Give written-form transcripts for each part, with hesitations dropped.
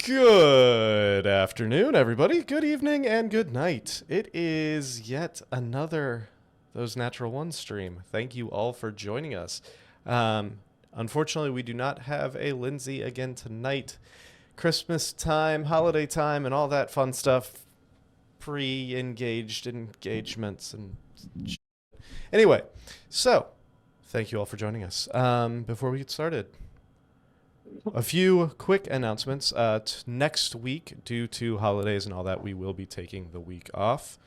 Good afternoon, everybody. Good evening and good night. It is yet another Those Natural Ones stream. Thank you all for joining us. Unfortunately, we do not have a Lindsay again tonight. Christmas time, holiday time, and all that fun stuff. Pre-engaged engagements and shit. Anyway, so thank you all for joining us. Before we get started, a few quick announcements. Next week, due to holidays and all that, we will be taking the week off.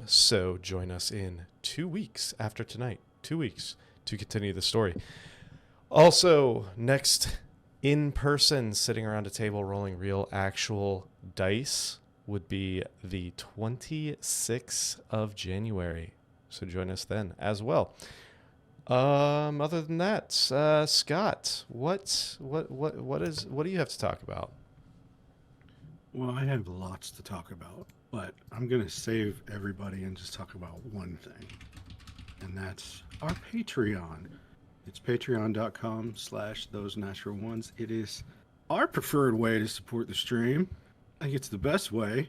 So join us in 2 weeks after tonight. 2 weeks to continue the story. Also, next in person, sitting around a table rolling real actual dice would be the 26th of January. So join us then as well. Other than that, Scott, what do you have to talk about? Well, I have lots to talk about, but I'm going to save everybody and just talk about one thing, and that's our Patreon. It's patreon.com/those natural ones. It is our preferred way to support the stream. I think it's the best way.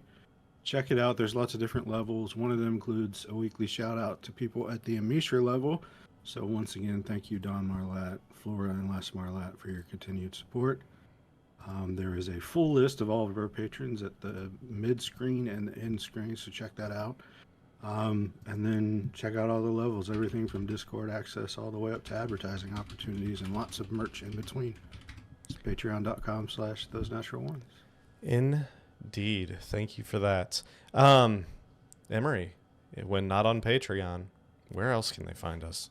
Check it out. There's lots of different levels. One of them includes a weekly shout out to people at the Amishra level. So once again, thank you, Don Marlatt, Flora, and Les Marlatt for your continued support. There is a full list of all of our patrons at the mid-screen and the end screen, so check that out. And then check out all the levels, everything from Discord access all the way up to advertising opportunities and lots of merch in between. It's patreon.com/those natural ones. Indeed. Thank you for that. Emery, when not on Patreon, where else can they find us?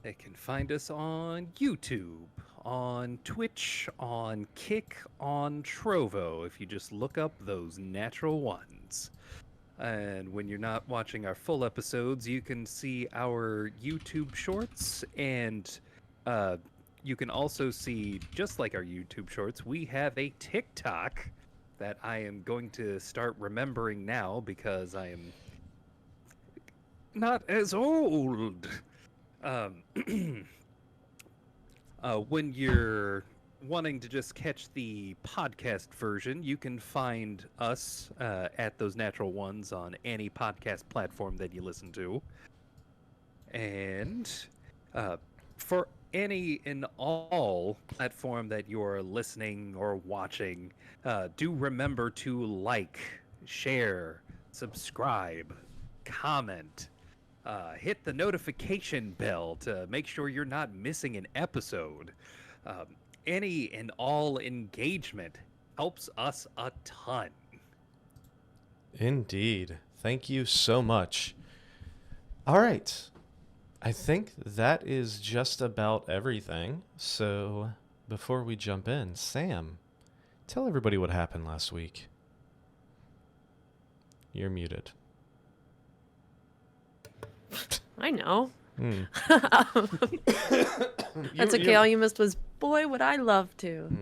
They can find us on YouTube, on Twitch, on Kick, on Trovo, if you just look up Those Natural Ones. And when you're not watching our full episodes, you can see our YouTube shorts, and you can also see, just like our YouTube shorts, we have a TikTok that I am going to start remembering now because I am not as old. When you're wanting to just catch the podcast version, you can find us at Those Natural Ones on any podcast platform that you listen to. And for any and all platform that you're listening or watching, do remember to like, share, subscribe, comment. Hit the notification bell to make sure you're not missing an episode. Any and all engagement helps us a ton. Indeed. Thank you so much. All right. I think that is just about everything. So before we jump in, Sam, tell everybody what happened last week. You're muted. I know. Mm. That's okay. All you missed was, boy, would I love to.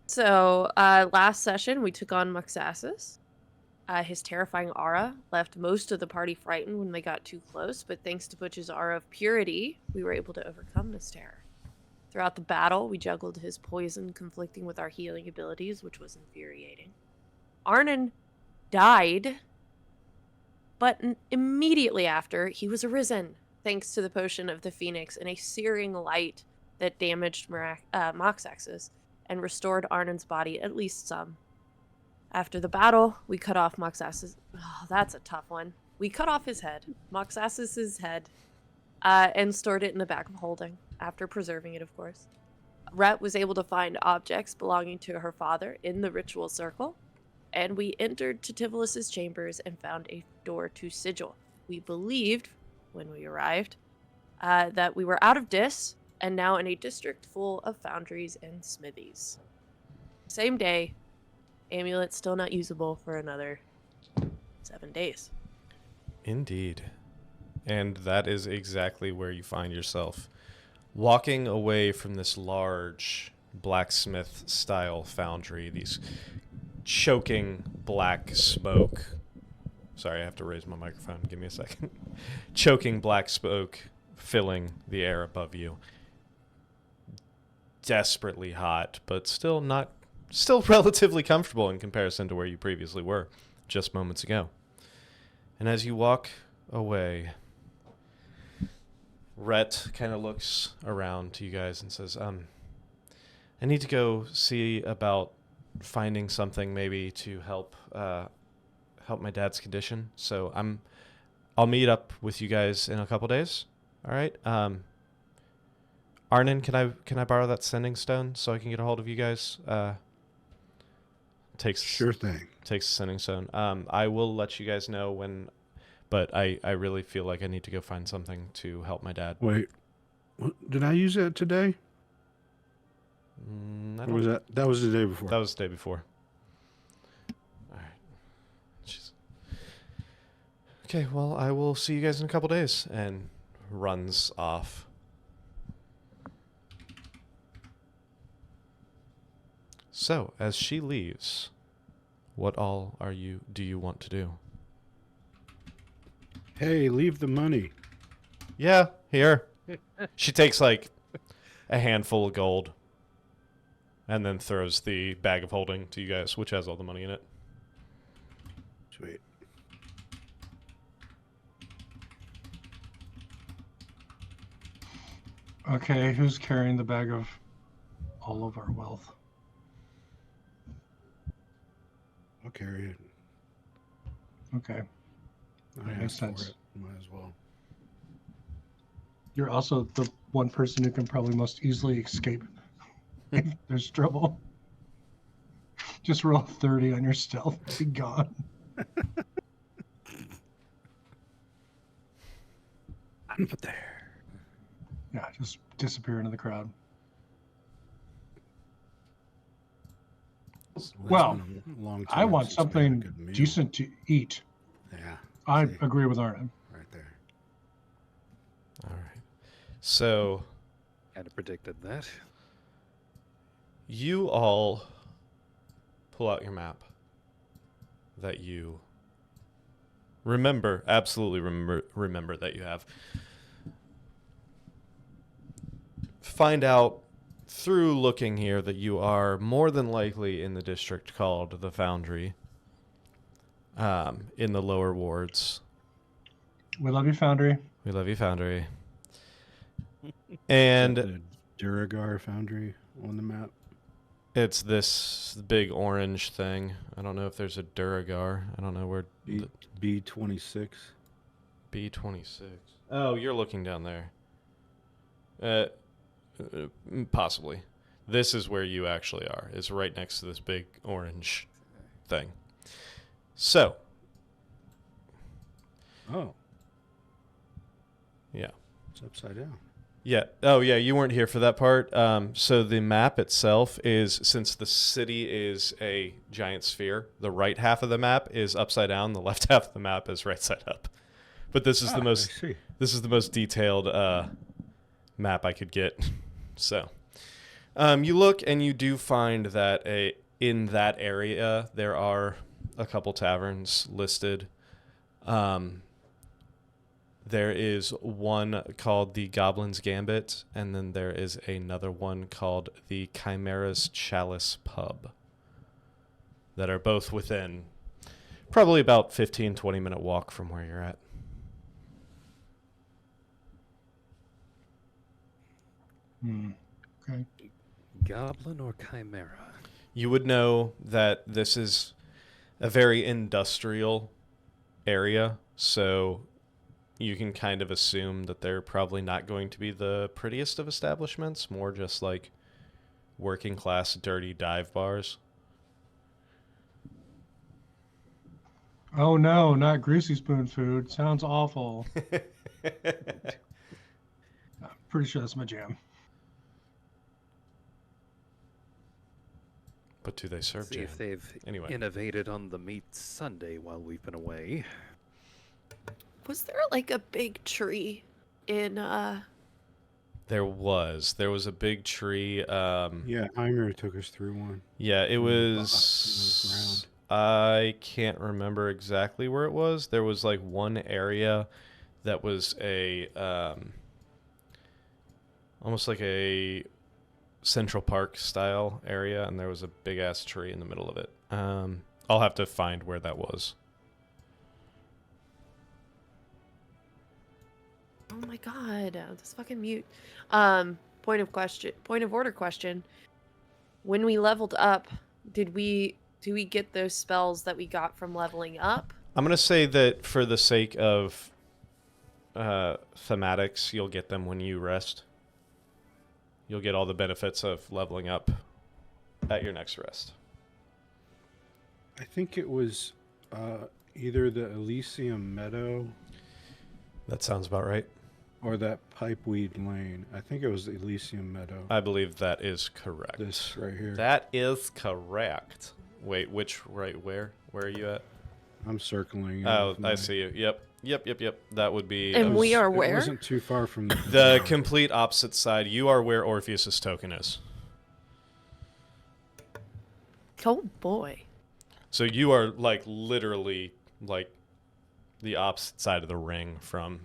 So, last session, we took on Muxassus. His terrifying aura left most of the party frightened when they got too close, but thanks to Butch's aura of purity, we were able to overcome this terror. Throughout the battle, we juggled his poison conflicting with our healing abilities, which was infuriating. Arnon died, but immediately after, he was arisen, thanks to the potion of the Phoenix and a searing light that damaged Moxaxus and restored Arnon's body at least some. After the battle, we cut off Moxaxus. Oh, that's a tough one. We cut off his head, Moxaxus's head, and stored it in the back of holding, after preserving it, of course. Rhett was able to find objects belonging to her father in the ritual circle, and we entered Titivolus's chambers and found a door to Sigil. We believed, when we arrived, that we were out of Dis and now in a district full of foundries and smithies. Same day, amulet still not usable for another 7 days. Indeed. And that is exactly where you find yourself. Walking away from this large blacksmith-style foundry, these choking black smoke. Sorry, I have to raise my microphone. Give me a second. Choking black smoke filling the air above you. desperately hot, but still relatively comfortable in comparison to where you previously were just moments ago. And as you walk away, Rhett kind of looks around to you guys and says, I need to go see about finding something maybe to help my dad's condition. So I'll meet up with you guys in a couple days. All right. Arnon, can I borrow that sending stone so I can get a hold of you guys? Sure thing. Takes a sending stone. I will let you guys know when, but I really feel like I need to go find something to help my dad. Wait, did I use that today? Or was that was the day before? That was the day before. All right. Jeez. Okay, well, I will see you guys in a couple days. And runs off. So, as she leaves, what all do you want to do? Hey, leave the money. Yeah, here. She takes like a handful of gold and then throws the bag of holding to you guys, which has all the money in it. Sweet. Okay, who's carrying the bag of all of our wealth? I'll carry it. Okay. I Makes asked for sense. it. Might as well. You're also the one person who can probably most easily escape if there's trouble. Just roll 30 on your stealth. Be gone. I'm not there. Yeah, just disappear into the crowd. Well, I want something decent to eat. Yeah. I see. agree with Arnon. Right there. All right. So, Kind of predicted that. you all pull out your map that you absolutely remember that you have. Find out through looking here that you are more than likely in the district called the Foundry, in the lower wards. We love you, Foundry. We love you, Foundry. Is And that the Duragar Foundry on the map? it's this big orange thing. I don't know if there's a Duragar. I don't know where. B26. B26. Oh, you're looking down there. Possibly. This is where you actually are. It's right next to this big orange thing. So. Oh, Yeah. it's upside down. Yeah. Oh, yeah. You weren't here for that part. So the map itself is, since the city is a giant sphere, the right half of the map is upside down. The left half of the map is right side up. But this is I this see. is the most detailed map I could get. So, you look and you do find that in that area there are a couple taverns listed. There is one called the Goblin's Gambit, and then there is another one called the Chimera's Chalice Pub, that are both within probably about 15-20 minute walk from where you're at. Okay. Goblin or Chimera? You would know that this is a very industrial area, so you can kind of assume that they're probably not going to be the prettiest of establishments, more just like working class dirty dive bars. Oh no, not greasy spoon food. Sounds awful. I'm pretty sure that's my jam. But do they serve See jam? if they've Anyway. innovated on the meat Sunday while we've been away. Was there like a big tree in There was a big tree. Yeah, Heimer took us through one. Yeah, it Mm, was. I can't remember exactly where it was. There was like one area that was a almost like a Central Park style area, and there was a big ass tree in the middle of it. I'll have to find where that was. Oh my god, this fucking mute. Point of order question. When we leveled up, do we get those spells that we got from leveling up? I'm gonna say that for the sake of thematics, you'll get them when you rest. You'll get all the benefits of leveling up at your next rest. I think it was either the Elysium Meadow That sounds about right. or that Pipeweed Lane. I think it was the Elysium Meadow. I believe that is correct. This right here. That is correct. Wait, where? Where are you at? I'm circling. Oh, I see you. Yep. That would be And we are It where? wasn't too far from the complete opposite side. You are where Orpheus's token is. Oh boy. So you are like literally like the opposite side of the ring from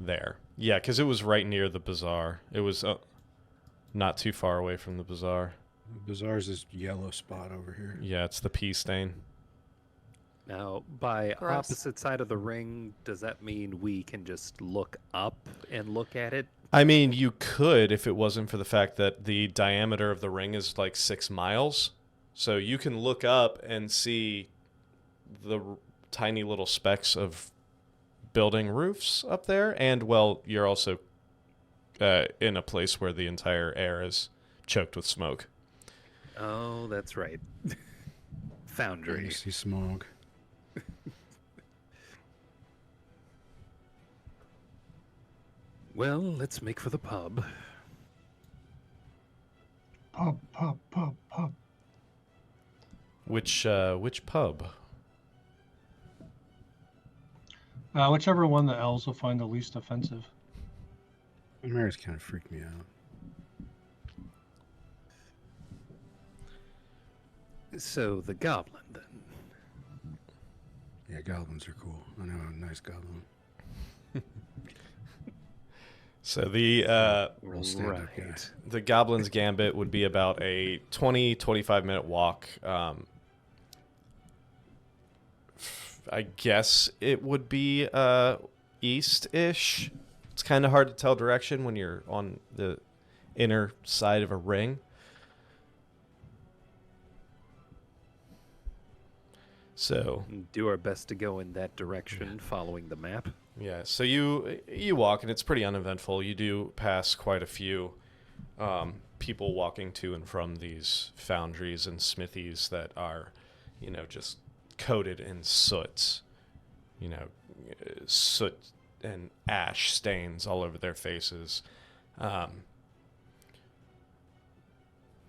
there. Yeah, because it was right near the bazaar. It was not too far away from the bazaar. Bazaar's this yellow spot over here. Yeah, it's the pea stain. Now, by Gross. opposite side of the ring, does that mean we can just look up and look at it? I mean, you could if it wasn't for the fact that the diameter of the ring is like 6 miles. So you can look up and see the tiny little specks of building roofs up there. And, well, you're also in a place where the entire air is choked with smoke. Oh, that's right. You Foundry. see smog. Well, let's make for the pub. Pub. Which pub? Whichever one the elves will find the least offensive. Mary's kind of freaked me out. So, the goblin, then. Yeah, goblins are cool. I know a nice goblin. So the Real stand-up guy. the Goblin's Gambit would be about a 20-25 minute walk. I guess it would be east-ish. It's kind of hard to tell direction when you're on the inner side of a ring. So Do our best to go in that direction, following the map. yeah, so you walk and it's pretty uneventful. You do pass quite a few people walking to and from these foundries and smithies that are, just coated in soot. Soot and ash stains all over their faces.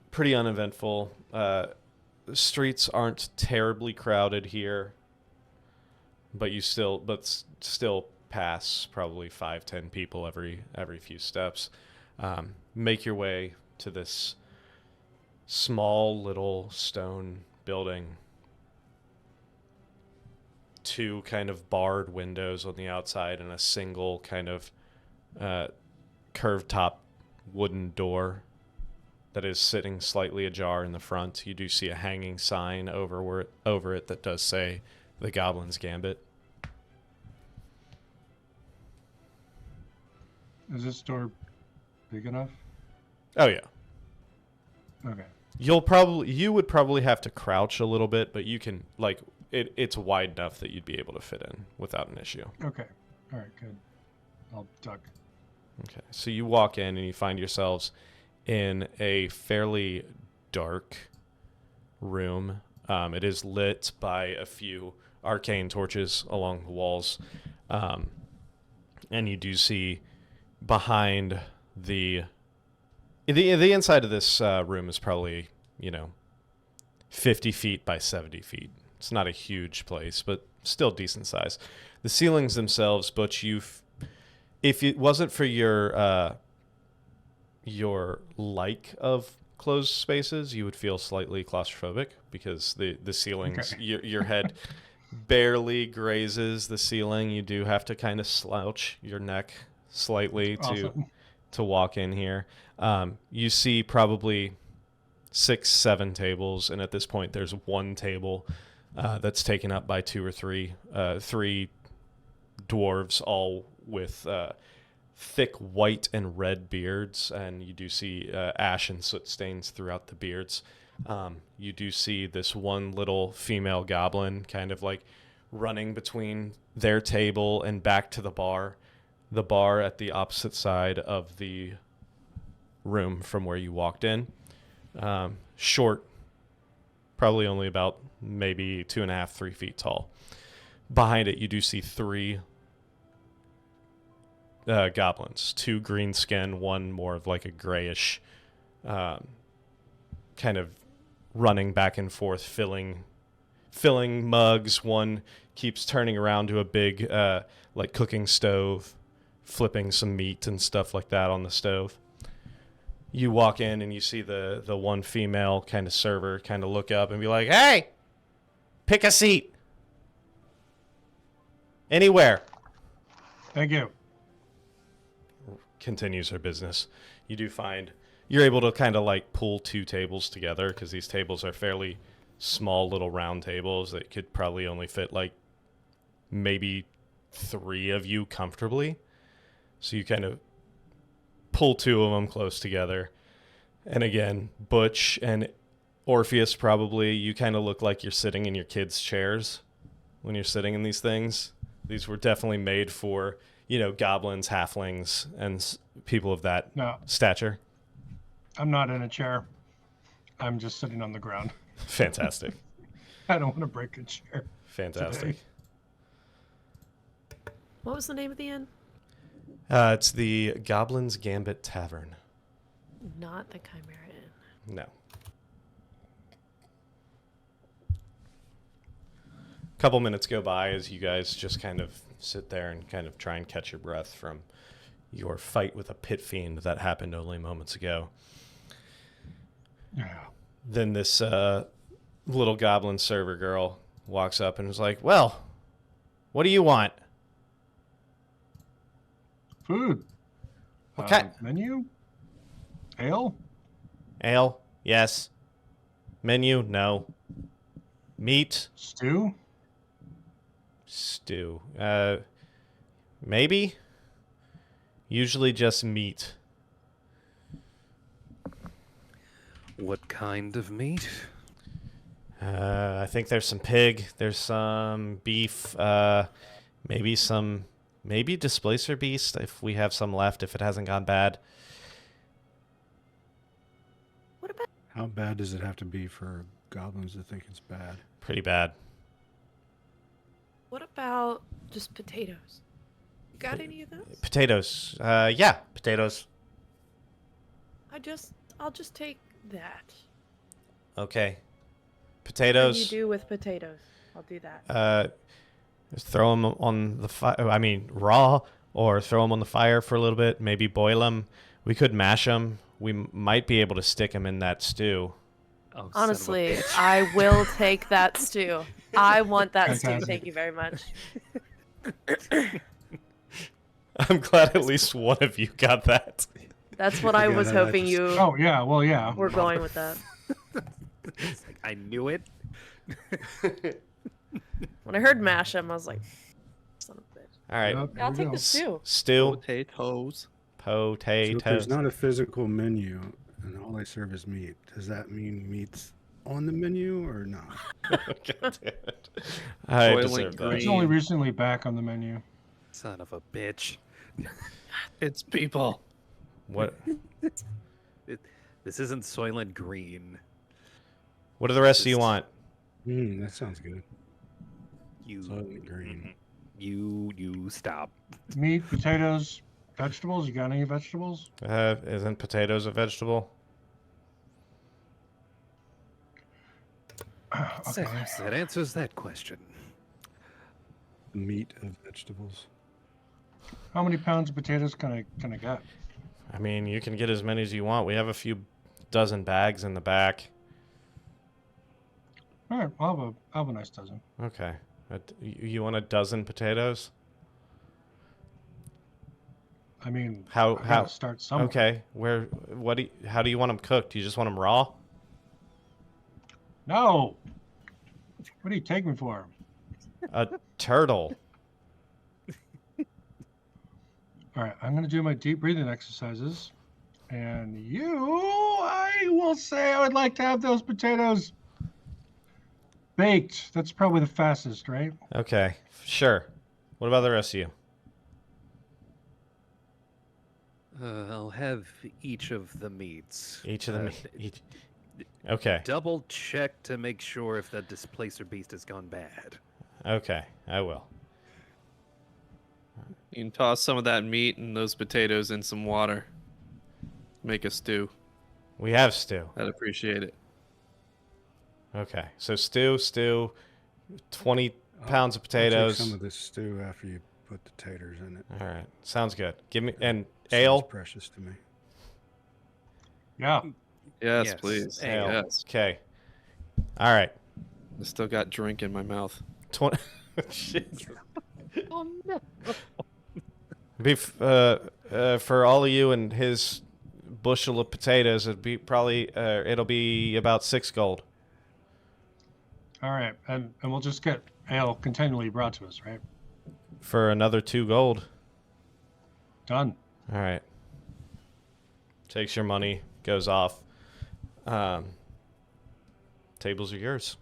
Pretty uneventful. The streets aren't terribly crowded here, but still pass probably 5-10 people every few steps. Make your way to this small little stone building. 2 kind of barred windows on the outside and a single kind of curved top wooden door that is sitting slightly ajar in the front. You do see a hanging sign over it that does say the Goblin's Gambit. Is this door big enough? Oh yeah. Okay. You would probably have to crouch a little bit, but you can it's wide enough that you'd be able to fit in without an issue. Okay. All right. Good. I'll duck. Okay. So you walk in and you find yourselves in a fairly dark room. It is lit by a few arcane torches along the walls. And you do see behind the inside of this room is probably, 50 feet by 70 feet. It's not a huge place, but still decent size. The ceilings themselves, but if it wasn't for your like of closed spaces, you would feel slightly claustrophobic because the ceilings, Okay. your head barely grazes the ceiling. You do have to kind of slouch your neck slightly Awesome. to walk in here. You see probably 6, 7 tables, and at this point there's one table that's taken up by 2 or 3 dwarves, all with thick white and red beards, and you do see ash and soot stains throughout the beards. You do see this one little female goblin kind of like running between their table and back to the bar at the opposite side of the room from where you walked in. Short, probably only about maybe 2.5, 3 feet tall. Behind it, you do see 3 goblins, 2 green skin, one more of like a grayish, kind of running back and forth, filling mugs. One keeps turning around to a big like cooking stove, flipping some meat and stuff like that on the stove. You walk in and you see the one female kind of server kind of look up and be like, "Hey, pick a seat. Anywhere." Thank you. Continues her business. You do find you're able to kind of like pull 2 tables together, because these tables are fairly small little round tables that could probably only fit like maybe 3 of you comfortably. So you kind of pull 2 of them close together. And again, Butch and Orpheus, probably, you kind of look like you're sitting in your kids' chairs when you're sitting in these things. These were definitely made for, goblins, halflings, and people of that stature. I'm not in a chair. I'm just sitting on the ground. Fantastic. I don't want to break a chair. Fantastic. Today. What was the name of the inn? It's the Goblin's Gambit Tavern. Not the Chimera Inn. No. A couple minutes go by as you guys just kind of sit there and kind of try and catch your breath from your fight with a pit fiend that happened only moments ago. Yeah. Then this little goblin server girl walks up and is like, "Well, what do you want?" Food. What kind? Menu? Ale? Ale? Yes. Menu? No. Meat? Stew? Stew. Maybe? Usually just meat. What kind of meat? I think there's some pig. There's some beef. Maybe displacer beast if we have some left, if it hasn't gone bad. What about How bad does it have to be for goblins to think it's bad? Pretty bad. just potatoes? You got any of those? Potatoes. Yeah, potatoes. I'll just take that. Okay. What Potatoes. do you do with potatoes? I'll do that. Just throw them on the fire. I mean, raw, or throw them on the fire for a little bit. Maybe boil them. We could mash them. We might be able to stick them in that stew. Oh, son of a Honestly, bitch. I will take that stew. I want that stew. Fantastic. Thank you very much. I'm glad at least one of you got that. That's what I Yeah, was that hoping just- you Oh, yeah. Well, yeah. were going with that. It's like, I knew it. When I heard mash 'em, I was like, son of a bitch. All right. Yep, there I'll we take go. the stew. Stew. Potatoes. So if Potatoes. there's not a physical menu and all they serve is meat, does that mean meat's on the menu or not? God damn it. I Boiling deserve that. It's only recently back on the menu. Son of a bitch. It's people. What? This isn't Soylent Green. What do the rest of you want? That sounds good. You Soylent Green. You stop. Meat, potatoes, vegetables. You got any vegetables? Isn't potatoes a vegetable? Okay. That answers that question. Meat of vegetables. How many pounds of potatoes can I get? I mean, you can get as many as you want. We have a few dozen bags in the back. All right, I'll have a nice dozen. Okay. You want a dozen potatoes? I mean, How- I how- gotta start somewhere. Okay, how do you want them cooked? Do you just want them raw? No. What do you take me for? A turtle. All right, I'm gonna do my deep breathing exercises, and I will say I would like to have those potatoes baked. That's probably the fastest, right? Okay, sure. What about the rest of you? I'll have each of the meats. Each of them. Okay, Double check to make sure if that displacer beast has gone bad. okay, I will. You can toss some of that meat and those potatoes in some water. Make a stew. We have stew. I'd appreciate it. Okay, so stew, 20 pounds of I'll take potatoes. some of this stew after you put the taters in it. All right, sounds good. Give me and Sounds ale. precious to me. Yeah. Yes, Yes, please. ale. Yes. Okay. All right. I still got drink in my mouth. 20. Shit. Oh no! For all of you and his bushel of potatoes, it'll be about 6 gold. All right, and we'll just get ale continually brought to us, right? For another 2 gold. Done. All right. Takes your money, goes off. Tables are yours.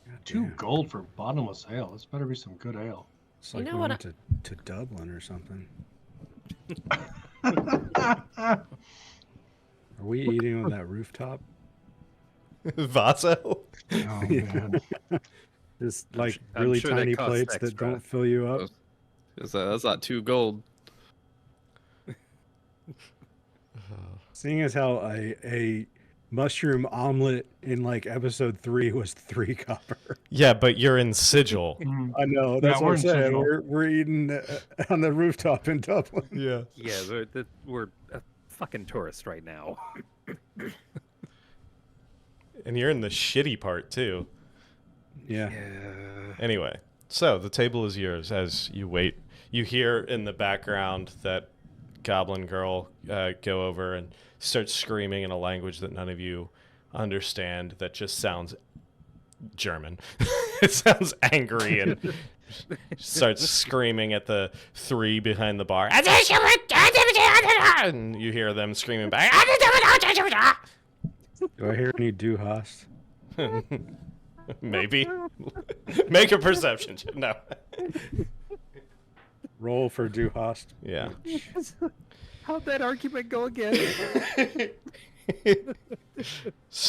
God 2 damn. gold for bottomless ale. This better be some good ale. It's You like know we what went to Dublin or something. Are we eating on that rooftop? Vaso? Oh man. Just I'm like su- I'm really sure that tiny costs plates that extra. don't fill you up. That's not 2 gold. Seeing as how a mushroom omelet in like episode 3 was 3 copper. Yeah, but you're in Sigil. Mm, I know. That's Yeah, what we're I'm in saying. Sigil. We're eating on the rooftop in Dublin. Yeah. Yeah, we're a fucking tourist right now. And you're in the shitty part, too. Yeah. Anyway, so the table is yours as you wait. You hear in the background that goblin girl go over and start screaming in a language that none of you understand that just sounds German. It sounds angry and starts screaming at the 3 behind the bar. And you hear them screaming back. Do I hear any Du Hast? Maybe. Make a perception check. No. Roll for Du Hast. Yeah. How'd that argument go again?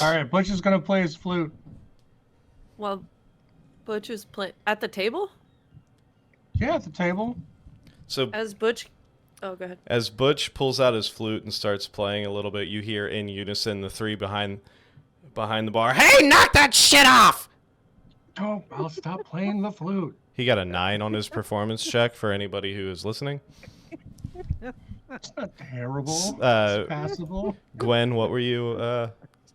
All right, Butch is gonna play his flute. Well, Butch is at the table Yeah, at the table. So as Butch. Oh, go ahead. as Butch pulls out his flute and starts playing a little bit, you hear in unison the 3 behind the bar. Hey, knock that shit off! Oh, I'll stop playing the flute. He got a 9 on his performance check for anybody who is listening. It's not terrible. Uh, It's passable. Gwen, what were you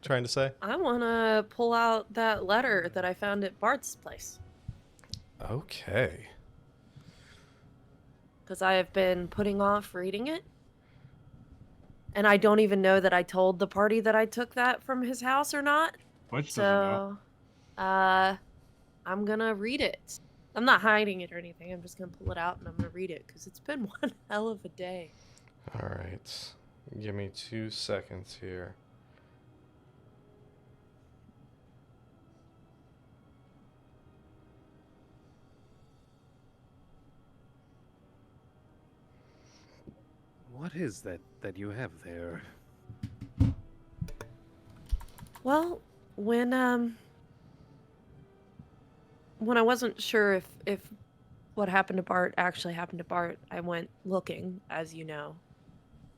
trying to say? I want to pull out that letter that I found at Bart's place Okay. because I have been putting off reading it. And I don't even know that I told the party that I took that from his house or not. Butch doesn't know. So, I'm gonna read it. I'm not hiding it or anything. I'm just gonna pull it out and I'm gonna read it because it's been one hell of a day. All right. Give me 2 seconds here. What is that you have there? Well, when I wasn't sure if what happened to Bart actually happened to Bart, I went looking, as you know.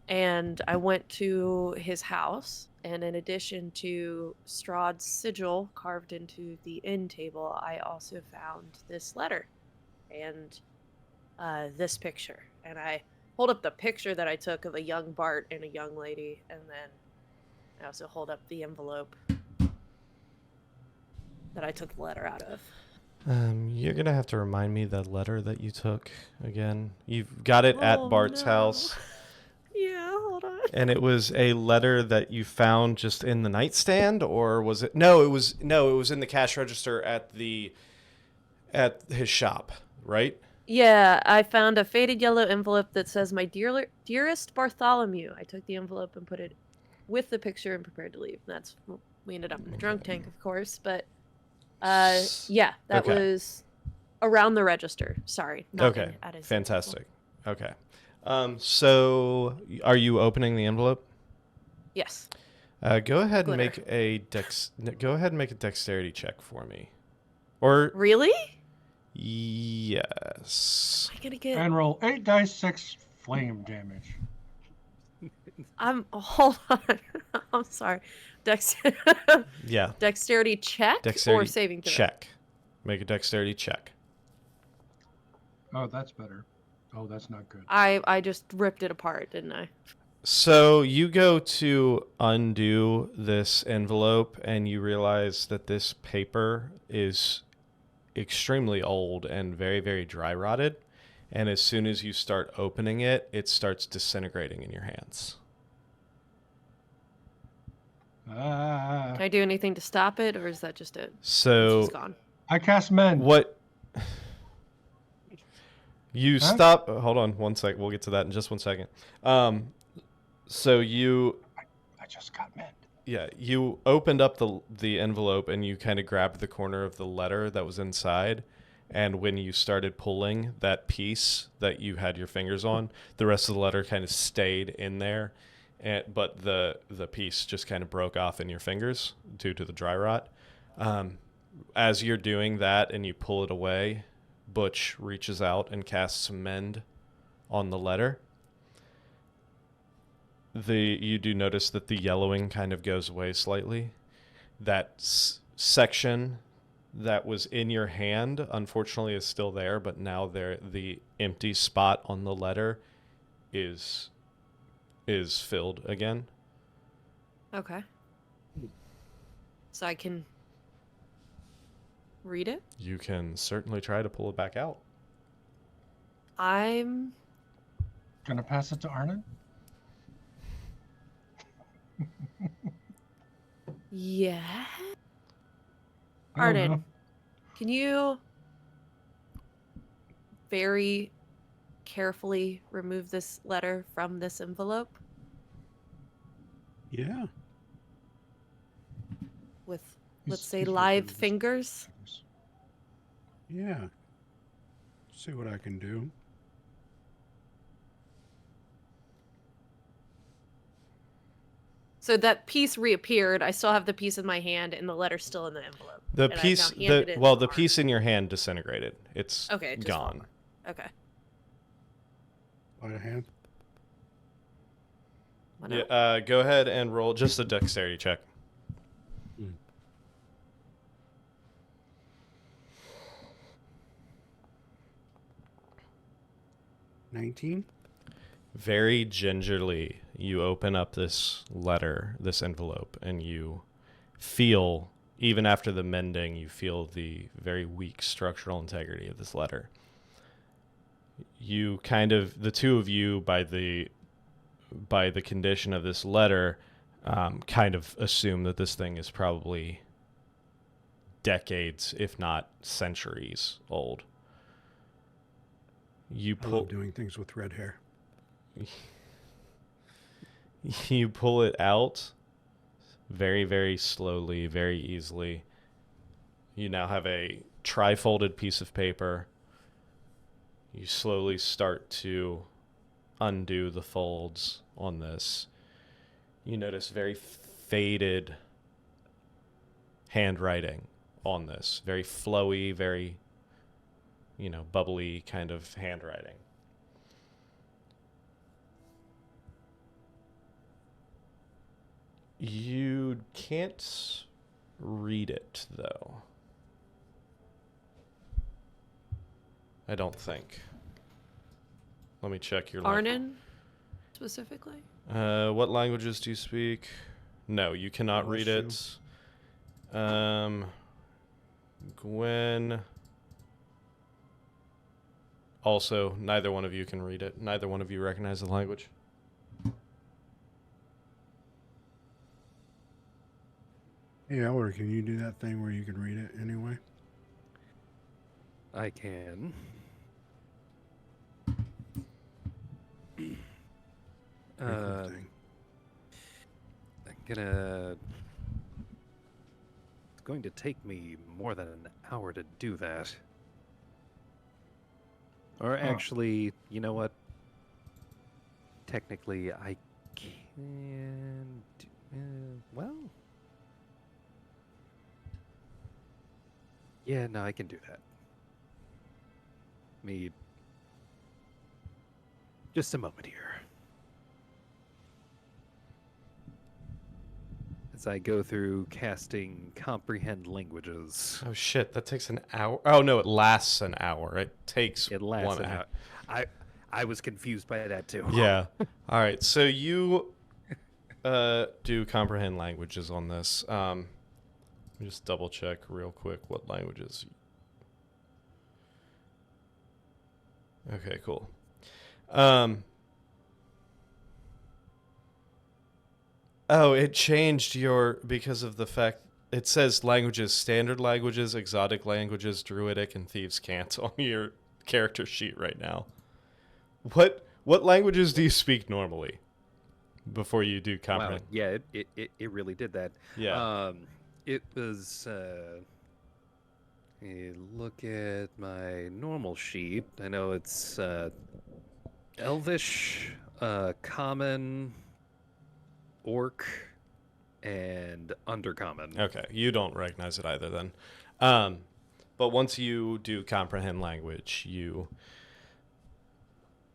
And I went to his house, and in addition to Strahd's sigil carved into the end table, I also found this letter and this picture. And I hold up the picture that I took of a young Bart and a young lady, and then I also hold up the envelope that I took the letter out of. You're gonna have to remind me the letter that you took again. You've got it at Oh, Bart's no. house, Yeah, hold on. and it was a letter that you found just in the nightstand, or was it? No, it was in the cash register at his shop, right? Yeah, I found a faded yellow envelope that says, "My dearest Bartholomew." I took the envelope and put it with the picture and prepared to leave. We ended up in the drunk tank, of course, but yeah, that Okay. was around the register. Sorry. Not Okay, at his fantastic. Okay, so are you opening the envelope? Yes. Go ahead and Glitter. go ahead and make a dexterity check for me. Or Really? yes. Am I gonna get? And roll 8 dice, 6 flame damage. Hold on. I'm sorry. Yeah. Dexterity check Dexterity or saving throw? check. Make a dexterity check. Oh, that's better. Oh, that's not good. I just ripped it apart, didn't I? So you go to undo this envelope and you realize that this paper is extremely old and very, very dry rotted. And as soon as you start opening it, it starts disintegrating in your hands. Ah, Can I do anything to stop it, or is that just it? It's So just gone. I cast mend. what you Huh? stop, hold on one sec. We'll get to that in just 1 second. So you I just got mend. Yeah, you opened up the envelope and you kind of grabbed the corner of the letter that was inside, and when you started pulling that piece that you had your fingers on, the rest of the letter kind of stayed in there, but the piece just kind of broke off in your fingers due to the dry rot. As you're doing that and you pull it away, Butch reaches out and casts mend on the letter. You do notice that the yellowing kind of goes away slightly. That section that was in your hand, unfortunately, is still there, but now the empty spot on the letter is filled again. Okay. So I can read it? You can certainly try to pull it back out. I'm Gonna pass it to Arnon? yeah. I don't Arden, know. can you very carefully remove this letter from this envelope Yeah. with, He's- let's say, he's live working with his fingers? fingers. Yeah. See what I can do. So that piece reappeared. I still have the piece in my hand, and the letter's still in the envelope. The And I've piece, now handed it the to Arden. piece in your hand disintegrated. It's Okay, just gone. Okay. By a hand. What Yeah, now? go ahead and roll just a dexterity check. 19. Very gingerly, you open up this letter, this envelope, and you feel, even after the mending, you feel the very weak structural integrity of this letter. You kind of, the two of you, by the condition of this letter, kind of assume that this thing is probably decades, if not centuries, old. You I pull. love doing things with red hair. You pull it out very, very slowly, very easily. You now have a tri-folded piece of paper. You slowly start to undo the folds on this. You notice very faded handwriting on this. Very flowy, very, bubbly kind of handwriting. You can't read it, though. I don't think. Let me check your language. Arnon, specifically? What languages do you speak? No, you cannot read Russian. it. Gwen, also, neither one of you can read it. Neither one of you recognize the language. Hey, Elder, can you do that thing where you can read it anyway? I can. Pretty cool thing. I'm gonna. It's going to take me more than an hour to do that. Or actually, you know what? Technically, I can do. Well. Yeah, no, I can do that. Me. Just a moment here. As I go through casting Comprehend Languages. Oh shit, that takes an hour. Oh no, it lasts an hour. It takes It lasts 1 an hour. hour. I was confused by that too. Yeah. All right. So you do comprehend languages on this. Let me just double check real quick what languages. Okay, cool. Oh, it changed because of the fact it says languages, standard languages, exotic languages, druidic, and thieves' cant on your character sheet right now. What languages do you speak normally before you do Wow. comprehend? Yeah, it really did that. Yeah. It was. Look at my normal sheet. I know it's Elvish, Common, Orc, and Undercommon. Okay, you don't recognize it either then. But once you do comprehend language,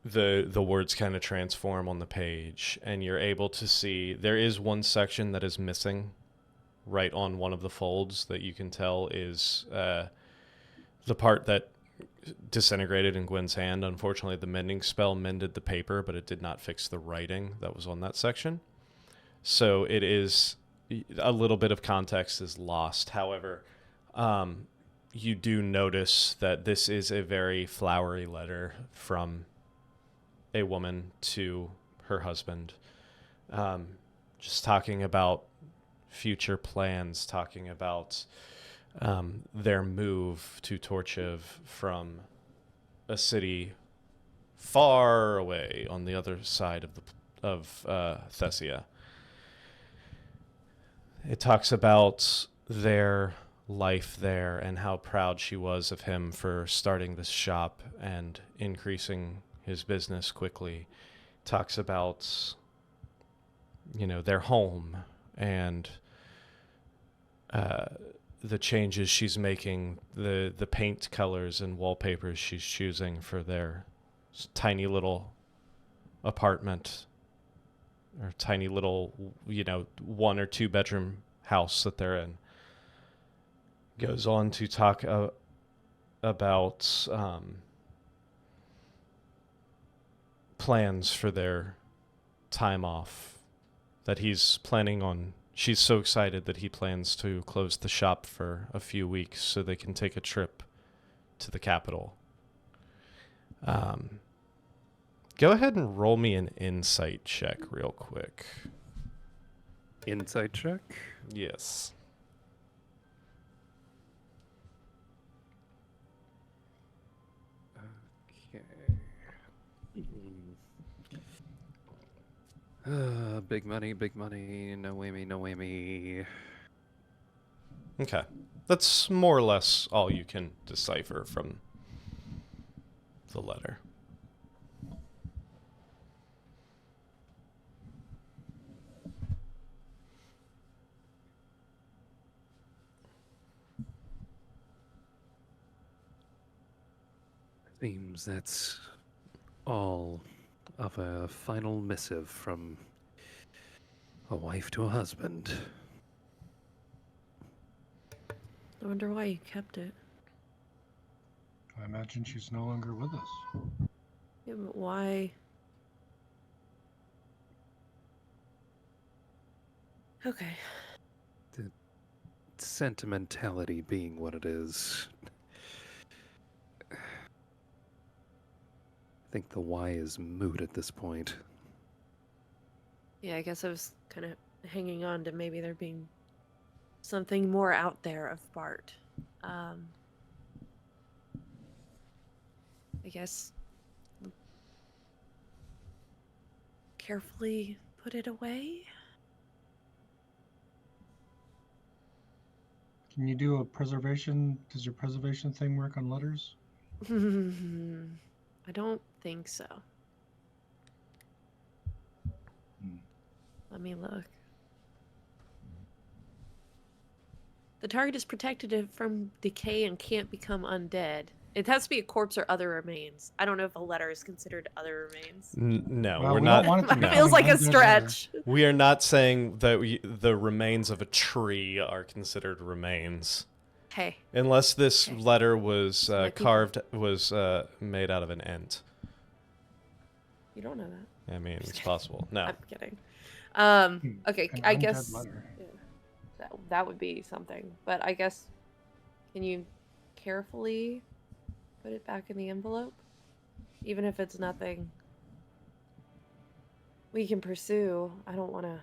the words kind of transform on the page, and you're able to see there is one section that is missing right on one of the folds that you can tell is the part that disintegrated in Gwen's hand. Unfortunately, the mending spell mended the paper, but it did not fix the writing that was on that section. So it is a little bit of context is lost. However, you do notice that this is a very flowery letter from a woman to her husband, just talking about future plans, talking about their move to Torchiv from a city far away on the other side of Thessia. It talks about their life there and how proud she was of him for starting this shop and increasing his business quickly. Talks about, their home and the changes she's making, the paint colors and wallpapers she's choosing for their tiny little apartment or tiny little, 1 or 2 bedroom house that they're in. Goes on to talk about plans for their time off that he's planning on. She's so excited that he plans to close the shop for a few weeks so they can take a trip to the capital. Go ahead and roll me an insight check real quick. Insight check. Yes. Okay. Big money, no way me. Okay. That's more or less all you can decipher from the letter. Seems that's all of a final missive from a wife to a husband. I wonder why you kept it. I imagine she's no longer with us. Yeah, but why? Okay. The sentimentality being what it is. think the why is moot at this point. Yeah, I guess I was kind of hanging on to maybe there being something more out there of Bart. I guess carefully put it away. Can you do a preservation? Does your preservation thing work on letters? I don't think so. Hmm. Let me look. The target is protected from decay and can't become undead. It has to be a corpse or other remains. I don't know if a letter is considered other remains. No, Well, we're we not. don't want it to It be no. feels like a undead letter. stretch. We are not saying that the remains of a tree are considered remains, Hey, unless this Okay. letter was My people. carved, was made out of an ent. you don't know that. I mean, Just it's kidding. possible. No. I'm kidding. Hmm, Okay, an I undead guess letter. yeah, that would be something. But I guess, can you carefully put it back in the envelope? Even if it's nothing we can pursue, I don't want to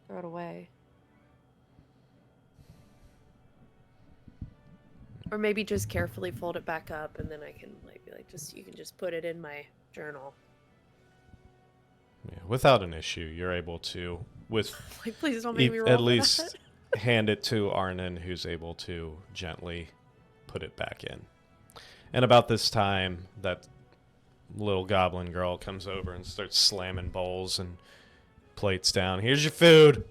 throw it away. Or maybe just carefully fold it back up, and then I can be like, you can just put it in my journal. Yeah, without an issue, you're able to, with Like, please don't make me roll at for least that. hand it to Arnon, who's able to gently put it back in. And about this time, that little goblin girl comes over and starts slamming bowls and plates down. Here's your food.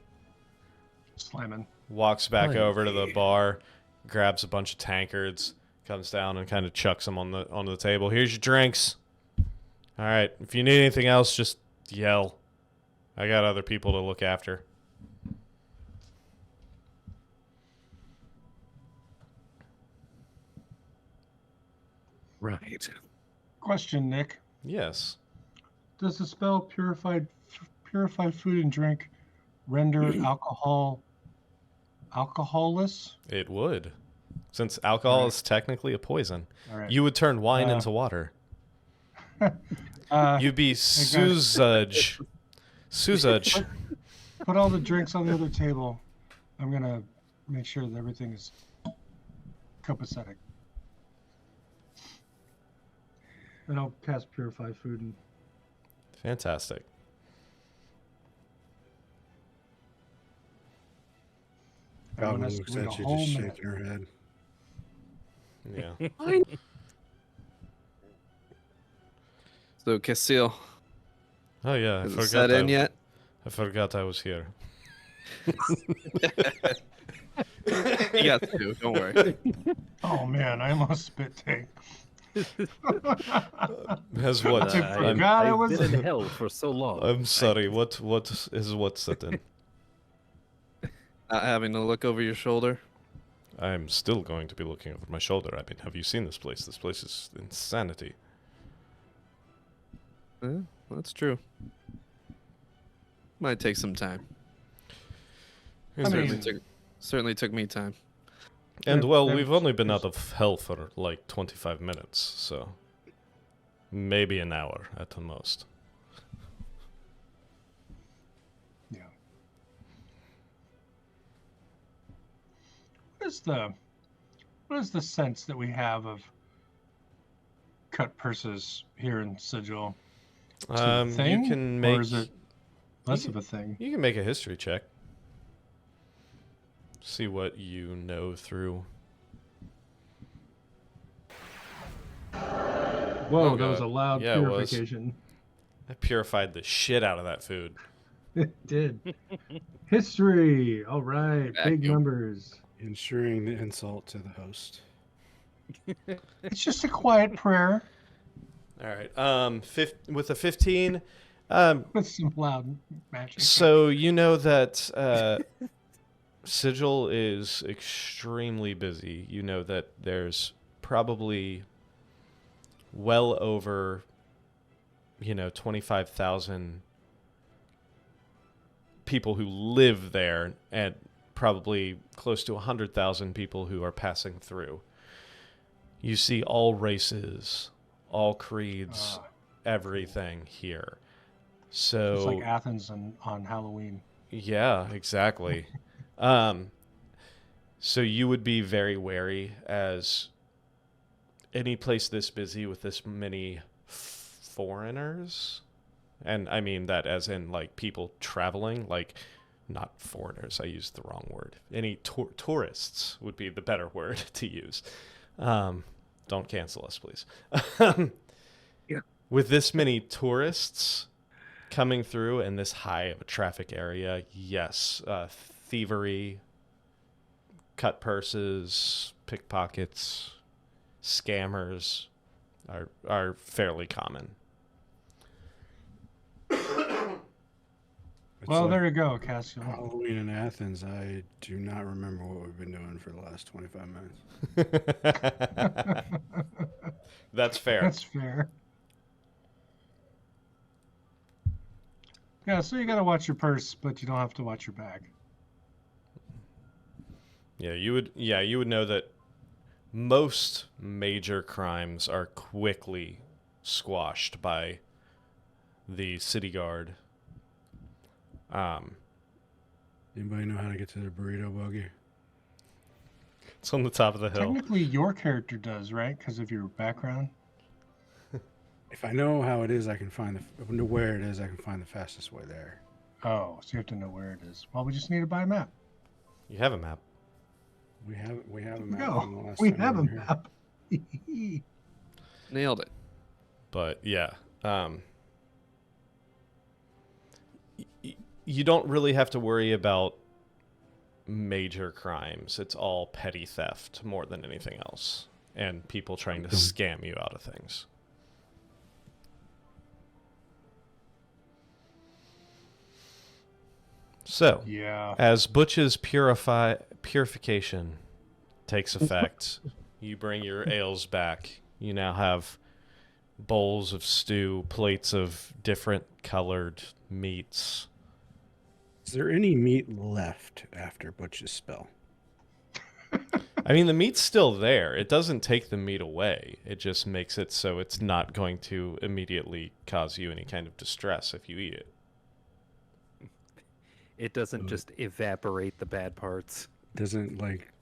Slamming. Walks back Thank over to the you. bar, grabs a bunch of tankards, comes down and kind of chucks them onto the table. Here's your drinks. All right, if you need anything else, just yell. I got other people to look after. Right. Question, Nick. Yes. Does the spell purify food and drink render alcohol alcoholless? It would. Since alcohol Right. is technically a poison. All right. You would turn wine Uh, into water. Uh, You'd be Suzage. Suzage. put all the drinks on the other table. I'm gonna make sure that everything is copacetic. And I'll cast purify food and Fantastic. everyone Goblin has to looks wait at a you, whole just minute. shaking her head. Yeah. So, Cassil, Oh yeah, is it set in yet? I forgot I was here. You got to. Don't worry. Oh man, I almost spit take. As what? I forgot I I've was. been in hell for so long. I'm sorry. What is what's that in? Not having to look over your shoulder. I'm still going to be looking over my shoulder. I mean, have you seen this place? This place is insanity. Yeah, that's true. Might take some time. I mean- Certainly took me time. And Yeah, well, there- we've only been out of hell for like 25 minutes, so maybe an hour at the most. Yeah. What is the sense that we have of cut purses here in Sigil? Is it a You thing, can make or is it less you of a thing? you can make a history check. See what you know through. Whoa, Oh, that was God. a loud Yeah, it was. purification. I purified the shit out of that food. It did. History. All right, big Vacuum. numbers. Ensuring the insult to the host. It's just a quiet prayer All right. With a 15, with some loud magic. so you know that Sigil is extremely busy. You know that there's probably well over, 25,000 people who live there, and probably close to 100,000 people who are passing through. You see all races, all creeds, Ah. everything here. It's So like Athens on Halloween. yeah, exactly. So you would be very wary as any place this busy with this many foreigners, and I mean that as in like people traveling, like not foreigners. I used the wrong word. Any tourists would be the better word to use. Don't cancel us, please. Yeah. With this many tourists coming through in this high of a traffic area, yes, thievery, cut purses, pickpockets, scammers are fairly common. It's Well, like there you go, Cassio. Halloween in Athens. I do not remember what we've been doing for the last 25 minutes. That's fair. That's fair. Yeah, so you gotta watch your purse, but you don't have to watch your bag. Yeah, you would know that most major crimes are quickly squashed by the city guard. Anybody know how to get to the burrito buggy? It's on the top of the hill. Technically, your character does, right? Because of your background. If I know how it is, I can find where it is. I can find the fastest way there. Oh, so you have to know where it is. Well, we just need to buy a map. You have a map. We have a map. No, from the last we time have a were here. map. Nailed it. But yeah, you don't really have to worry about major crimes. It's all petty theft more than anything else, and people trying to scam you out of things. So, Yeah. as Butch's purification takes effect, you bring your ales back. You now have bowls of stew, plates of different colored meats. Is there any meat left after Butch's spell? I mean, the meat's still there. It doesn't take the meat away. It just makes it so it's not going to immediately cause you any kind of distress if you eat it. It doesn't just evaporate the bad parts. Doesn't like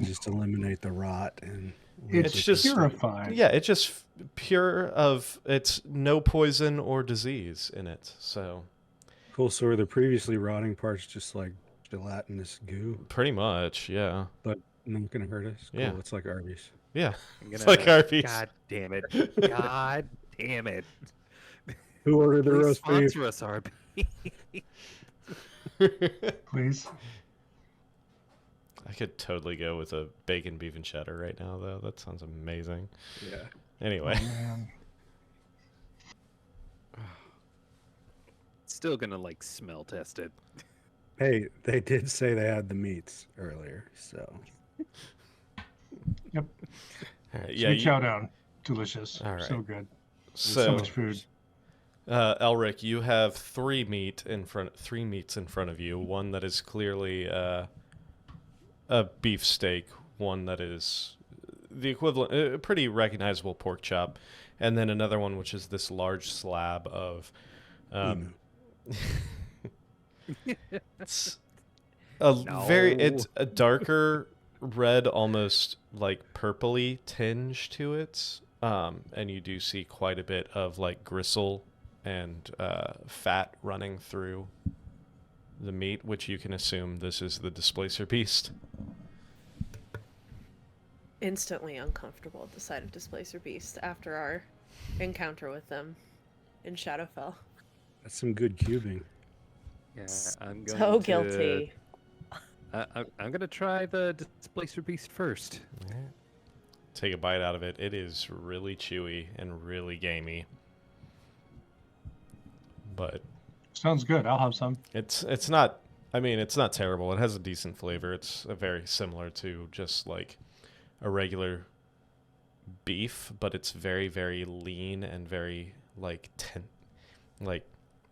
just eliminate the rot and It's just purified. Yeah, it's just pure of it's no poison or disease in it. So cool. So are the previously rotting parts just like gelatinous goo, pretty much, yeah. but not gonna hurt us? Cool. Yeah. It's like Arby's. Yeah. I'm It's gonna- like Arby's. God damn it. God damn it. Who ordered the Please roast beef? sponsor us, Arby. Please. I could totally go with a bacon, beef, and cheddar right now, though. That sounds amazing. Yeah. Anyway, Oh, man. Still gonna like smell test it. Hey, they did say they had the meats earlier, so Yep. all right, Sweet chow down. Delicious. All right. So good. so So much food. Elric, you have three meats in front of you. One that is clearly a beefsteak. One that is the equivalent, a pretty recognizable pork chop, and then another one which is this large slab of. It's it's a darker red, almost like purpley tinge to it, and you do see quite a bit of like gristle and fat running through the meat, which you can assume this is the displacer beast. Instantly uncomfortable at the sight of Displacer Beast after our encounter with them in Shadowfell. that's some good cubing. Yeah, I'm going So to, guilty. I'm gonna try the Displacer Beast first. Take a bite out of it. It is really chewy and really gamey. But Sounds good. I'll have some. it's not, I mean, it's not terrible. It has a decent flavor. It's very similar to just like a regular beef, but it's very, very lean and very like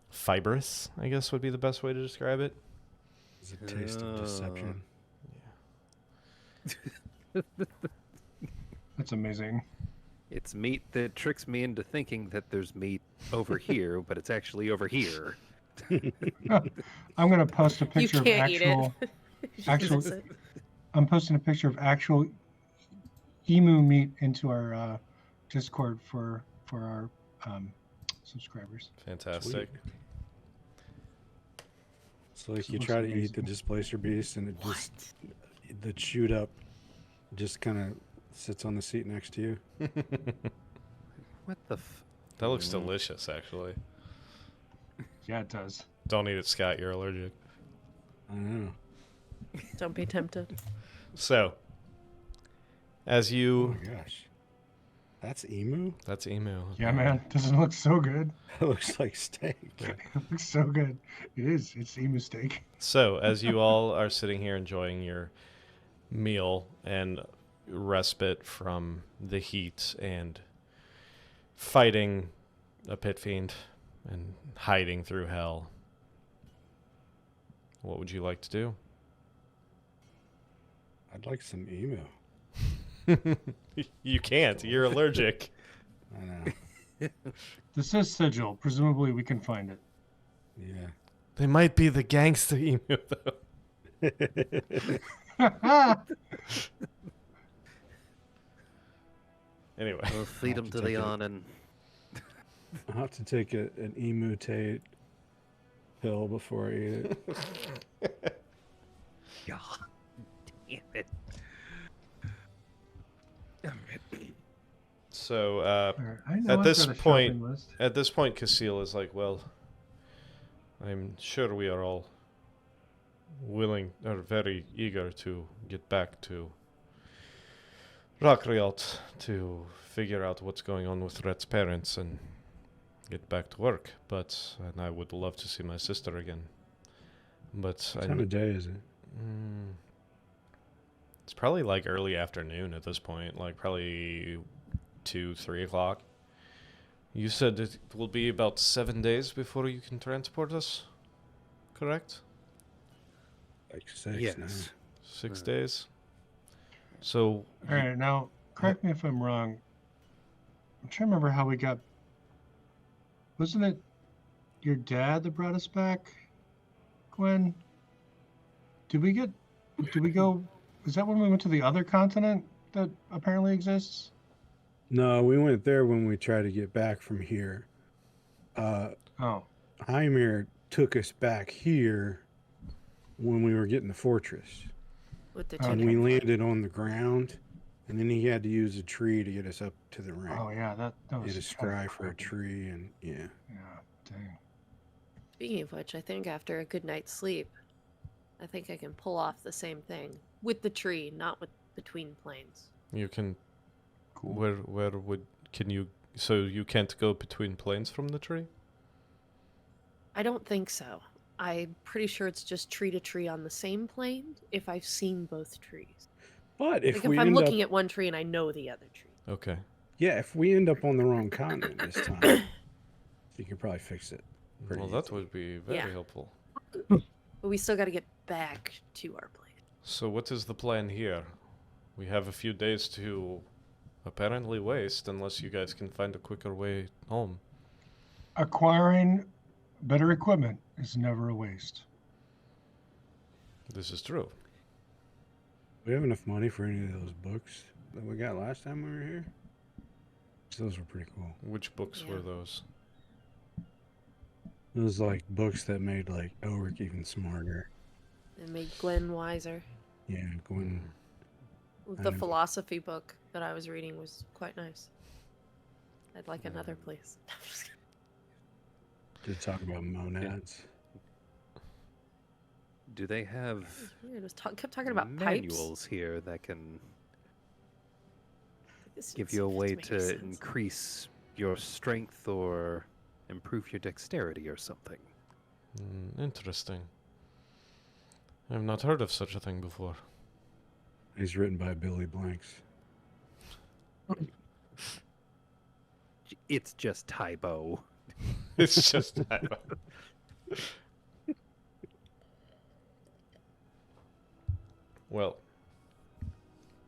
fibrous, I guess would be the best way to describe it. It's a taste of deception. That's amazing. It's meat that tricks me into thinking that there's meat over here, but it's actually over here. I'm gonna post a You picture of can't eat it. actual. You actual- miss it. I'm posting a picture of actual emu meat into our Discord for our subscribers. Fantastic. It's like It you looks try to eat amazing. the displacer beast, and it just the chewed up just kind of sits on the seat next to you. What the f... That looks delicious, actually. Yeah, it does. Don't eat it, Scott. You're allergic. I don't know. Don't be tempted. So, as Oh you... my gosh, that's emu. That's emu. Yeah, man, doesn't it look so good? That looks like steak. It looks so good. It is. It's emu steak. So, as you all are sitting here enjoying your meal and respite from the heat and fighting a pit fiend and hiding through hell, what would you like to do? I'd like some emu. You can't. You're allergic. I know. This is Sigil. Presumably, we can find it. Yeah. They might be the gangster emu, though. Anyway. We'll feed Have him to to the take it. awning. I'll have to take an emu-tate pill before I eat it. God damn it. So, I know At I've this got a point- shopping list. at this point, Casil is like, well, I'm sure we are all willing or very eager to get back to Rockriot to figure out what's going on with Rhett's parents and get back to work. And I would love to see my sister again. But What time of day is it? It's probably like early afternoon at this point, like probably 2-3 o'clock. You said it will be about 7 days before you can transport us, correct? Like 6 Yes. now. 6 days. So All right, now correct me if I'm wrong. I'm trying to remember how we got. Wasn't it your dad that brought us back, Gwen? Did we go? Is that when we went to the other continent that apparently exists? No, we went there when we tried to get back from here. Oh, Hymir took us back here when we were getting the fortress. With the And two we landed on the ground, and then he had to use a tree to get us up to the ring. oh yeah, that He was had to kinda scry for a crappy. tree, and yeah. Yeah, dang. Speaking of which, I think after a good night's sleep, I think I can pull off the same thing with the tree, not with between planes. you can. Cool. Where can you? So you can't go between planes from the tree? I don't think so. I'm pretty sure it's just tree to tree on the same plane if I've seen both trees. But if Like we if I'm end looking up, at one tree and I know the other tree. Okay. yeah, if we end up on the wrong continent this time, you could probably fix it. Pretty Well, that easy. would be very Yeah. helpful. But we still got to get back to our plane. So what is the plan here? We have a few days to apparently waste unless you guys can find a quicker way home. Acquiring better equipment is never a waste. This is true. We have enough money for any of those books that we got last time we were here. 'Cause those were pretty cool. Which books were Yeah. those? Those like books that made like Ulrich even smarter. It made Gwen wiser. Yeah, Gwen. The know. philosophy book that I was reading was quite nice. I'd like another, please. Did talk about monads. Do they have Yeah, just kept talking about pipes. manuals here that can This give just you a seems way make to sense. increase your strength or improve your dexterity or something? Interesting. I've not heard of such a thing before. He's written by Billy Blanks. It's just Tybo. It's just Well,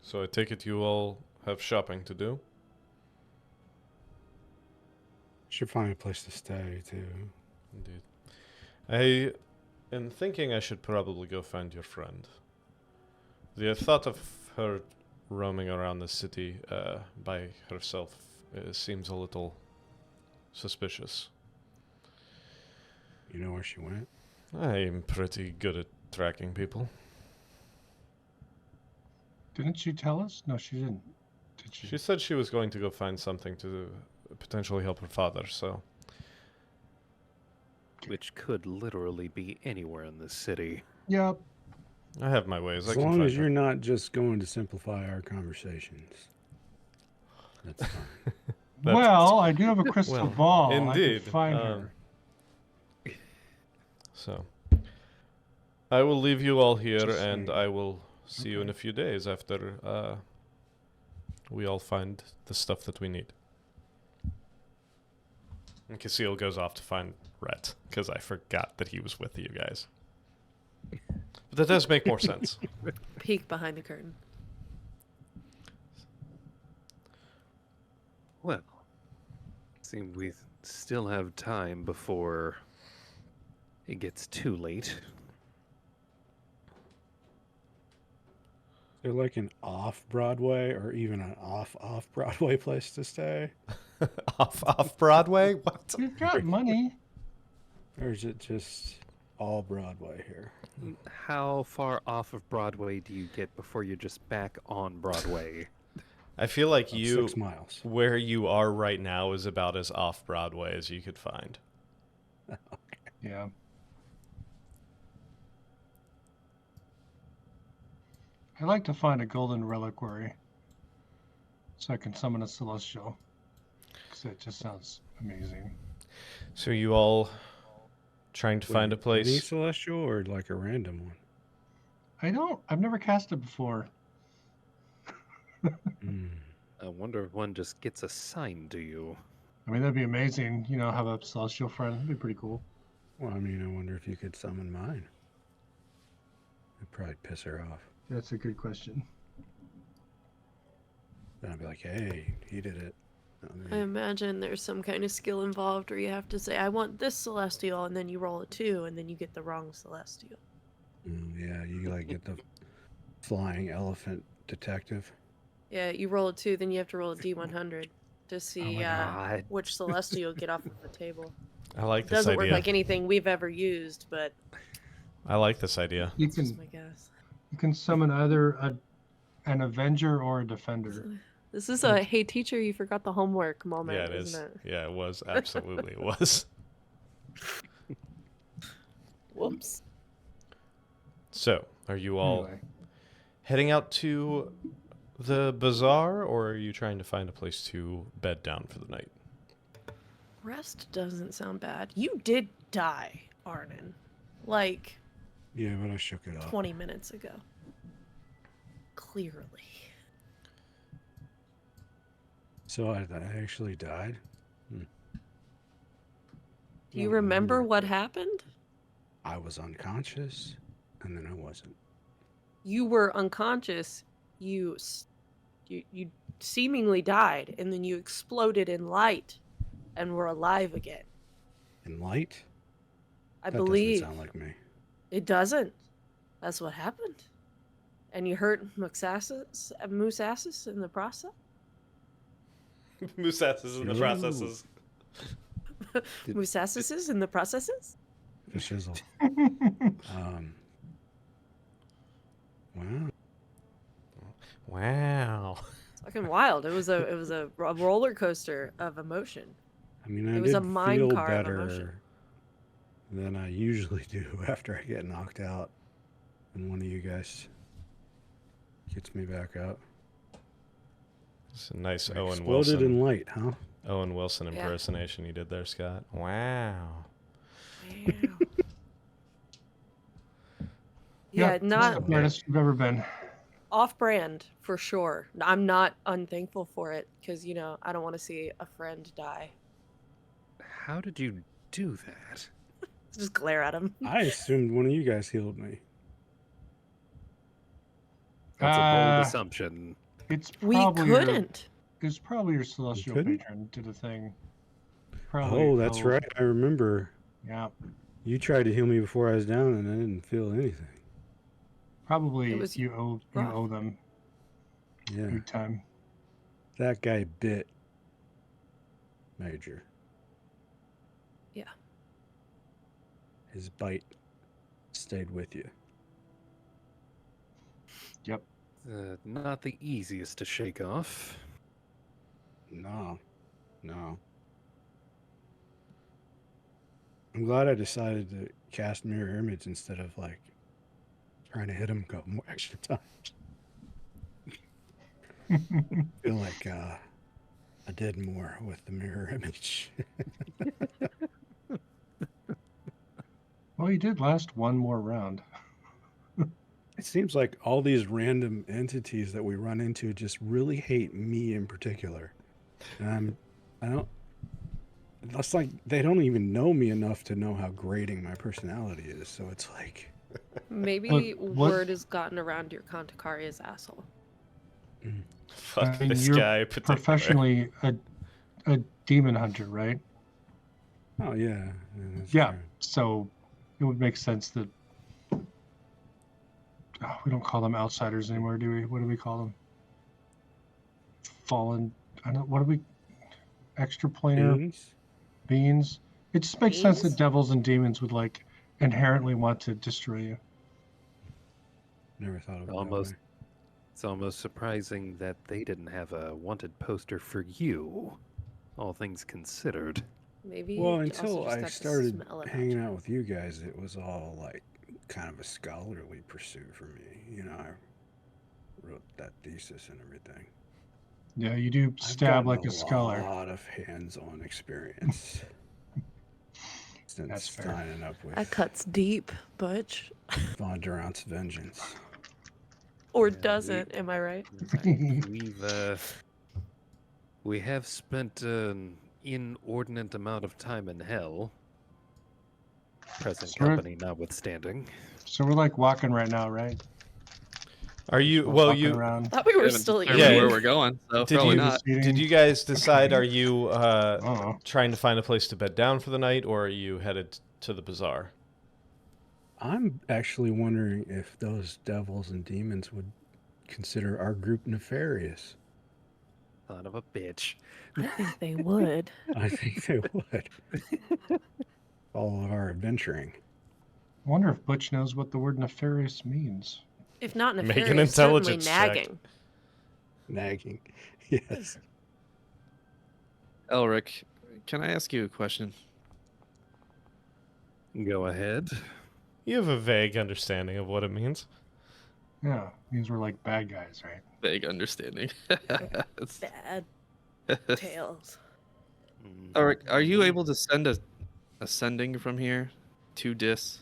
so I take it you all have shopping to do? Should find a place to stay too. Indeed. I am thinking I should probably go find your friend. The thought of her roaming around the city by herself seems a little suspicious. You know where she went? I'm pretty good at tracking people. Didn't she tell us? No, she didn't. Did she? She said she was going to go find something to potentially help her father, so... Which could literally be anywhere in the city. Yep. I have my ways. I As can long find as her. you're not just going to simplify our conversations. That's fine. That's- Well, I do have a crystal Well, ball. I indeed, can find her. So, I will leave you all here, Just and saying. I will see you in Okay. a few days after we all find the stuff that we need. And Casil goes off to find Rhett, because I forgot that he was with you guys. But that does make more sense. Peek behind the curtain. Well, seems we still have time before it gets too late. They're like an off-Broadway or even an off-Broadway place to stay? off Broadway? What? We've got money. Or is it just all Broadway here? How far off of Broadway do you get before you're just back on Broadway? I feel like About you, 6 miles. where you are right now, is about as off Broadway as you could find. Yeah. I'd like to find a golden reliquary so I can summon a celestial. Because that just sounds amazing. So you all trying to find a Any place? celestial or like a random one? I've never cast it before. Mm. I wonder if one just gets assigned to you. I mean, that'd be amazing. You know, have a celestial friend. That'd be pretty cool. Well, I mean, I wonder if you could summon mine. It'd probably piss her off. That's a good question. Then I'd be like, hey, he did it. Not I me. imagine there's some kind of skill involved where you have to say, I want this celestial, and then you roll a 2, and then you get the wrong celestial. Yeah, you like get the flying elephant detective. Yeah, you roll a 2, then you have to roll a D100 to see my God. which celestial you'll get off of the table. I like It this doesn't idea. work like anything we've ever used, but I like this idea. You that's just can my guess. you can summon either an avenger or a defender. This is a hey teacher, you forgot the homework moment, Yeah, it is. isn't it? Yeah, it was. Absolutely, it was. Whoops. So, are you all Anyway, heading out to the bazaar, or are you trying to find a place to bed down for the night? Rest doesn't sound bad. You did die, Arnon. Like Yeah, but I shook it off. 20 minutes ago. Clearly. So I actually died? Do you Don't remember what happened? I was unconscious, and then I wasn't. You were unconscious. You seemingly died, and then you exploded in light, and were alive again. In light? I That believe. doesn't sound like me. It doesn't. That's what happened. And you hurt Mousassus in the process? Mousasses in the Ooh. processes. Did- Mousassuses in the processes? The shizzle. Wow. Wow. It's fucking wild. It was a roller coaster of emotion. I mean, I It was a did mine feel car of emotion. better than I usually do after I get knocked out, and one of you guys gets me back up. It's a nice I Owen exploded Wilson. in light, huh? Owen Wilson Yeah. impersonation you did there, Scott. Wow. Wow. yeah, Yeah, that's not the brightest you've ever been. off-brand for sure. I'm not unthankful for it because I don't want to see a friend die. How did you do that? Just glare at him. I assumed one of you guys healed me. That's a bold Uh, assumption. It's We probably couldn't. It's probably your celestial couldn't? patron did a thing. Probably. Oh, that's right. I remember. Yeah. You tried to heal me before I was down, and I didn't feel anything. Probably It was you owe rough. them Yeah, big time. that guy bit Major. Yeah. His bite stayed with you. Yep. Not the easiest to shake off. No. I'm glad I decided to cast Mirror Image instead of, like, trying to hit him a couple more extra times. I feel like I did more with the Mirror Image. Well, you did last one more round. It seems like all these random entities that we run into just really hate me in particular. And it's like they don't even know me enough to know how grating my personality is. So it's like, Maybe what- word has gotten around your Conticaria's asshole. Fuck I mean, this you're guy. Particular. Professionally a demon hunter, right? oh yeah. That's Yeah. true. So it would make sense that we don't call them outsiders anymore, do we? What do we call them? Fallen. I don't. What do we? Extraplanar Beings? beings. It just makes sense Beings? that devils and demons would like inherently want to destroy you. Never thought of it Almost. that way. It's almost surprising that they didn't have a wanted poster for you, all things considered. Maybe. Well, you also until just I got the started smell about hanging you. out with you guys, it was all like kind of a scholarly pursuit for me. You know, I wrote that thesis and everything. Yeah, you do I've stab gotten like a scholar. A lot of hands-on experience since That's fair. signing up with That cuts deep, Butch. Von Durant's Vengeance. Or Yeah, doesn't, am I right? We have spent an inordinate amount of time in hell, present Sort of. company notwithstanding. So we're like walking right now, right? Are you? We're Well, walking you. around. Thought we We were haven't still determined Yeah. where we're going, so Did probably you- not. Did you guys decide? Are you Oh, trying to find a place to bed down for the night, or are you headed to the bazaar? I'm actually wondering if those devils and demons would consider our group nefarious. Son of a bitch. I think they would. I think they would. All of our adventuring. I wonder if Butch knows what the word nefarious means. If not Make an nefarious, certainly intelligence check. nagging. Nagging. Yes. Elric, can I ask you a question? Go ahead. You have a vague understanding of what it means. Yeah, means we're like bad guys, right? Vague understanding. Bad tales. Elric, are you able to send a sending from here to Dis?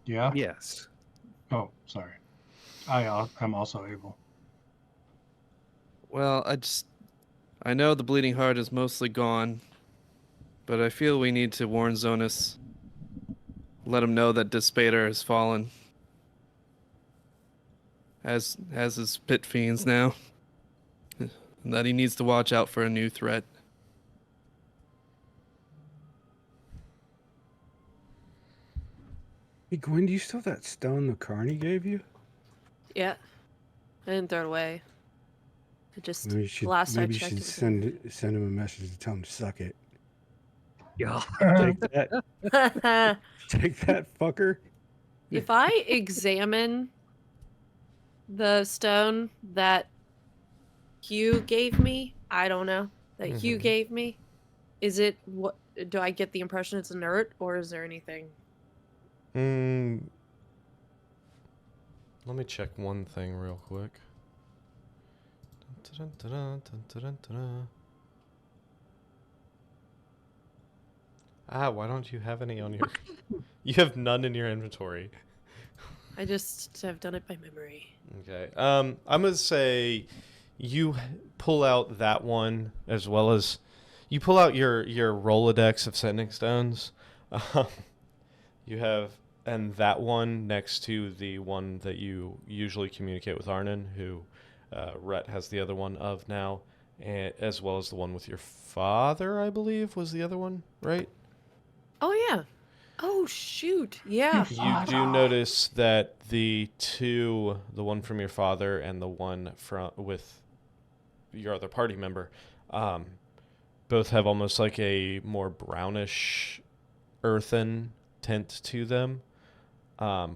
Yeah. Yes. Oh, sorry. I'm also able. Well, I know the bleeding heart is mostly gone, but I feel we need to warn Zonus. Let him know that Dispater has fallen. Has his pit fiends now. And that he needs to watch out for a new threat. Hey, Gwen, do you still have that stone the Carney gave you? Yeah. I didn't throw it away. It just Maybe you should, last I maybe you checked. should send him a message to tell him to suck it. Yeah. Take that. Take that, fucker. If I examine the stone that Hugh gave me, I don't know, that Hugh Mhm. gave me, is it what? Do I get the impression it's inert, or is there anything? Let me check one thing real quick. Why don't you have any on your... You have none in your inventory. I just have done it by memory. Okay. I'm going to say you pull out that one as well as... You pull out your Rolodex of sending stones. You have... And that one next to the one that you usually communicate with Arnon, who Rhett has the other one of now. and as well as the one with your father, I believe, was the other one, right? Oh yeah. Oh shoot. Yeah. You do notice that the one from your father and the one from with your other party member, both have almost like a more brownish, earthen tint to them,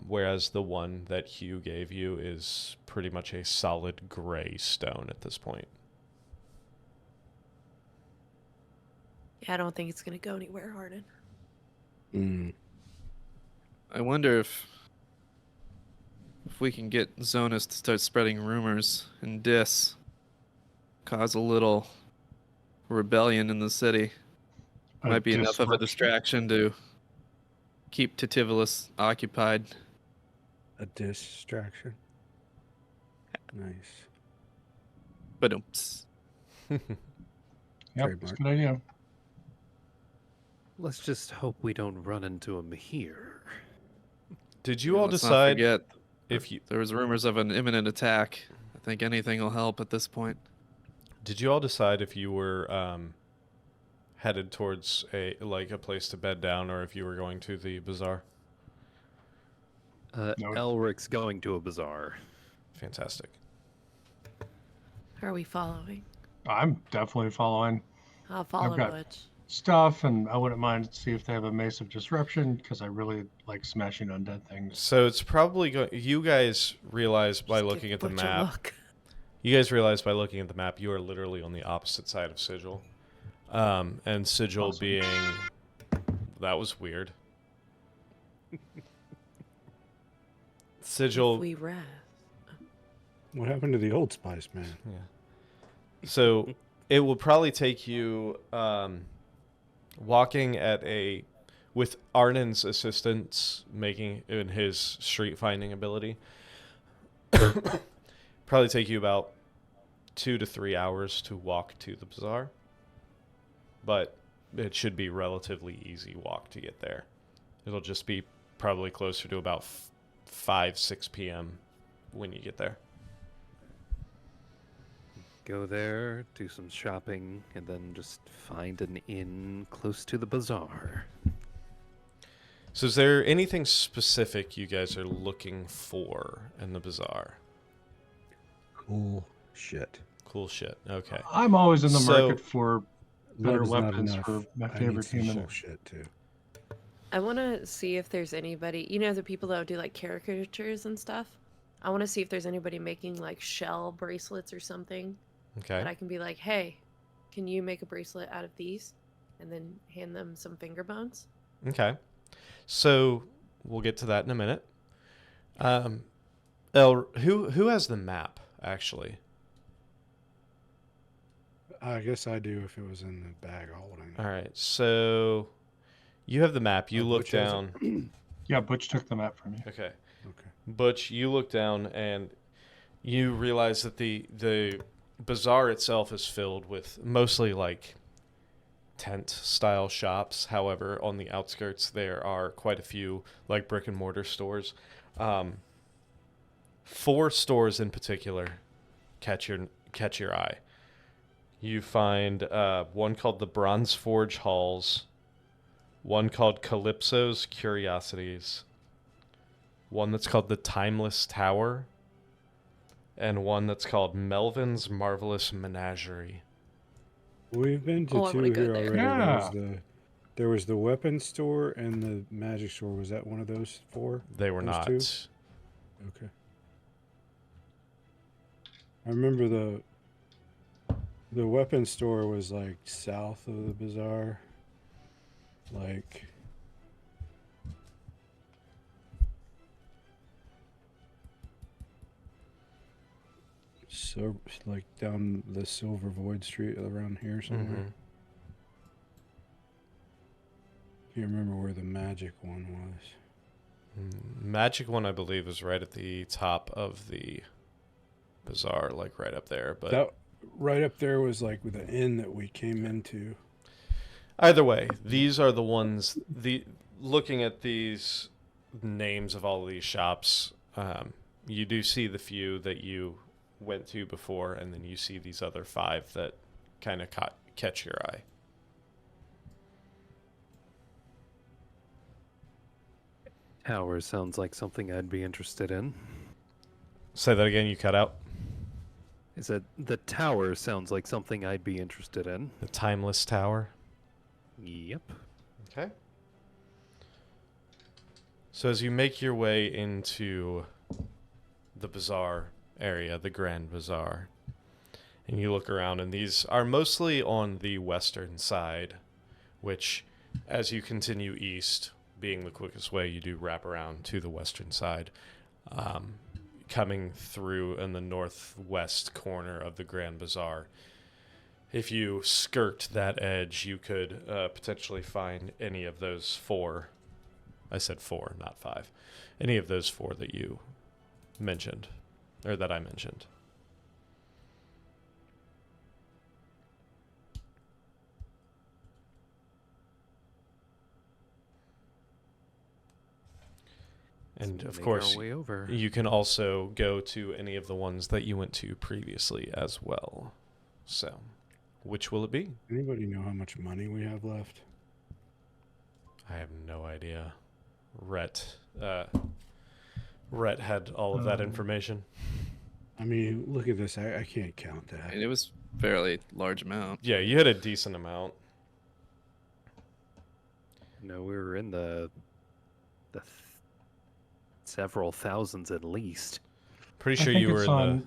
whereas the one that Hugh gave you is pretty much a solid gray stone at this point. Yeah, I don't think it's gonna go anywhere, Harden. I wonder if we can get Zonus to start spreading rumors and cause a little rebellion in the city. Might be enough of a distraction to keep Titivolus occupied. A distraction. Nice. But oops. Yep, that's a Trademark. good idea. Let's just hope we don't run into him here. Did you all Let's not decide forget, if you there was rumors of an imminent attack. I think anything will help at this point. did you all decide if you were headed towards a place to bed down, or if you were going to the bazaar? No. Elric's going to a bazaar. Fantastic. Are we following? I'm definitely following I'll follow got- Butch. stuff, and I wouldn't mind to see if they have a Mace of Disruption, because I really like smashing undead things. So it's probably going. You guys realize by Just looking give at the Butch a map. look. You guys realize by looking at the map, you are literally on the opposite side of Sigil. And Sigil Awesome. being... That was weird. Sigil... If we rest. What happened to the Old Spice, man? So it will probably take you walking at a... With Arnon's assistance making in his street finding ability. Probably take you about 2 to 3 hours to walk to the bazaar. But it should be relatively easy walk to get there. It'll just be probably closer to about 5-6 p.m. when you get there. Go there, do some shopping, and then just find an inn close to the bazaar. So is there anything specific you guys are looking for in the bazaar? Cool shit. Cool shit. Okay. I'm always in the So- market for better Love is not weapons enough. for my I need favorite some human. cool shit too. I want to see if there's anybody, the people that would do like caricatures and stuff. I want to see if there's anybody making like shell bracelets or something Okay. that I can be like, hey, can you make a bracelet out of these? And then hand them some finger bones. Okay. So we'll get to that in a minute. Who has the map actually? I guess I do if it was in the bag of holding. All right. So you have the map. You Oh, look Butch has it? down. Yeah, Butch took the map from me. Okay. Okay. Butch, you look down and you realize that the bazaar itself is filled with mostly like tent style shops. However, on the outskirts there are quite a few like brick and mortar stores. 4 stores in particular catch your eye. You find one called the Bronze Forge Halls, one called Calypso's Curiosities, one that's called the Timeless Tower, and one that's called Melvin's Marvelous Menagerie. We've been to Oh, I two wanna go here there. already. Yeah. There was the weapons store and the magic store. Was that one of those 4? They were Those not. two? Okay. I remember the weapons store was like south of the bazaar. Like so like down the Silver Void Street around here somewhere. Mhm. Can't remember where the magic one was. Magic one, I believe, is right at the top of the bazaar, like right up there. But That right up there was like the inn that we came into. either way, these are the ones. Looking at these names of all of these shops, you do see the few that you went to before, and then you see these other 5 that kind of catch your eye. Tower sounds like something I'd be interested in. Say that again, you cut out. Is that the tower sounds like something I'd be interested in? The Timeless Tower. Yep. Okay. So as you make your way into the bazaar area, the Grand Bazaar, and you look around, and these are mostly on the western side, which, as you continue east, being the quickest way, you do wrap around to the western side, coming through in the northwest corner of the Grand Bazaar. If you skirt that edge, you could potentially find any of those four. I said 4, not 5. Any of those 4 that you mentioned, or that I mentioned. And of course, you can also go to any of the ones that you went to previously as well. So, which will it be? Anybody know how much money we have left? I have no idea. Rhett had all of that information. I mean, look at this. I can't count that. And it was fairly large amount. Yeah, you had a decent amount. No, we were in the several thousands at least. Pretty sure you were in the...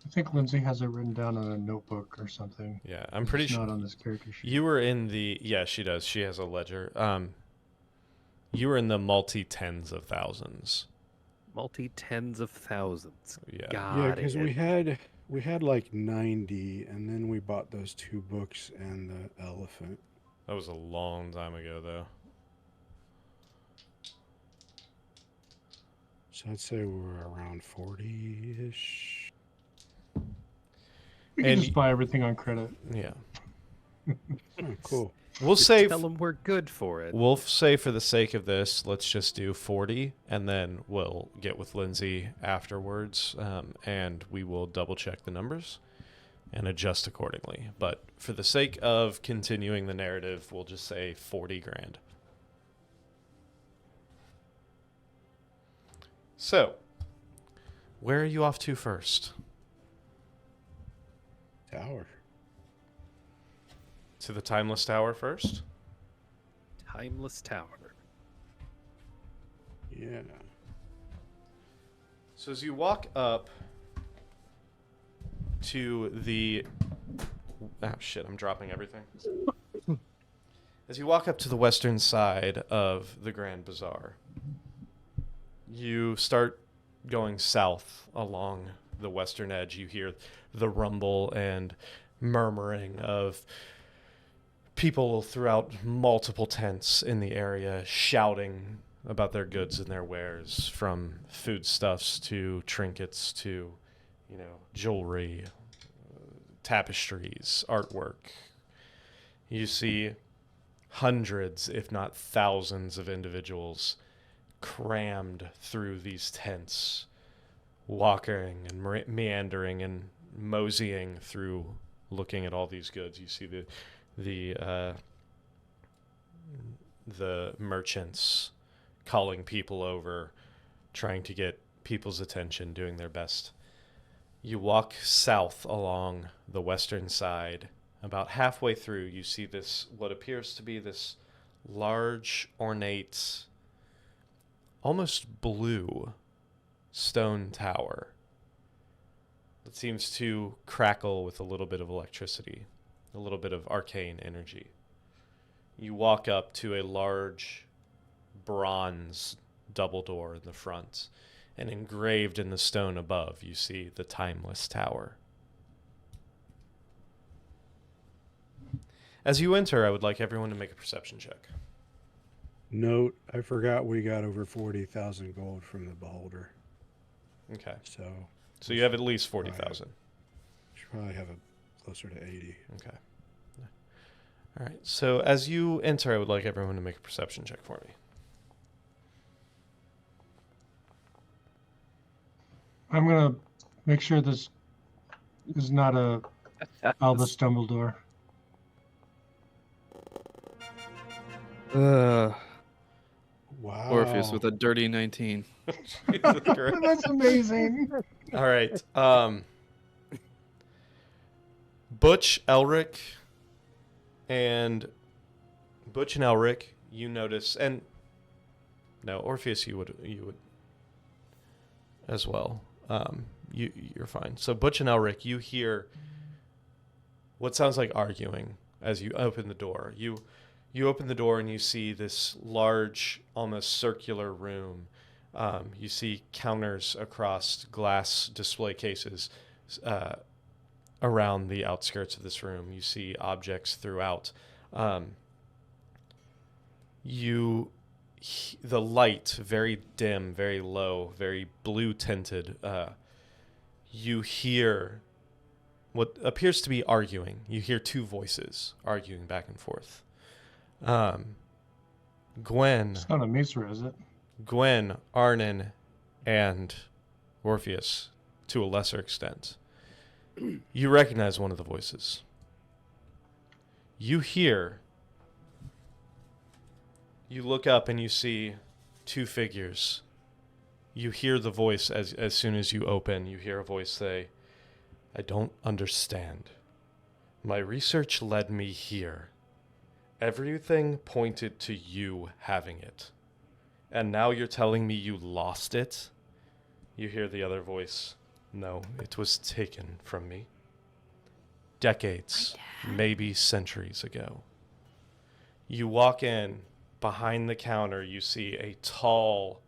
I think Lindsay has it written down on a notebook or something. Yeah, I'm pretty sure. Not on this character sheet. You were in the... Yeah, she does. She has a ledger. You were in the multi-tens of thousands. Multi-tens of thousands. Yeah. Yeah, because we had like 90, and then we bought those 2 books and the elephant. That was a long time ago, though. So I'd say we're around 40-ish. We can just buy everything on credit. Yeah. Oh, cool. We'll Just say... tell them we're good for it. We'll say for the sake of this, let's just do 40, and then we'll get with Lindsay afterwards, and we will double-check the numbers and adjust accordingly. But for the sake of continuing the narrative, we'll just say 40 grand. So, where are you off to first? Tower. To the Timeless Tower first? Timeless Tower. Yeah. So as you walk up to the... Oh, shit, I'm dropping everything. As you walk up to the western side of the Grand Bazaar, you start going south along the western edge. You hear the rumble and murmuring of people throughout multiple tents in the area shouting about their goods and their wares, from foodstuffs to trinkets to, jewelry, tapestries, artwork. You see hundreds, if not thousands, of individuals crammed through these tents, walking and meandering and moseying through, looking at all these goods. You see the merchants calling people over, trying to get people's attention, doing their best. You walk south along the western side. About halfway through, you see this, what appears to be this large, ornate, almost blue stone tower that seems to crackle with a little bit of electricity, a little bit of arcane energy. You walk up to a large bronze double door in the front, and engraved in the stone above, you see the Timeless Tower. As you enter, I would like everyone to make a perception check. Note, I forgot we got over 40,000 gold from the beholder. Okay. So you have at least 40,000. Should probably have it closer to 80. Okay. All right. So as you enter, I would like everyone to make a perception check for me. I'm going to make sure this is not a Albus Dumbledore. Uh, Wow. Orpheus with a dirty 19. Jesus Christ. That's amazing. All right. Butch, Elric, and you notice, and no, Orpheus, you would as well. You're fine. So Butch and Elric, you hear what sounds like arguing as you open the door. You open the door and you see this large, almost circular room. You see counters across glass display cases around the outskirts of this room. You see objects throughout. The light, very dim, very low, very blue tinted. You hear what appears to be arguing. You hear two voices arguing back and forth. Gwen, It's not a Misra, is it? Gwen, Arnon, and Orpheus, to a lesser extent. You recognize one of the voices. You look up and you see two figures. You hear the voice as soon as you open. You hear a voice say, "I don't understand. My research led me here. Everything pointed to you having it. And now you're telling me you lost it?" You hear the other voice. "No, it was taken from me. Decades, maybe centuries ago." You walk in. Behind the counter, you see a tall,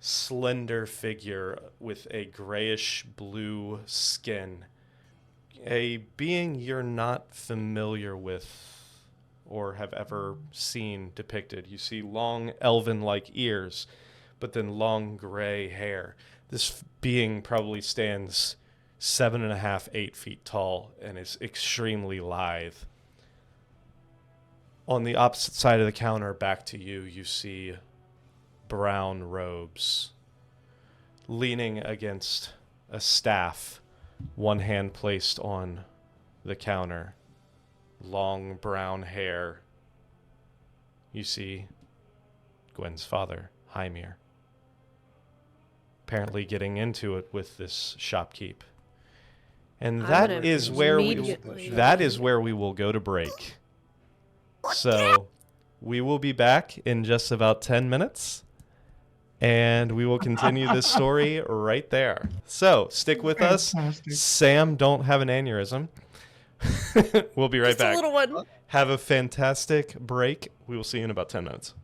slender figure with a grayish blue skin. A being you're not familiar with or have ever seen depicted. You see long elven-like ears, but then long gray hair. This being probably stands 7.5, 8 feet tall and is extremely lithe. On the opposite side of the counter, back to you, you see brown robes. Leaning against a staff, one hand placed on the counter. Long brown hair. You see Gwen's father, Hymir. Apparently getting into it with this shopkeep. And that is where we will go to break. So we will be back in just about 10 minutes, and we will continue this story right there. So stick with us. Sam, don't have an aneurysm. We'll be right Just back. a little one. Have a fantastic break. We will see you in about 10 minutes.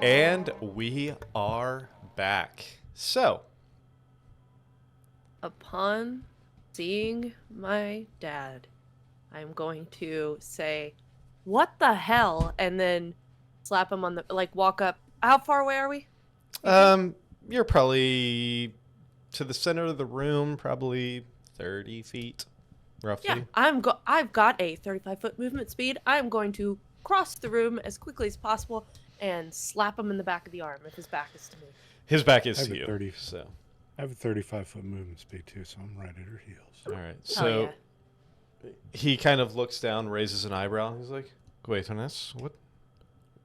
And we are back. So, Upon seeing my dad, I'm going to say, "What the hell?" and then slap him on the, walk up. How far away are we? you're probably to the center of the room, probably 30 feet, roughly. Yeah, I've got a 35-foot movement speed. I'm going to cross the room as quickly as possible and slap him in the back of the arm if his back is to me. His back is I to have a you. 30. So, I have a 35-foot movement speed too, so I'm right at her heels. all right. Oh, So yeah. he kind of looks down, raises an eyebrow. He's like, "Guaitones,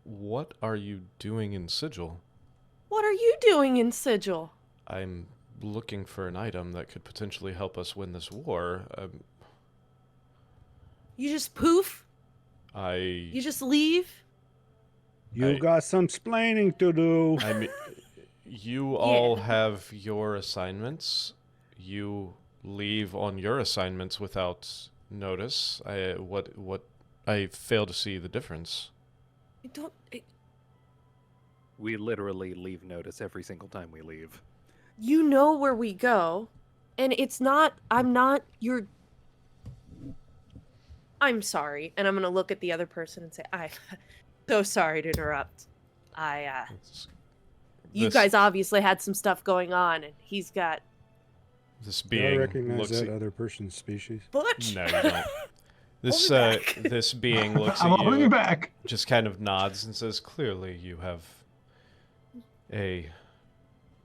what are you doing in Sigil?" What are you doing in Sigil? "I'm looking for an item that could potentially help us win this war. You just poof? I You just leave? You got some splaining to do. I mean, you all have your assignments. You leave on your assignments without notice. I fail to see the difference." I don't... We literally leave notice every single time we leave. You know where we go, and it's not. I'm not. I'm sorry, and I'm gonna look at the other person and say, "I'm so sorry to interrupt. You This- guys obviously had some stuff going on, and he's got This Do I being recognize looks that at, other person's species? Butch." no, you don't. This Hold me back. this being looks I'm at holding you, you back. just kind of nods and says, "Clearly, you have a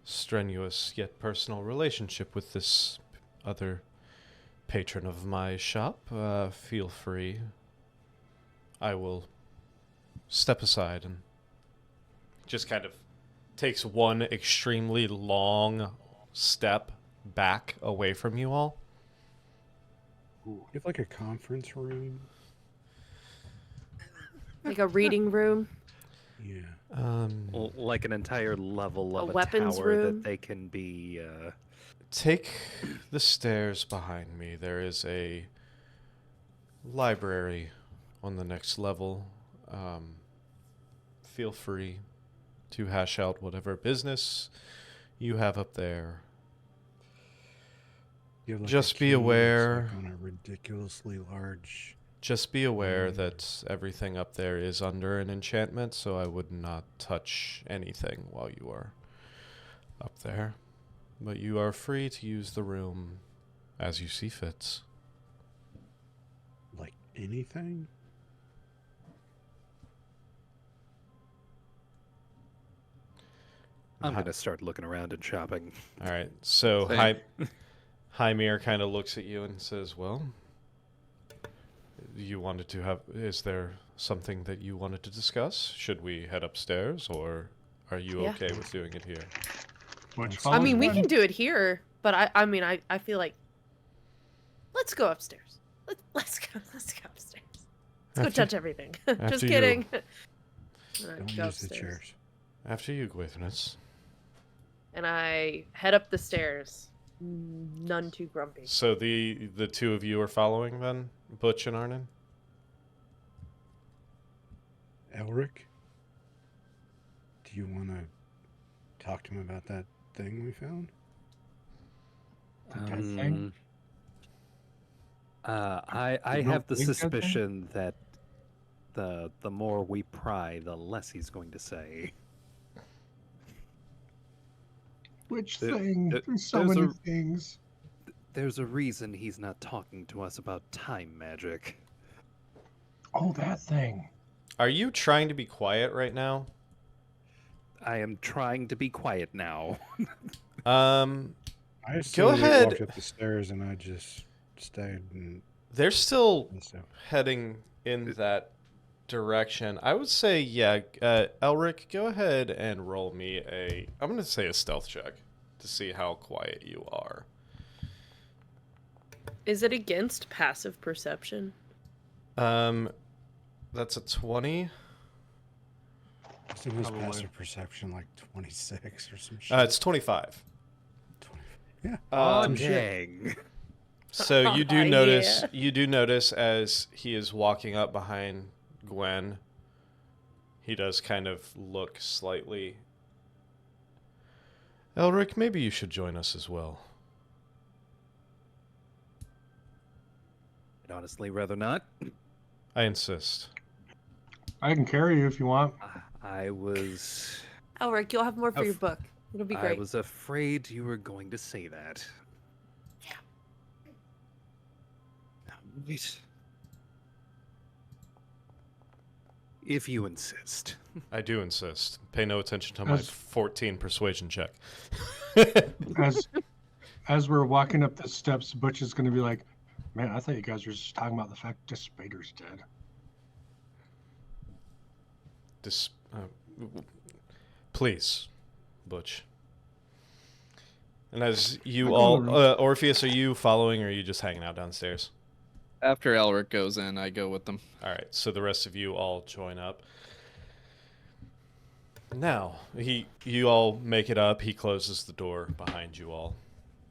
strenuous yet personal relationship with this other patron of my shop. Feel free. I will step aside," and just kind of takes one extremely long step back away from you all. Ooh, you have like a conference room? Like a reading room. Yeah. Like an entire level of A a weapons tower room? that they can be. Take the stairs behind me. There is a library on the next level. Feel free to hash out whatever business you have up there. You have like a Just be key that's, aware. like, on a ridiculously large. Just be aware that everything up there is under an enchantment, so I would not touch anything while you are up there. But you are free to use the room as you see fit. Like anything? I'm gonna start looking around and shopping. All right, so Same. Hymir kind of looks at you and says, "Well, you wanted to have, is there something that you wanted to discuss? Should we head upstairs, or are you Yeah. okay with doing it here?" Which I I follows mean, we one. can do it here, but I feel like let's go upstairs. Let's go upstairs. Let's go After- touch everything. after Just you- kidding. Don't Go use the upstairs. chairs. After you, Gwythness. And I head up the stairs, none too grumpy. So the two of you are following then, Butch and Arnon? Elric? Do you want to talk to him about that thing we found? That thing? I You don't have the think that thing? suspicion that the more we pry, the less he's going to say. Which There- thing? there- There's so there's many a- things. There's a reason he's not talking to us about time magic. Oh, that thing. Are you trying to be quiet right now? I am trying to be quiet now. I assumed you ahead. walked up the stairs and I just stayed and They're still stuff. heading in that direction. I would say, yeah, Elric, go ahead and roll me I'm going to say a stealth check to see how quiet you are. Is it against passive perception? That's a 20. I think his Probably. passive perception like 26 or some shit. It's 25. 20. Yeah. Um, Dang. So you do Yeah. notice as he is walking up behind Gwen, he does kind of look slightly. Elric, maybe you should join us as well. I'd honestly rather not. I insist. I can carry you if you want. I was Elric, you'll have more for Oh, your book. It'll be I great. was afraid you were going to say that. Yeah. Wait. If you insist. I do insist. Pay no attention to my As- 14 persuasion check. As we're walking up the steps, Butch is going to be like, "Man, I thought you guys were just talking about the fact that Spader's dead." Please, Butch. And as you I all, go Orpheus, are you following or are you just hanging out downstairs? After Elric goes in, I go with them. All right, so the rest of you all join up. Now, you all make it up. He closes the door behind you all.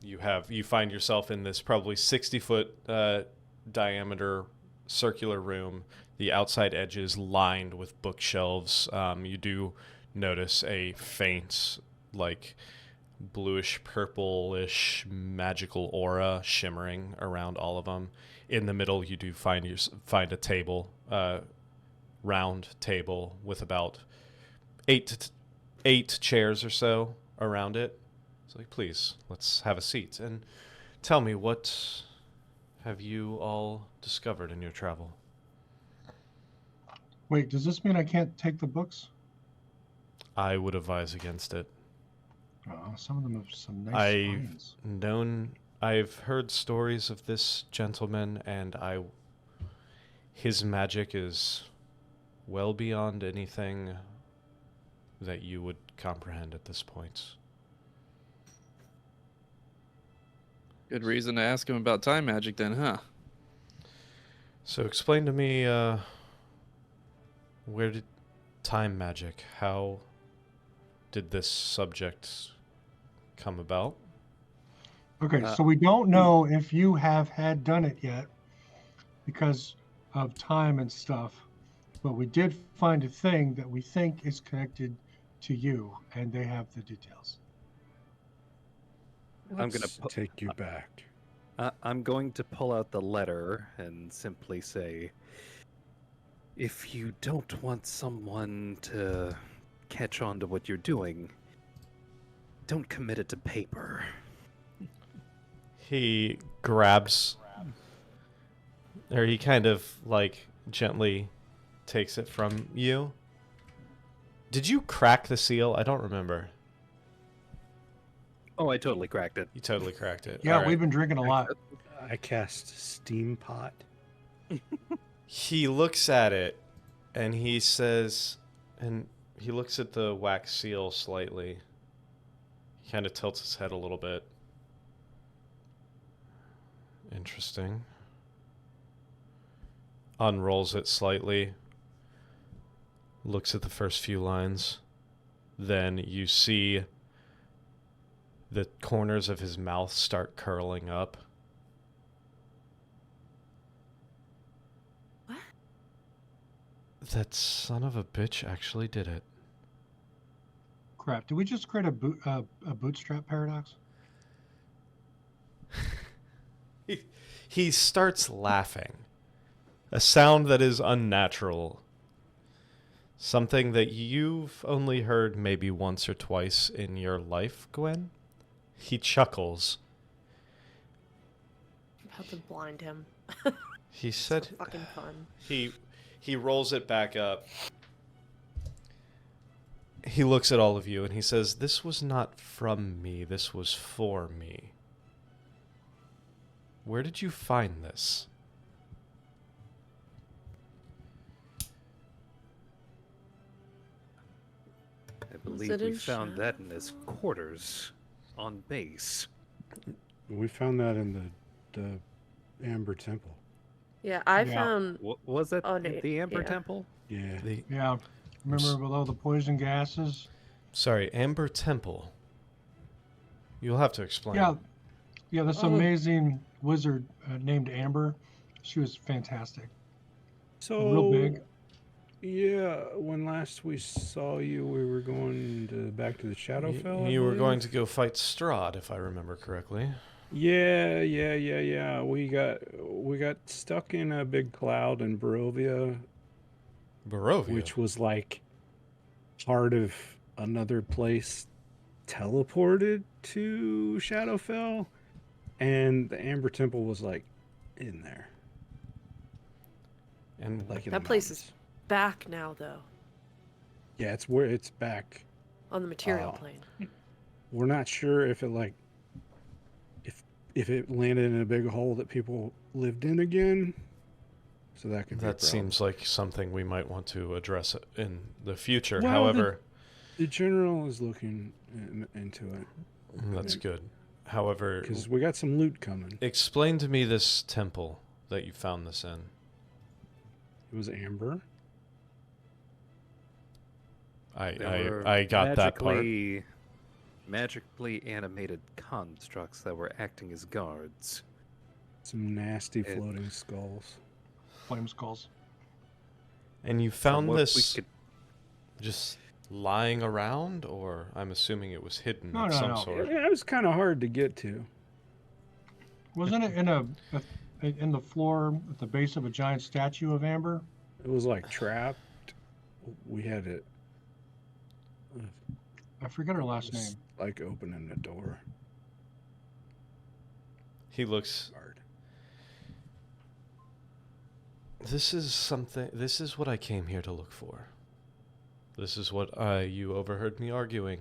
You find yourself in this probably 60-foot diameter circular room. The outside edges lined with bookshelves. You do notice a faint, like bluish purplish magical aura shimmering around all of them. In the middle, you do find a table, round table with about eight chairs or so around it. It's like, please, let's have a seat and tell me, what have you all discovered in your travel? Wait, does this mean I can't take the books? I would advise against it. Oh, some of them have some nice spines. I've heard stories of this gentleman, and his magic is well beyond anything that you would comprehend at this point. Good reason to ask him about time magic then, huh? So explain to me, where did time magic, how did this subject come about? Okay, so we don't know if you have had done it yet because of time and stuff, but we did find a thing that we think is connected to you, and they have the details. I'm gonna take you back. I'm going to pull out the letter and simply say, if you don't want someone to catch on to what you're doing, don't commit it to paper. He grabs, or he kind of like gently takes it from you. Did you crack the seal? I don't remember. Oh, I totally cracked it. You totally cracked it. Yeah, All right. we've been drinking a lot. I cast Steam Pot. He looks at it and he says, and he looks at the wax seal slightly. He kind of tilts his head a little bit. Interesting. Unrolls it slightly. Looks at the first few lines. Then you see the corners of his mouth start curling up. What? That son of a bitch actually did it. Crap, did we just create a bootstrap paradox? He starts laughing. A sound that is unnatural. Something that you've only heard maybe once or twice in your life, Gwen. He chuckles. I'm about to blind him. He said, So fucking fun. He rolls it back up. He looks at all of you and he says, "This was not from me. This was for me. Where did you find this?" I believe it we in found shadow? that in his quarters on base. We found that in the Amber Temple. Yeah, I Yeah. found. Was that Oh, no, the Amber yeah. Temple? Yeah. Yeah. Remember with all the poison gases? Sorry, Amber Temple. You'll have to explain. Yeah. Yeah, this Oh. amazing wizard named Amber. She was fantastic. So Real big. Yeah, when last we saw you, we were going back to the Shadowfell. I You were believe? going to go fight Strahd, if I remember correctly. Yeah. We got stuck in a big cloud in Barovia, Barovia. which was like part of another place teleported to Shadowfell, and the Amber Temple was like in there, And like in That the place is mountains. back now, though, Yeah, it's where it's back. on the material Oh. plane. We're not sure if it like if it landed in a big hole that people lived in again. So that could be a that problem. seems like something we might want to address in the future. Well, However, the general is looking into it that's good. However, because we got some loot coming. explain to me this temple that you found this in. It was Amber. There were I got that part. magically animated constructs that were acting as guards. Some nasty floating skulls. Flame skulls. And you From found what this we could- just lying around, or I'm assuming it was hidden No, of no, some no. sort? Yeah, it was kind of hard to get to. Wasn't it in the floor at the base of a giant statue of Amber? It was like trapped. We had it. I forget her last It's name. like opening the door. He looks. Hard. This is what I came here to look for. This is what you overheard me arguing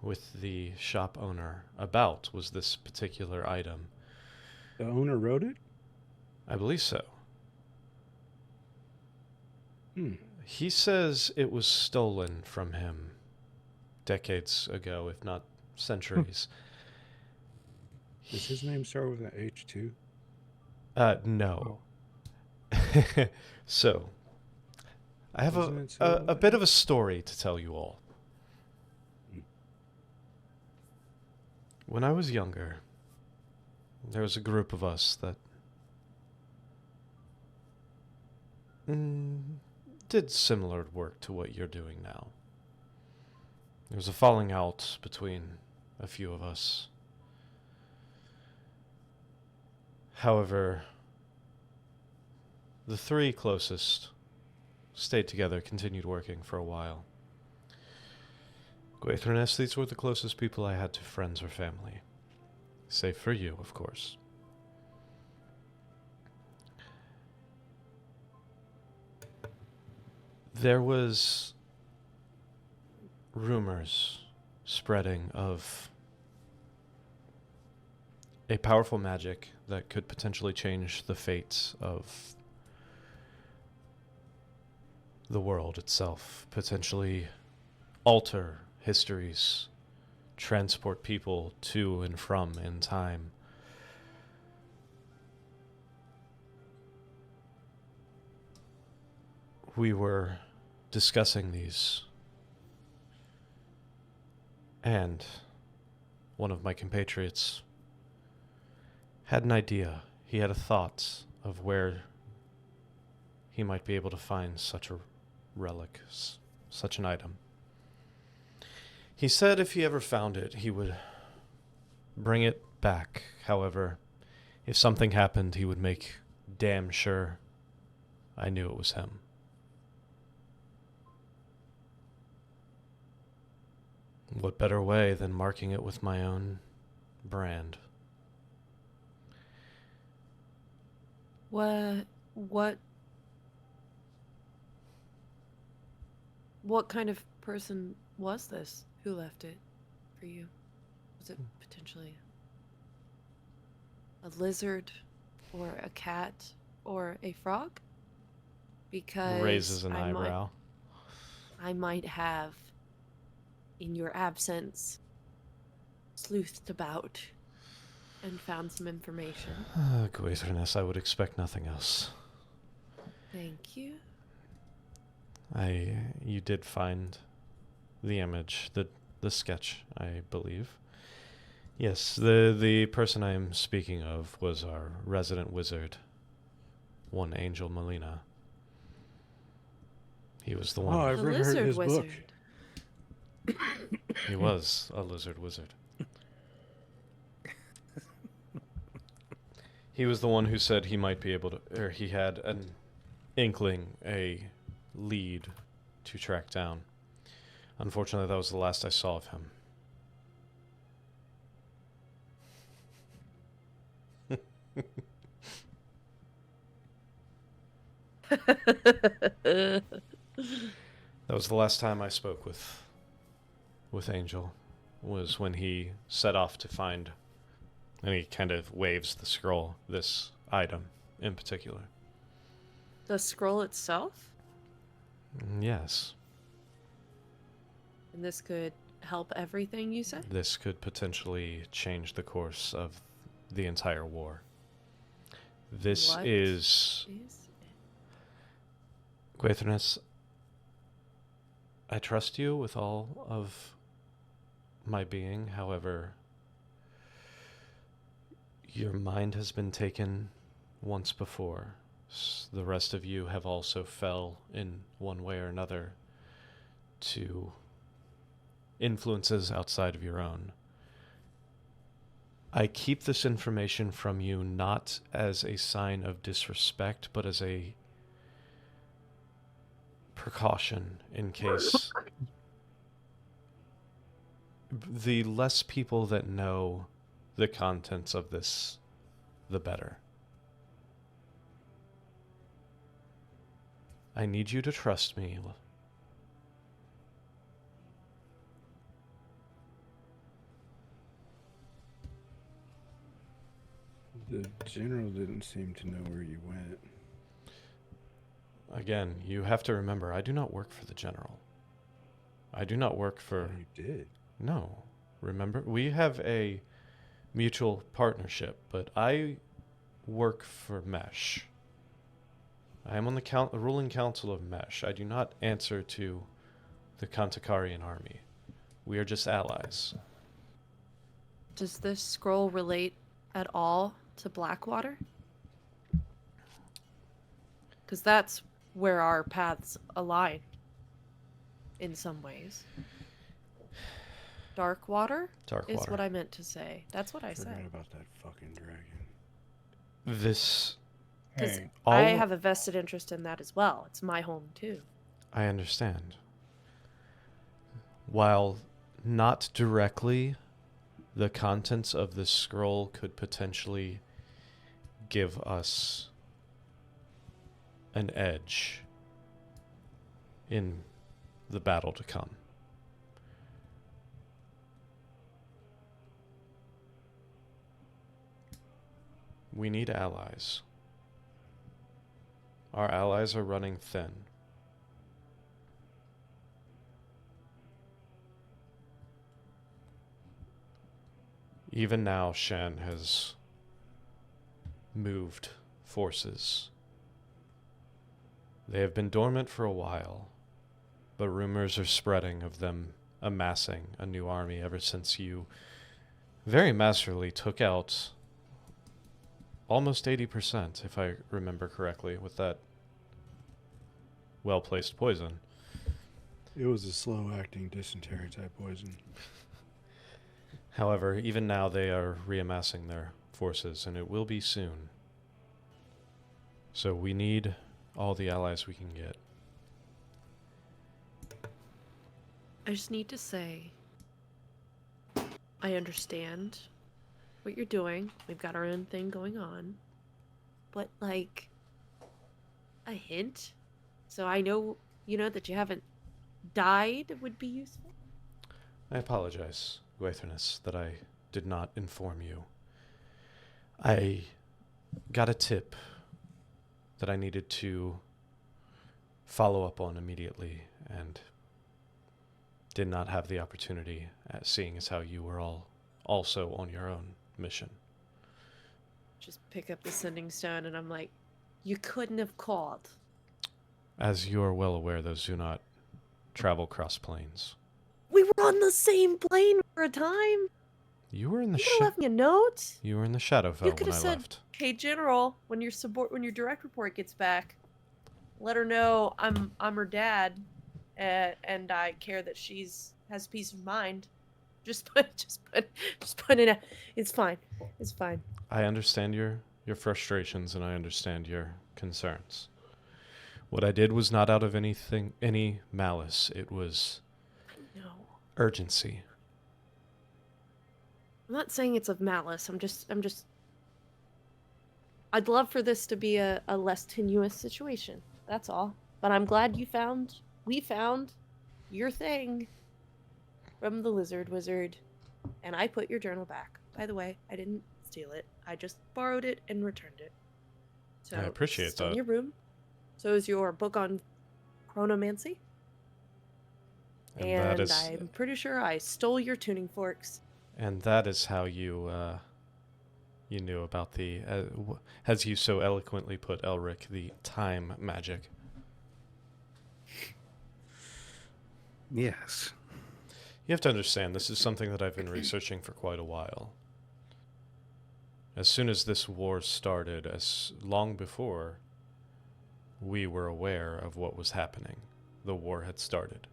with the shop owner about, was this particular item. The owner wrote it? I believe so. Hmm. He says it was stolen from him decades ago, if not centuries. Does his name start with an H too? No. So, I have Doesn't it say a that? bit of a story to tell you all. When I was younger, there was a group of us that did similar work to what you're doing now. There was a falling out between a few of us. However, the three closest stayed together, continued working for a while. Gwaithroness, these were the closest people I had to friends or family. Save for you, of course. There was rumors spreading of a powerful magic that could potentially change the fates of the world itself, potentially alter histories, transport people to and from in time. We were discussing these, and one of my compatriots had an idea. He had a thought of where he might be able to find such a relic, such an item. He said if he ever found it, he would bring it back. However, if something happened, he would make damn sure I knew it was him. What better way than marking it with my own brand? What kind of person was this who left it for you? Was it potentially a lizard or a cat or a frog? Because Raises an eyebrow. I might have, in your absence, sleuthed about and found some information. Gwaithroness, I would expect nothing else. Thank you. You did find the image, the sketch, I believe. Yes, the person I am speaking of was our resident wizard, one Angel Molina. He was the one. Oh, I've The read lizard his wizard. book. He was a lizard wizard. He was the one who said he might be able to, or he had an inkling, a lead to track down. Unfortunately, that was the last I saw of him. That was the last time I spoke with Angel, was when he set off to find, and he kind of waves the scroll, this item in particular. The scroll itself? Yes, And this could help everything, you said? this could potentially change the course of the entire war. This What is... is Gwaithroness, I trust you with all of my being. However, your mind has been taken once before. The rest of you have also fell in one way or another to influences outside of your own. I keep this information from you not as a sign of disrespect, but as a precaution in case the less people that know the contents of this, the better. I need you to trust me. The general didn't seem to know where you went. Again, you have to remember, I do not work for the general. I do not work for... Oh, you did? No. Remember, we have a mutual partnership, but I work for Mesh. I am on the ruling council of Mesh. I do not answer to the Conticarian army. We are just allies. Does this scroll relate at all to Blackwater? Because that's where our paths align in some ways. Darkwater Darkwater. is what I meant to say. That's what I Forgot said. about that fucking dragon. This... Because Hey, I have a vested interest in that as well. It's my home too. I understand. While not directly, the contents of this scroll could potentially give us an edge in the battle to come. We need allies. Our allies are running thin. Even now, Shen has moved forces. They have been dormant for a while, but rumors are spreading of them amassing a new army ever since you very masterfully took out almost 80%, if I remember correctly, with that well-placed poison. It was a slow-acting dysentery type poison. However, even now they are reamassing their forces, and it will be soon. So we need all the allies we can get. I just need to say, I understand what you're doing. We've got our own thing going on. But, like, a hint? So I know, that you haven't died would be useful. I apologize, Gwaitherness, that I did not inform you. I got a tip that I needed to follow up on immediately, and did not have the opportunity, seeing as how you were all also on your own mission. Just pick up the sending stone, and I'm like, you couldn't have called. As you are well aware, those do not travel cross planes. We were on the same plane for a time. You were in the You could have left me a note. You were in the Shadowfell You could when have I said, left. "Hey, General, when your direct report gets back, let her know I'm her dad, and I care that has peace of mind." Just put it out. It's fine. It's fine. I understand your frustrations, and I understand your concerns. What I did was not out of any malice. It was No. urgency. I'm not saying it's of malice. I'm just I'd love for this to be a less tenuous situation. That's all. But I'm glad we found your thing from the lizard wizard, and I put your journal back. By the way, I didn't steal it. I just borrowed it and returned it. So I appreciate it's still in that. your room. So is your book on chronomancy. And I'm pretty sure I stole your tuning forks. And that is how you knew about the, as you so eloquently put, Elric, the time magic. Yes. You have to understand, this is something that I've been researching for quite a while. As soon as this war started, as long before we were aware of what was happening, the war had started.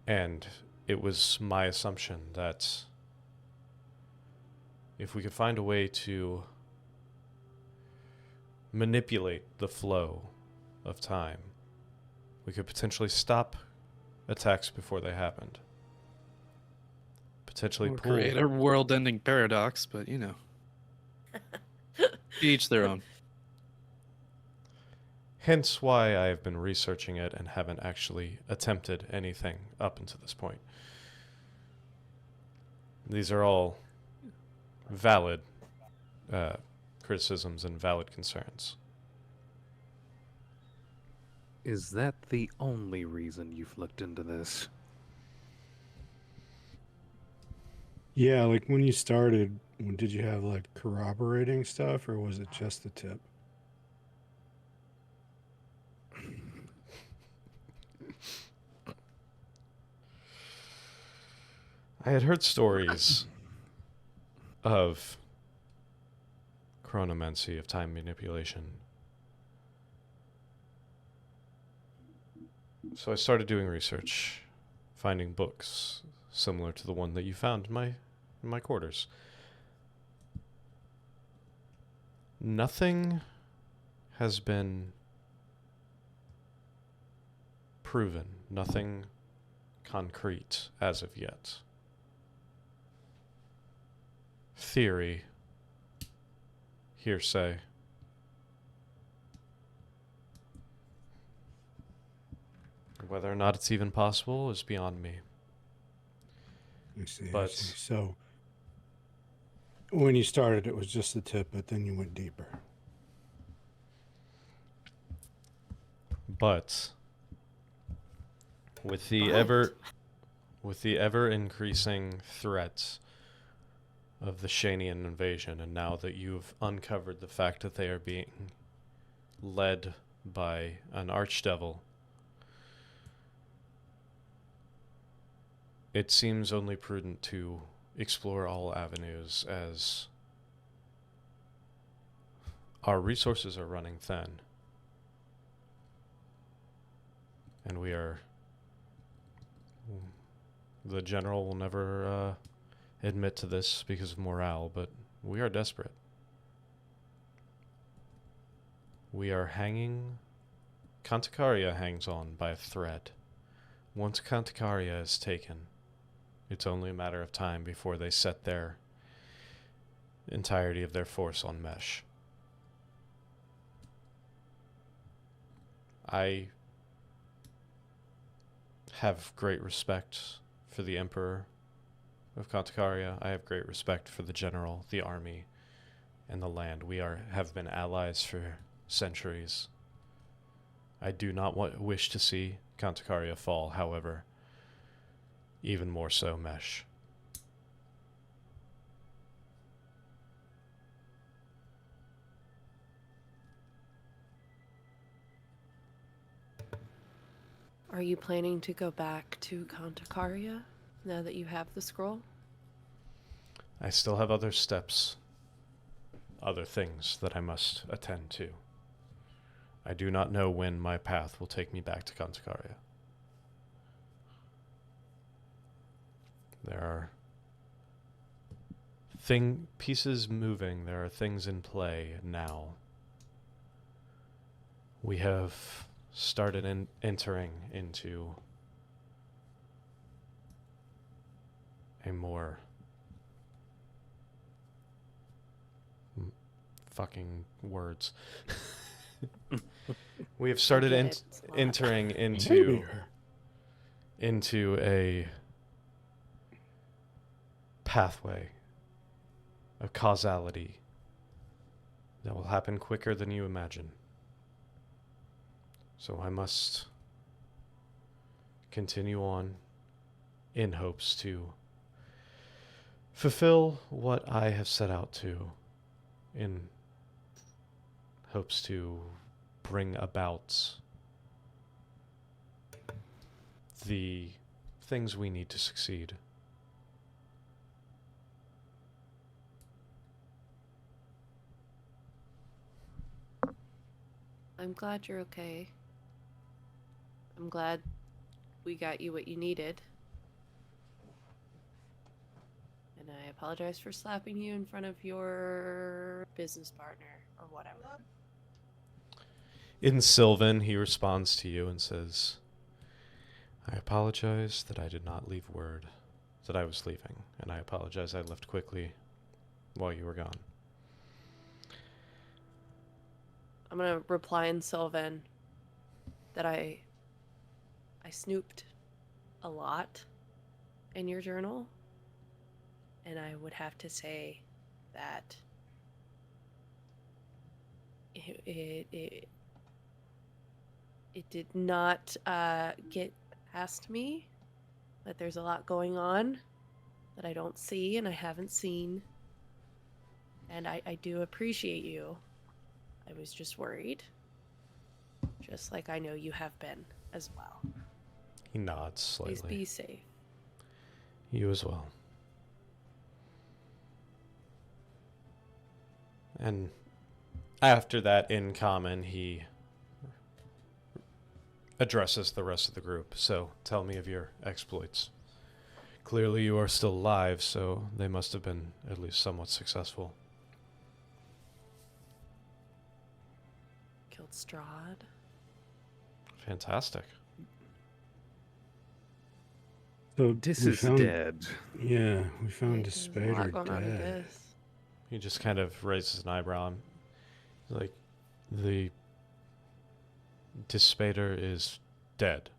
And it was my assumption that if we could find a way to manipulate the flow of time, we could potentially stop attacks before they happened. Potentially Or pull. create a world-ending paradox, but you know, each their own. Hence why I have been researching it and haven't actually attempted anything up until this point. These are all valid criticisms and valid concerns. Is that the only reason you've looked into this? Yeah, like when you started, did you have like corroborating stuff or was it just the tip? I had heard stories of chronomancy, of time manipulation. So I started doing research, finding books similar to the one that you found in my quarters. Nothing has been proven, nothing concrete as of yet. Theory, hearsay. Whether or not it's even possible is beyond me. I see. But So when you started, it was just the tip, but then you went deeper. But with the ever increasing threats of the Shanian invasion, and now that you've uncovered the fact that they are being led by an archdevil, it seems only prudent to explore all avenues, as our resources are running thin. And the general will never admit to this because of morale, but we are desperate. We are hanging. Conticaria hangs on by a thread. Once Conticaria is taken, it's only a matter of time before they set their entirety of their force on mesh. I have great respect for the Emperor of Conticaria. I have great respect for the general, the army, and the land. We have been allies for centuries. I do not wish to see Conticaria fall, however, even more so Mesh. Are you planning to go back to Conticaria now that you have the scroll? I still have other steps, other things that I must attend to. I do not know when my path will take me back to Conticaria. There are pieces moving, there are things in play now. We have started entering into a more fucking words. We have started entering into a pathway, a causality that will happen quicker than you imagine. So I must continue on in hopes to fulfill what I have set out to, in hopes to bring about the things we need to succeed. I'm glad you're okay. I'm glad we got you what you needed. apologize for slapping you in front of your business partner or whatever. In Sylvan, he responds to you and says, I apologize that I did not leave word that I was leaving, and I apologize I left quickly while you were gone. I'm gonna reply in Sylvan that I snooped a lot in your journal, and I would have to say that it did not get past me, that there's a lot going on that I don't see and I haven't seen, and I do appreciate you. I was just worried, just like I know you have been as well. He nods slightly. Please be safe. You as well. And after that, in common, he addresses the rest of the group. So tell me of your exploits. Clearly you are still alive, so they must have been at least somewhat successful. Killed Strahd. Fantastic. So Dis we is found, dead. Yeah, we found There's a Despader lot going on in dead. this. He just kind of raises an eyebrow. He's like, the Despader is dead.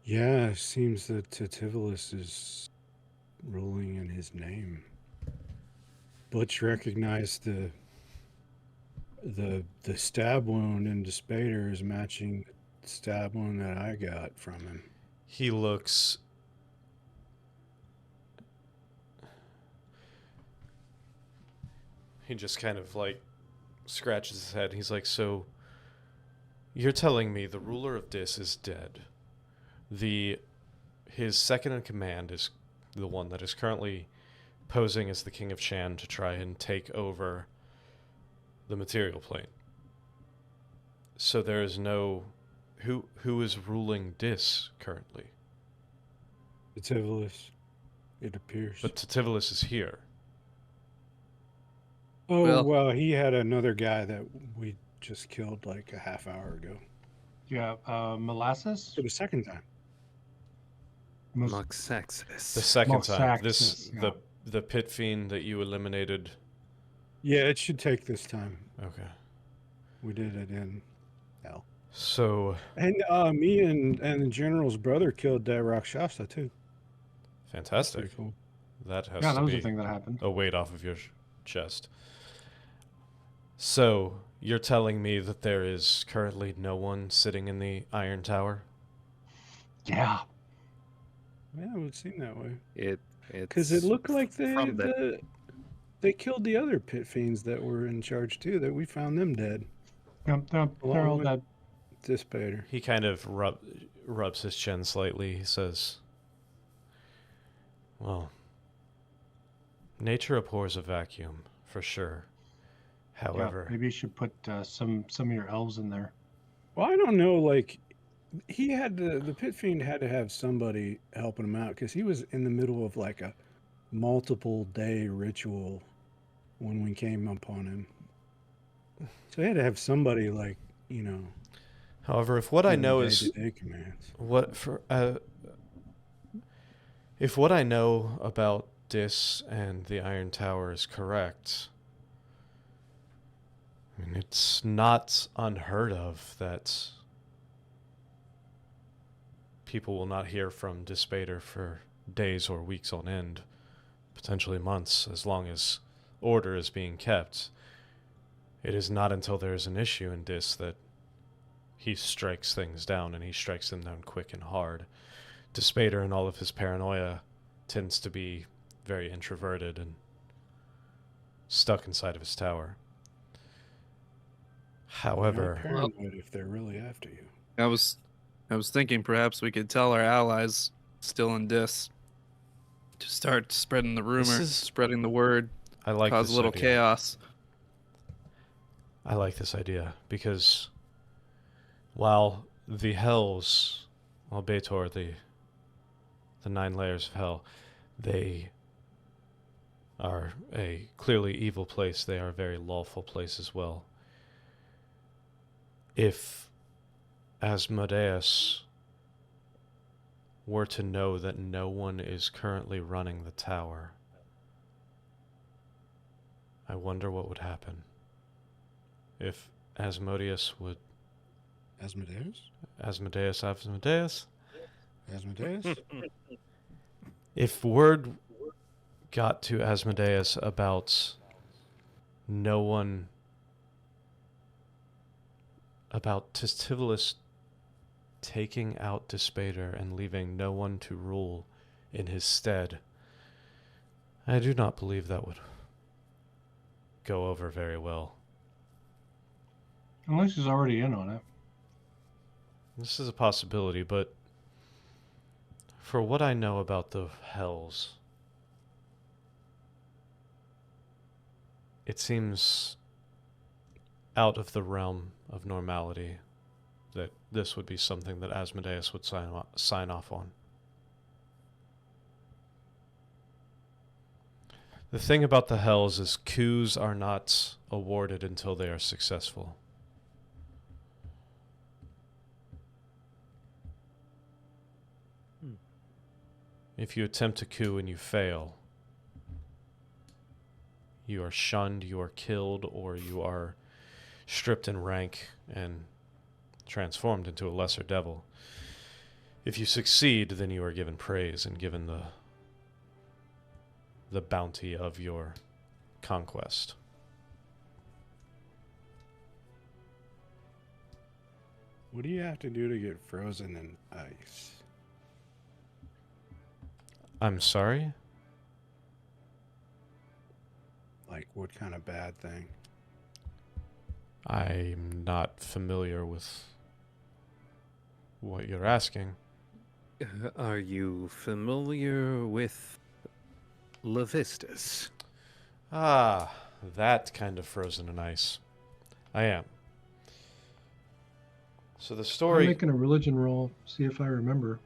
Yeah, it seems that Tativolus is ruling in his name. Butch recognized the stab wound in Despader is matching the stab wound that I got from him. He looks... He just kind of like scratches his head. He's like, so you're telling me the ruler of Dis is dead. His second in command is the one that is currently posing as the King of Shan to try and take over the material plane. So there is no... Who is ruling Dis currently? Tativolus, it appears. But Tativolus is here. Oh, Well- well, he had another guy that we just killed like a half hour ago. Yeah, molasses? For the second time. Mos- The Moxaxis. second time. Moxaxis, yeah. The pit fiend that you eliminated. Yeah, it should take this time. Okay. We did it in hell. So And me and the general's brother killed that Rakshasa too. fantastic. Pretty cool. That has Yeah, to that was be the thing that happened. a weight off of your chest. So you're telling me that there is currently no one sitting in the Iron Tower? Yeah. Yeah, it would seem that way. Because Because it looked like from the they killed the other pit fiends that were in charge too. That we found them dead. They're all with- dead. Despader. He kind of rubs his chin slightly. He says, well, nature abhors a vacuum, for sure. However, Yeah, maybe you should put some of your elves in there. Well, I don't know. Like, he had the pit fiend had to have somebody helping him out because he was in the middle of like a multiple day ritual when we came upon him. So he had to have somebody like, you know. however, if what I giving know is day-to-day commands. if what I know about Dis and the Iron Tower is correct, I mean, it's not unheard of that people will not hear from Despader for days or weeks on end, potentially months, as long as order is being kept. It is not until there is an issue in Dis that he strikes things down, and he strikes them down quick and hard. Despader and all of his paranoia tends to be very introverted and stuck inside of his tower. However, They're not paranoid if they're really after you. I was thinking perhaps we could tell our allies still in Dis to start spreading the rumor, is- spreading the word, I like cause this a little idea. chaos. I like this idea because while the hells, while Betor, the 9 layers of hell, they are a clearly evil place, they are a very lawful place as well. If Asmodeus were to know that no one is currently running the tower, I wonder what would happen. If Asmodeus would... Asmodeus? Asmodeus? Asmodeus? If word got to Asmodeus about no one... about Tistivolus taking out Despater and leaving no one to rule in his stead, I do not believe that would go over very well. Unless he's already in on it. This is a possibility, but for what I know about the Hells, it seems out of the realm of normality that this would be something that Asmodeus would sign off on. The thing about the Hells is coups are not awarded until they are successful. If you attempt a coup and you fail, you are shunned, you are killed, or you are stripped in rank and transformed into a lesser devil. If you succeed, then you are given praise and given the bounty of your conquest. What do you have to do to get frozen in ice? I'm sorry? Like, what kind of bad thing? I'm not familiar with what you're asking. Are you familiar with Levistus? Ah, that kind of frozen in ice. I am. So the I'm story... making a religion roll, see if I remember.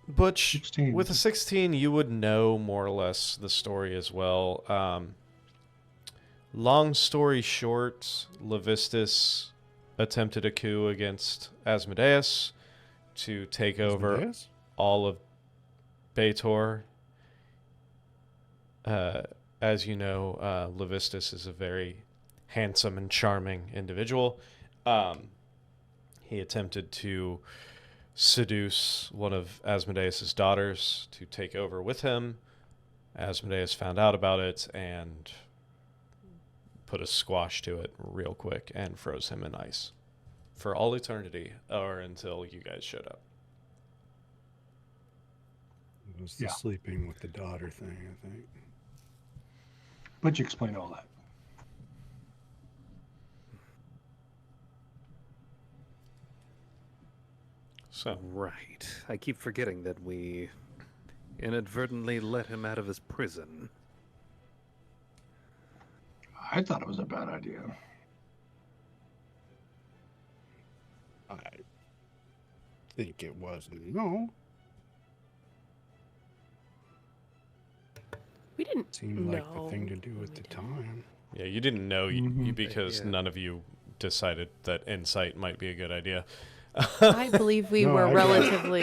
Butch, 16. with a 16, you would know more or less the story as well. Long story short, Levistus attempted a coup against Asmodeus to take over Asmodeus? all of Baator. As you know, Levistus is a very handsome and charming individual. He attempted to seduce one of Asmodeus' daughters to take over with him. Asmodeus found out about it and put a squash to it real quick and froze him in ice for all eternity, or until you guys showed up. It was the Yeah. sleeping with the daughter thing, I think. But you explain all that. So, Right. I keep forgetting that we inadvertently let him out of his prison. I thought it was a bad idea. I think it wasn't. No. We didn't Seemed like the know thing to do when at we the did it. time. yeah, you didn't know Mhm. because Yeah. none of you decided that insight might be a good idea. I believe we No, were I got- relatively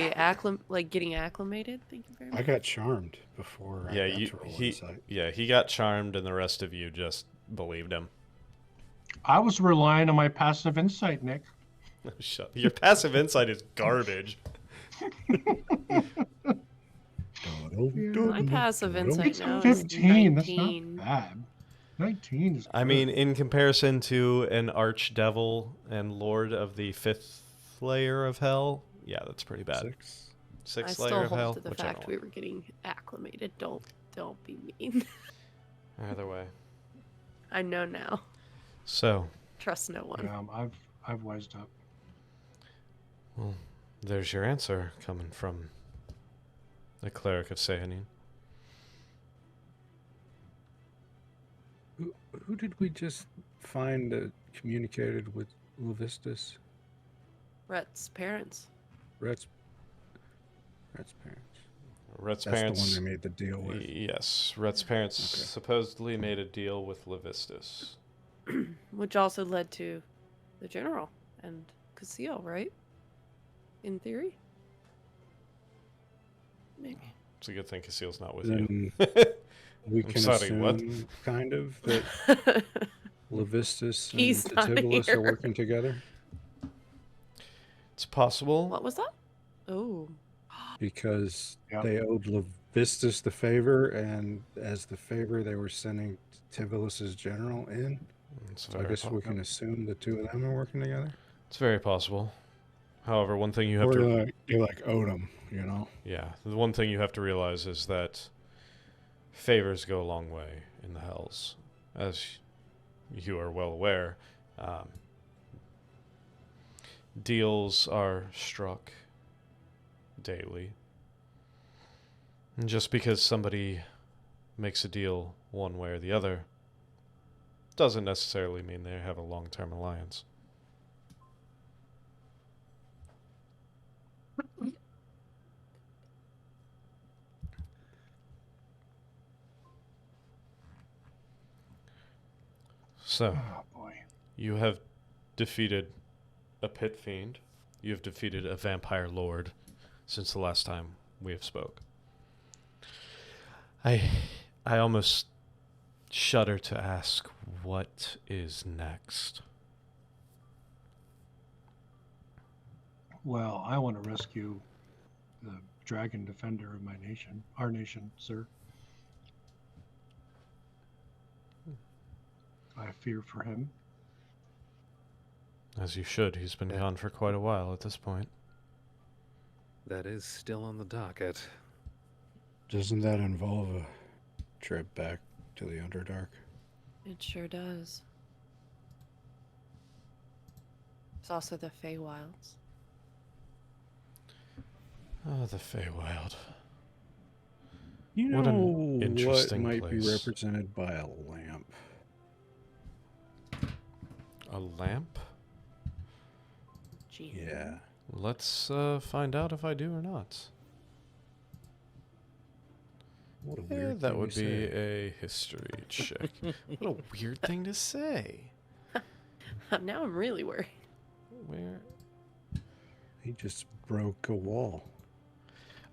getting acclimated. Thank you very much. I got charmed before Yeah, I got to roll insight. he got charmed, and the rest of you just believed him. I was relying on my passive insight, Nick. Your passive insight is garbage. My passive insight It's now is 15. That's 19. not bad. 19 is I good. mean, in comparison to an archdevil and lord of the fifth layer of hell, yeah, that's pretty bad. Six. I Sixth still layer of hold hell, to the whichever fact one. we were getting acclimated. Don't be mean. Either way. I know now. So, Trust no one. I've wised up. well, there's your answer coming from the cleric of Sehanin. Who did we just find that communicated with Levistus? Rhett's parents. Rhett's parents. Rhett's That's parents. the one they made the deal with. Yes, Rhett's parents Okay. supposedly made a deal with Levistus. Which also led to the general and Casil, right? In theory. Maybe. It's a good thing Casil's not with you. Then we I'm can sorry, assume, what? kind of, that Levistus and He's not Tatibolus here. are working together It's possible. What was that? Oh. because Yep. they owed Levistus the favor, and as the favor, they were sending Tibulus's general in. It's So I very, guess we can assume the two of them are working together. it's very possible. However, one thing you have Or to they like owed him, you know? yeah, the one thing you have to realize is that favors go a long way in the Hells, as you are well aware. Deals are struck daily. And just because somebody makes a deal one way or the other doesn't necessarily mean they have a long-term alliance. So, Oh boy. you have defeated a pit fiend. You have defeated a vampire lord since the last time we have spoke. I almost shudder to ask what is next. Well, I want to rescue the dragon defender of my nation, our nation, sir. I fear for him. As you should. He's been Yeah. gone for quite a while at this point. That is still on the docket. Doesn't that involve a trip back to the Underdark? It sure does. There's also the Feywilds. Oh, the Feywild. You know What an interesting what might place. be represented by a lamp? A lamp? Gee. Yeah. Let's find out if I do or not. What a Yeah, weird that thing would to be say. a history check. What a weird thing to say. Now I'm really worried. Where? He just broke a wall.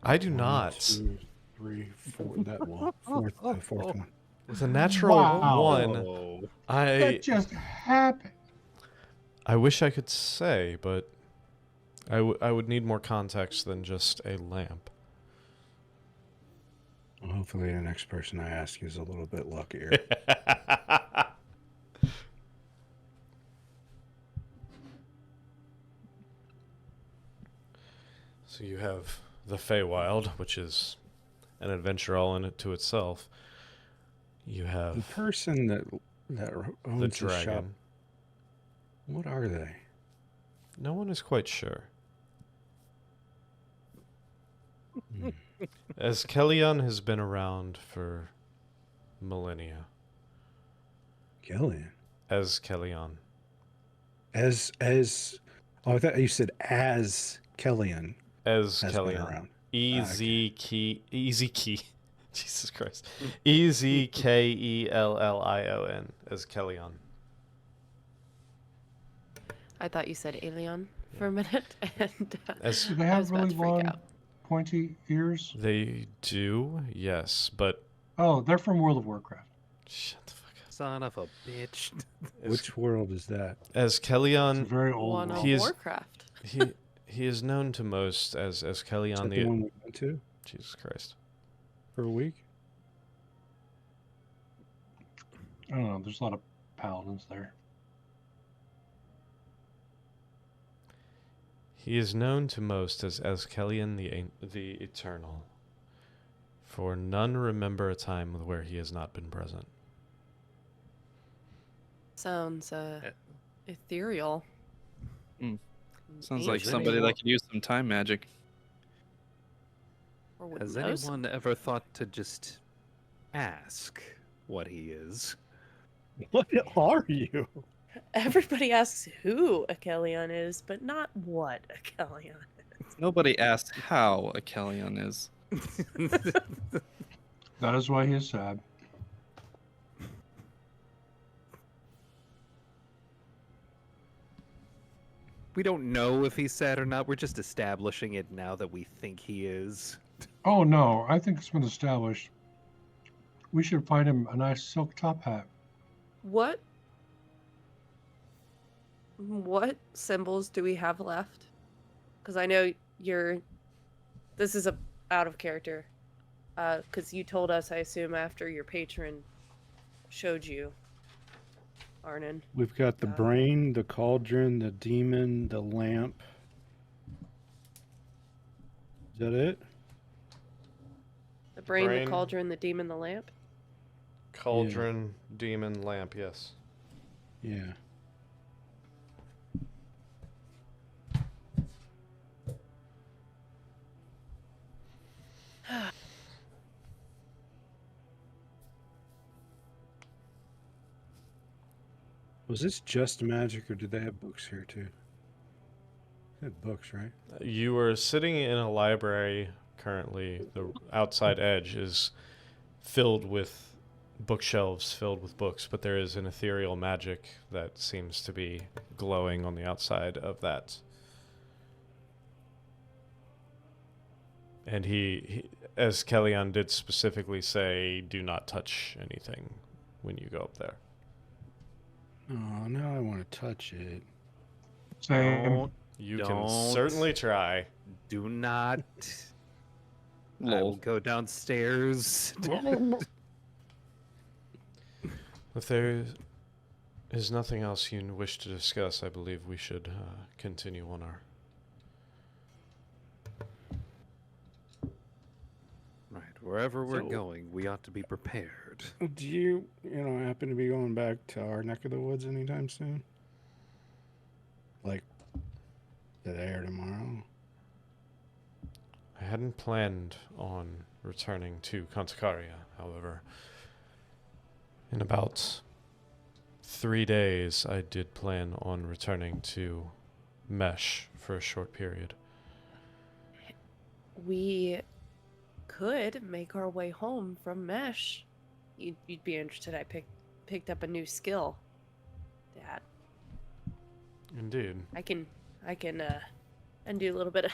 I do 1, not. 2, 3, 4. That wall. The fourth one. With a natural Wow. one, Oh, That just happened. I wish I could say, but I would need more context than just a lamp. Well, hopefully the next person I ask is a little bit luckier. So you have the Feywild, which is an adventure all in it to itself. You The have person that the owns the shop, dragon. what are they? No one is quite sure. Hmm. As Kellyan has been around for millennia. Gillian. As Kellyan. As oh, I thought you said as Kellyan As has been Kellyan. around. Easy key. Jesus Christ. Ezkellion. As Kellyan. I thought you said alien for a minute, and As Do they I have was about really to freak long, out. pointy ears? they do, yes, but Oh, they're from World of Warcraft. shut the fuck up. son of a bitch. Which world is that? As It's a Kellyan, very old One world. of He is- Warcraft. he is known to most as Is Kellyan that the one we went to Jesus Christ. for a week? I don't know. There's a lot of paladins there. He is known to most as Kellyan the Eternal. For none remember a time where he has not been present. Sounds ethereal. Hmm. and Sounds like ancient. somebody that could use some time magic. Or would Has know some- anyone ever thought to just ask what he is? What are you? Everybody asks who a Kellyan is, but not what a Kellyan is. Nobody asked how a Kellyan is. That is why he is sad. We don't know if he's sad or not. We're just establishing it now that we think he is. Oh no, I think it's been established. We should find him a nice silk top hat. What symbols do we have left? Because I know this is out of character. Because you told us, I assume, after your patron showed you, Arnon. We've got the brain, the cauldron, the demon, the lamp. Is that it? The brain, Brain. the cauldron, the demon, the lamp. Cauldron, demon, lamp, yes. Yeah. Was this just magic, or did they have books here too? They had books, right? You were sitting in a library currently. The outside edge is filled with bookshelves filled with books, but there is an ethereal magic that seems to be glowing on the outside of that. And he as Kellyanne did specifically say, do not touch anything when you go up there. Oh, now I want to touch it. Same. Don't, You can Don't. certainly try. do not. I will go downstairs. If there is nothing else you wish to discuss, I believe we should continue on our... Right, wherever we're So- going, we ought to be prepared. Do you happen to be going back to our neck of the woods anytime soon? Like today or tomorrow? I hadn't planned on returning to Conticaria, however. In about 3 days, I did plan on returning to Mesh for a short period. We could make our way home from Mesh. You'd be interested. I picked up a new skill. Dad, Indeed. I can and do a little bit of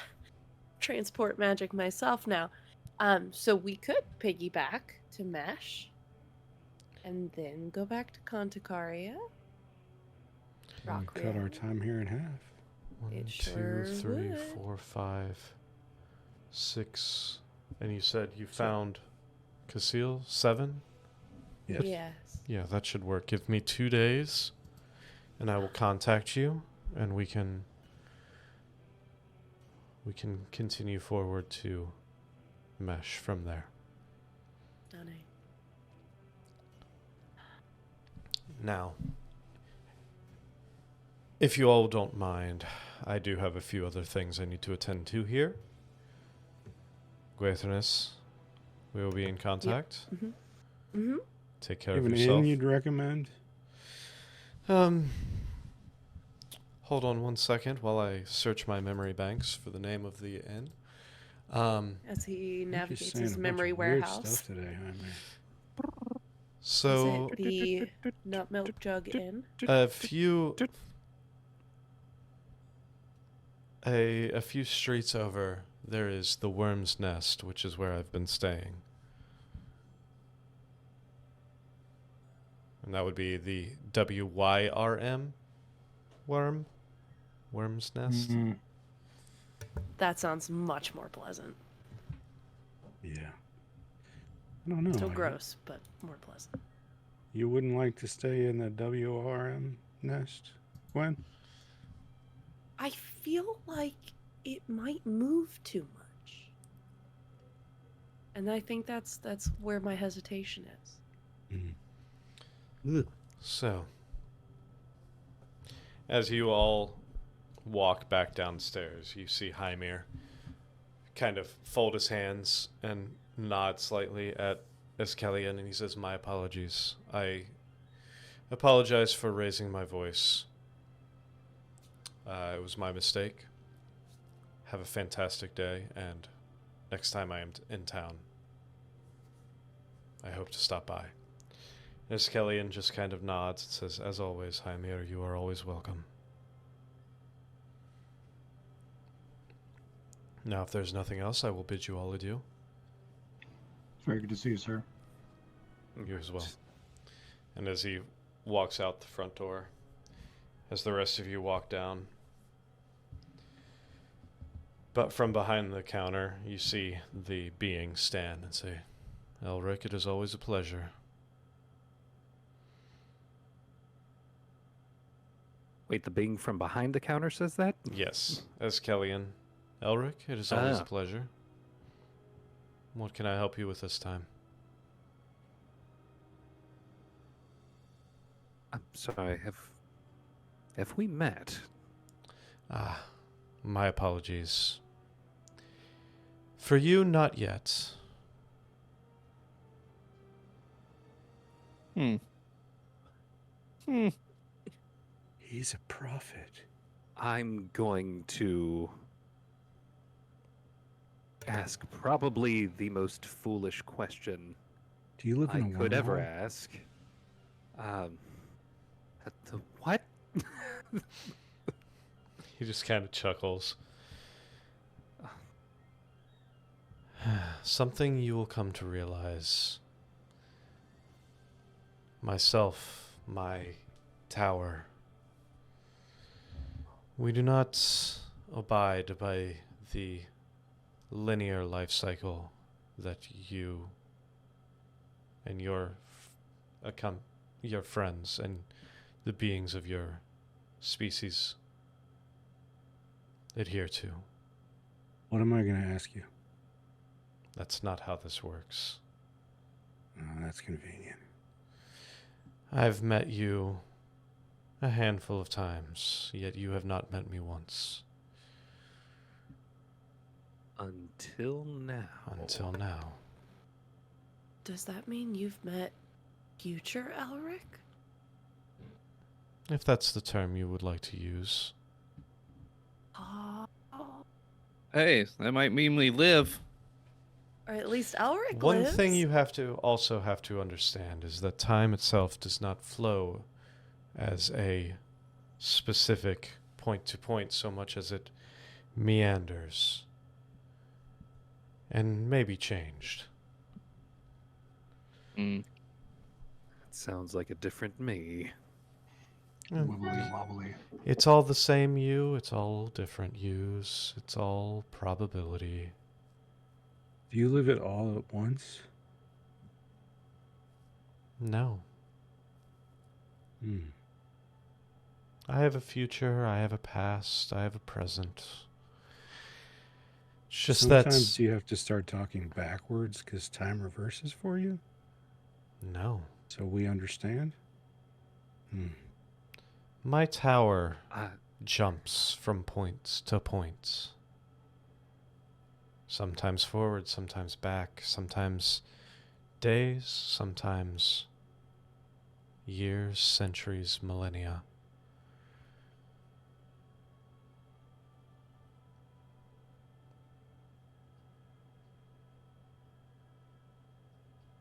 transport magic myself now. So we could piggyback to Mesh, and then go back to Conticaria. And we cut our time here in half. 1, It 2, sure 3, would. 4, 5, 6. And you said you found Casil? 7? Yes. Yes. Yeah, that should work. Give me 2 days, and I will contact you, and we can continue forward to Mesh from there. Stunning. Now, if you all don't mind, I do have a few other things I need to attend to here. Guethernus, we will be in contact. Mm-hmm. Take care You of have an yourself. inn you'd recommend? Hold on 1 second while I search my memory banks for the name of the inn. As he You're just navigates saying his a bunch memory of weird warehouse. stuff today, Jaime. So Is it the Nut Milk Jug Inn? a few streets over, there is the Worm's Nest, which is where I've been staying. And that would be the WYRM Worm's Nest. Mhm. That sounds much more pleasant. Yeah. I don't know. Still gross, but more pleasant. You wouldn't like to stay in the WRM nest, Gwen? I feel like it might move too much. And I think that's where my hesitation is. So, as you all walk back downstairs, you see Hymir kind of fold his hands and nod slightly at Eskelian, and he says, "My apologies. I apologize for raising my voice. It was my mistake. Have a fantastic day, and next time I am in town. I hope to stop by. Iskelion just kind of nods and says, as always, Hymir, you are always welcome. Now, if there's nothing else, I will bid you all adieu. It's very good to see you, sir. You as well. And as he walks out the front door, as the rest of you walk down, but from behind the counter, you see the being stand and say, Elric, it is always a pleasure. Wait, the being from behind the counter says that? Yes, as Kellyan. Elric, it is always a pleasure. What can I help you with this time? I'm sorry, have we met? Ah, my apologies. For you, not yet. He's a prophet. I'm going to ask probably the most foolish question Do you live in I a could ever wormhole? ask. What? He just kind of chuckles. Something you will come to realize. Myself, my tower. We do not abide by the linear life cycle that you and your friends and the beings of your species adhere to. What am I going to ask you? That's not how this works. Oh, that's convenient. I've met you a handful of times, yet you have not met me once. Until now. Until now. Does that mean you've met future Elric? If that's the term you would like to use. Oh. Hey, that might mean we live. Or at least Elric One lives. thing you have to understand is that time itself does not flow as a specific point to point so much as it meanders and may be changed. That sounds like a different me. Wibbly wobbly. It's all the same you, it's all different yous, it's all probability. Do you live it all at once? No. Hmm. I have a future, I have a past, I have a present. It's just Sometimes that... you have to start talking backwards because time reverses for you? No. So we understand? My tower jumps from point to point. Sometimes forward, sometimes back, sometimes days, sometimes years, centuries, millennia.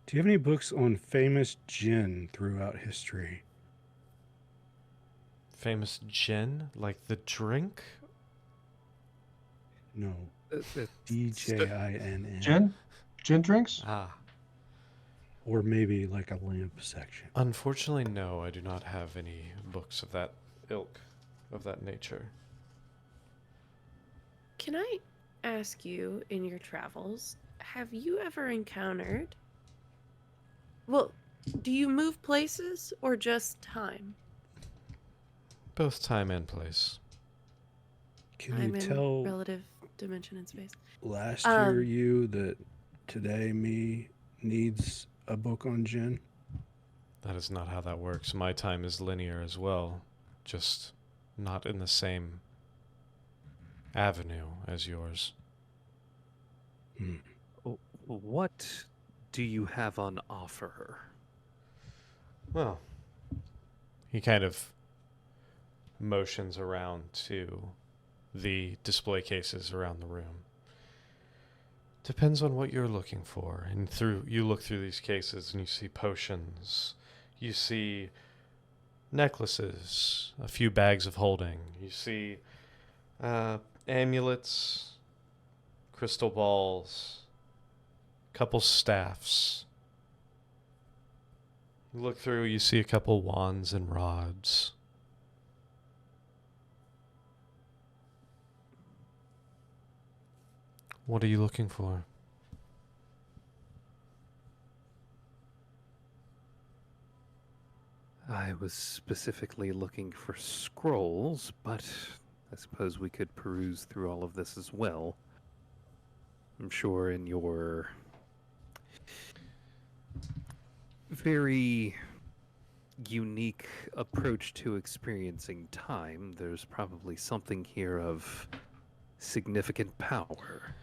Do you have any books on famous gin throughout history? Famous gin? Like the drink? No. St- DJINN. Gin? Gin drinks? Ah. Or maybe like a lamp section. Unfortunately, no, I do not have any books of that ilk, of that nature. Can I ask you, in your travels, have you ever encountered... Well, do you move places or just time? Both time and place. Can Time you and tell relative dimension and space. last year you that today me needs a book on gin? That is not how that works. My time is linear as well, just not in the same avenue as yours. What do you have on offer? Well, he kind of motions around to the display cases around the room. Depends on what you're looking for. And you look through these cases and you see potions. You see necklaces, a few bags of holding. You see amulets, crystal balls, couple staffs. You look through, you see a couple wands and rods. What are you looking for? I was specifically looking for scrolls, but I suppose we could peruse through all of this as well. I'm sure in your very unique approach to experiencing time, there's probably something here of significant power.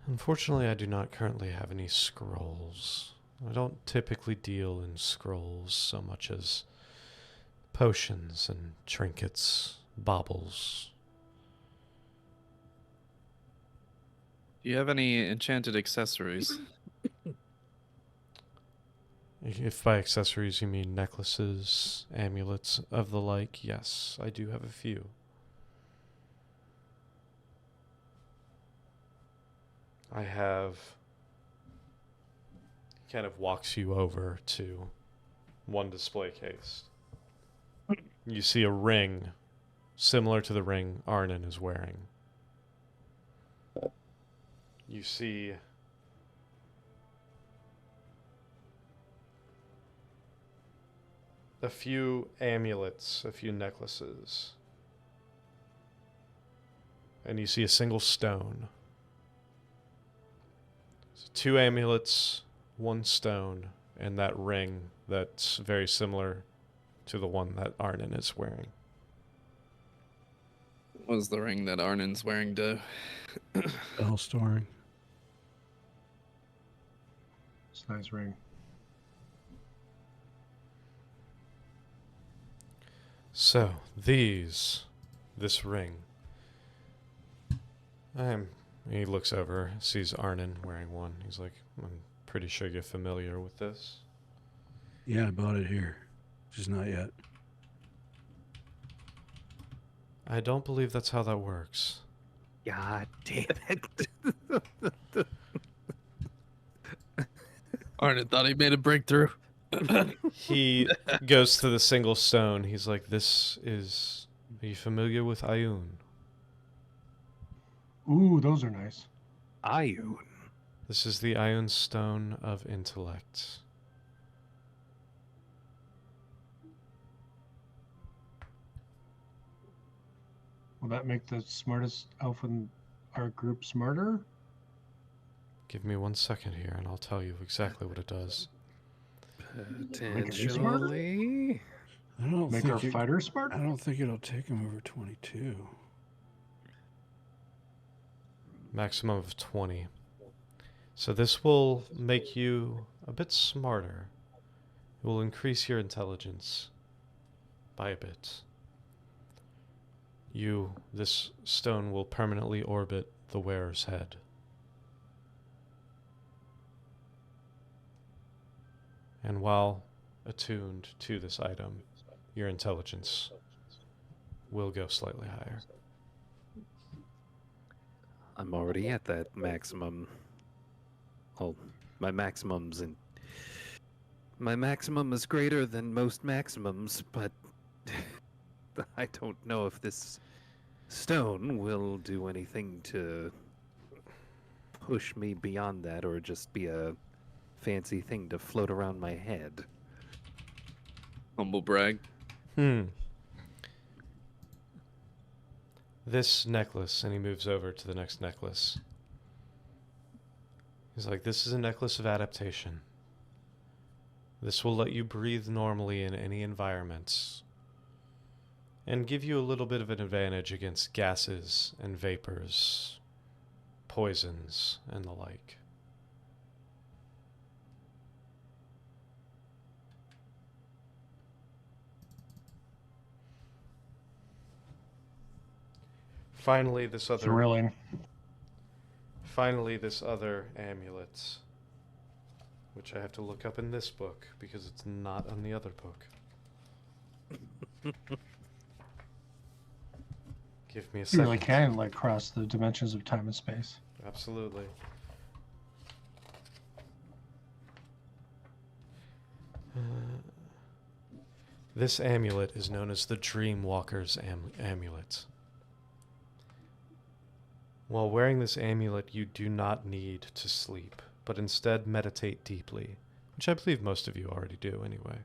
Unfortunately, I do not currently have any scrolls. I don't typically deal in scrolls so much as potions and trinkets, baubles. Do you have any enchanted accessories? If by accessories you mean necklaces, amulets of the like, yes, I do have a few. I have... kind of walks you over to one display case. You see a ring similar to the ring Arnon is wearing. You see a few amulets, a few necklaces. And you see a single stone. So 2 amulets, 1 stone, and that ring that's very similar to the one that Arnon is wearing. What was the ring that Arnon's wearing to? Spell storing. It's a nice ring. So, this ring. He looks over, sees Arnon wearing one. He's like, I'm pretty sure you're familiar with this. Yeah, I bought it here. Just not yet. I don't believe that's how that works. God damn it. Arnon thought he made a breakthrough. He goes to the single stone. He's like, are you familiar with Ioun? Ooh, those are nice. Ioun. This is the Ioun Stone of Intellect. Will that make the smartest elf in our group smarter? Give me 1 second here and I'll tell you exactly what it does. Potentially. I don't Make our fighter smart? I don't think it'll take him over 22. Maximum of 20. So this will make you a bit smarter. It will increase your intelligence by a bit. This stone will permanently orbit the wearer's head. And while attuned to this item, your intelligence will go slightly higher. I'm already at that maximum. Well, my maximum is greater than most maximums, but I don't know if this stone will do anything to push me beyond that or just be a fancy thing to float around my head. Humble brag. This necklace, and he moves over to the next necklace. He's like, this is a necklace of adaptation. This will let you breathe normally in any environments and give you a little bit of an advantage against gases and vapors, poisons, and the like. Finally, this other finally, this other amulet, which I have to look up in this book because it's not on the other book. Give me a You second. really can like cross the dimensions of time and space. Absolutely. This amulet is known as the Dreamwalker's amulet. While wearing this amulet, you do not need to sleep, but instead meditate deeply, which I believe most of you already do anyway.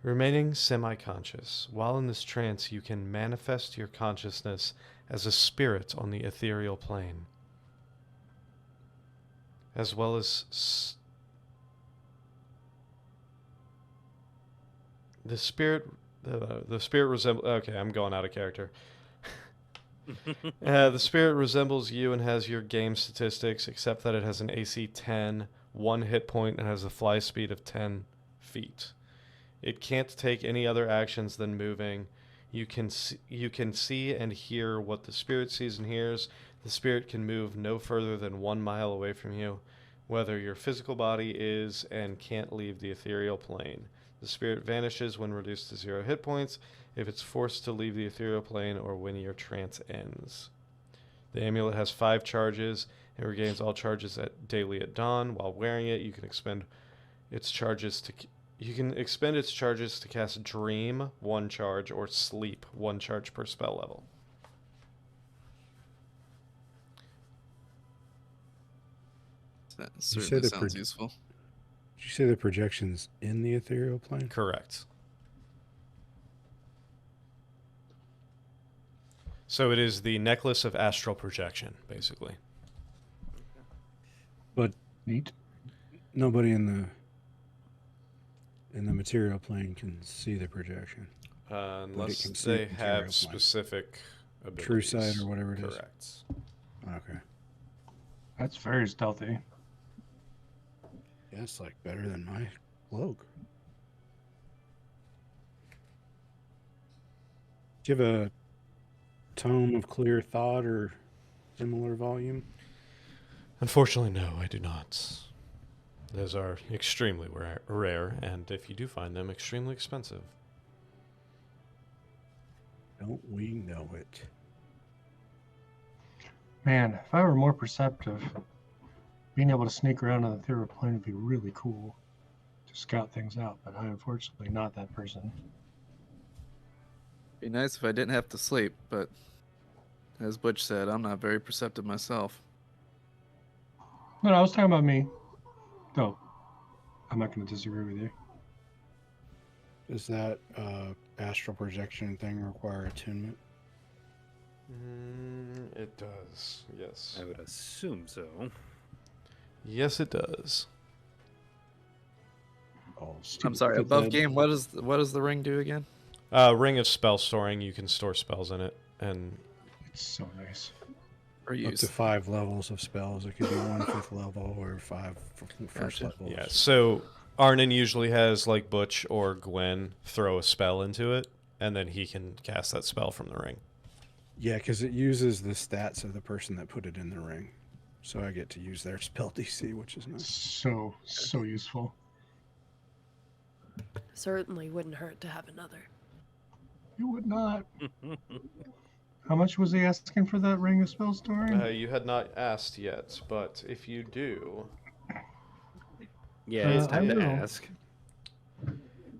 Remaining semi-conscious, while in this trance, you can manifest your consciousness as a spirit on the ethereal plane, as well as the spirit resembles. Okay, I'm going out of character. The spirit resembles you and has your game statistics, except that it has an AC 10, 1 hit point, and has a fly speed of 10 feet. It can't take any other actions than moving. You can see and hear what the spirit sees and hears. The spirit can move no further than 1 mile away from you, whether your physical body is and can't leave the ethereal plane. The spirit vanishes when reduced to 0 hit points, if it's forced to leave the ethereal plane, or when your trance ends. The amulet has 5 charges. It regains all charges daily at dawn. While wearing it, you can expend its charges to cast Dream, 1 charge, or Sleep, 1 charge per spell level. That You certainly said the sounds useful. Did you say the projection's in the ethereal plane? Correct. So it is the necklace of astral projection, basically. But Neat. nobody in the material plane can see the projection. Unless can see they the material have plane. specific abilities. True sight or whatever it is. Correct. Okay. That's very stealthy. Yeah, it's like better than my cloak. Do you have a tome of clear thought or similar volume? Unfortunately, no, I do not. Those are extremely rare, and if you do find them, extremely expensive. Don't we know it? Man, if I were more perceptive, being able to sneak around on the ethereal plane would be really cool to scout things out, but I'm unfortunately not that person. Be nice if I didn't have to sleep, but as Butch said, I'm not very perceptive myself. No, I was talking about me. No, I'm not going to disagree with you. Does that astral projection thing require attunement? It does, yes. I would assume so. Yes, it does. Oh, I'm sorry. Above game, what does the ring do again? Ring of spell storing, you can store spells in it, and It's so nice. Or up use? to 5 levels of spells. It could be 1 5th level or 5 first Gotcha. levels. yeah, so Arnon usually has like Butch or Gwen throw a spell into it, and then he can cast that spell from the ring. Yeah, because it uses the stats of the person that put it in the ring. So I get to use their spell DC, which is nice. So useful. Certainly wouldn't hurt to have another. You would not. How much was he asking for that ring of spell storing? You had not asked yet, but if you do, Yeah, it's I time to will. ask.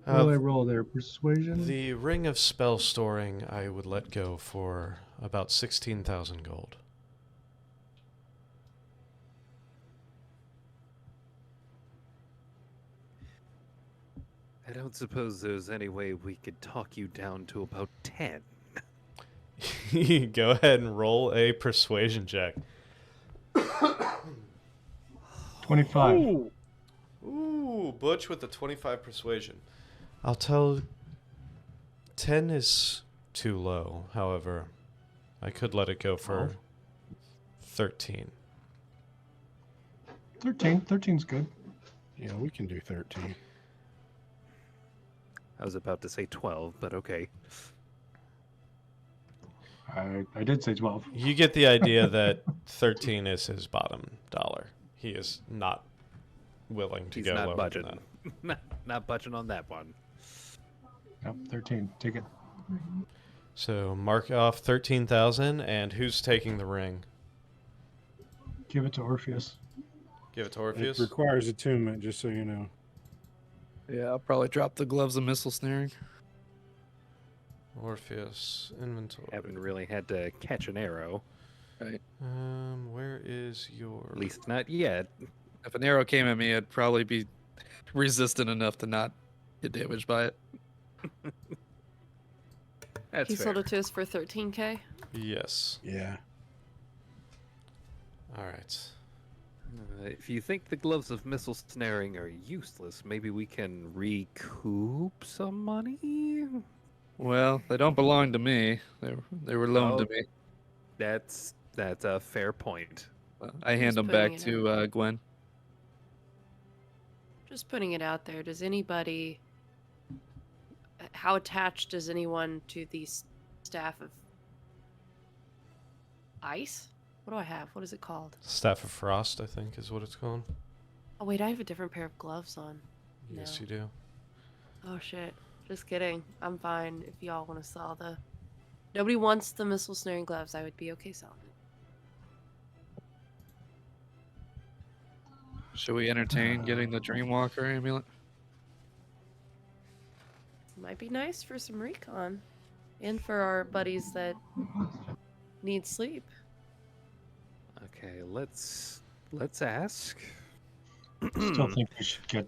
What will I roll there? Persuasion? the ring of spell storing I would let go for about 16,000 gold. I don't suppose there's any way we could talk you down to about 10. Go ahead and roll a persuasion check. 25. Ooh, Butch with the 25 persuasion. I'll tell 10 is too low, however. I could let it go for 13. 13. 13's good. Yeah, we can do 13. I was about to say 12, but okay. I did say 12. You get the idea that 13 is his bottom dollar. He is not willing to He's go not lower budging. than Not budging on that one. Yep, 13. Take it. that. So mark off 13,000, and who's taking the ring? Give it to Orpheus. Give it to It Orpheus. requires attunement, just so you know. Yeah, I'll probably drop the gloves of missile snaring. Orpheus inventory. Haven't really had to catch an arrow. Where is your? At least not yet. If an arrow came at me, I'd probably be resistant enough to not get damaged by it. That's He fair. sold it to us for 13K. Yes. Yeah. All right. If you think the gloves of missile snaring are useless, maybe we can recoup some money? Well, they don't belong to me. They were loaned Oh. to me. That's a fair point. I hand Just them putting back it to Gwen. Just putting it out there. Does anybody... How attached is anyone to the staff of... Ice? What do I have? What is it called? Staff of Frost, I think, is what it's called. Oh, wait, I have a different pair of gloves on. Yes, No. you do. Oh, shit. Just kidding. I'm fine if y'all want to sell the... Nobody wants the missile snaring gloves. I would be okay selling it. Should we entertain getting the Dreamwalker amulet? Might be nice for some recon. And for our buddies that need sleep. Okay, let's ask. Still think we should get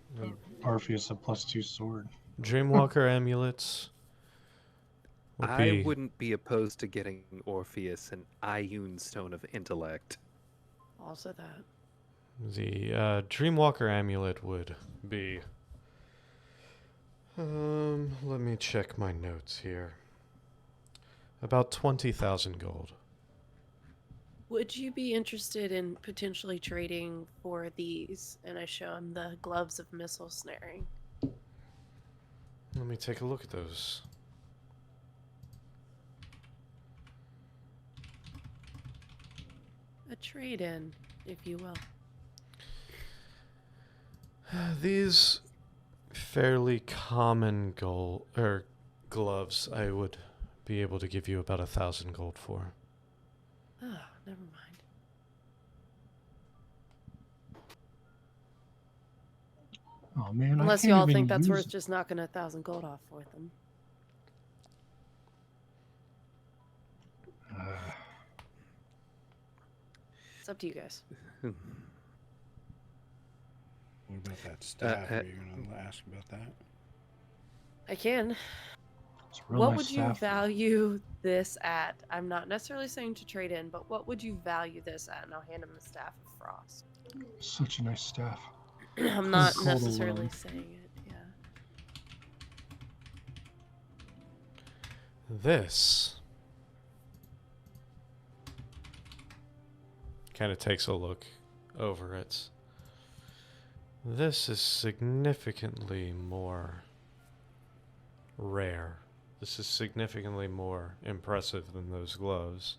Orpheus a +2 sword. Dreamwalker amulets. Would I be- wouldn't be opposed to getting Orpheus an Ioun Stone of Intellect. Also that. The Dreamwalker amulet would be. Let me check my notes here. About 20,000 gold. Would you be interested in potentially trading for these? And I show him the gloves of missile snaring. Let me take a look at those. A trade-in, if you will. These fairly common gloves, I would be able to give you about 1,000 gold for. Oh, never mind. Oh man, Unless I can't y'all even think that's use... worth just knocking 1,000 gold off for them. It's up to you guys. What about that staff? Are you going to ask about that? I can. It's a real What nice would you staff, though. value this at? I'm not necessarily saying to trade in, but what would you value this at? And I'll hand him the Staff of Frost. Such a nice staff. I'm not Cold necessarily alone. saying it, yeah. This kind of takes a look over it. This is significantly more rare. This is significantly more impressive than those gloves.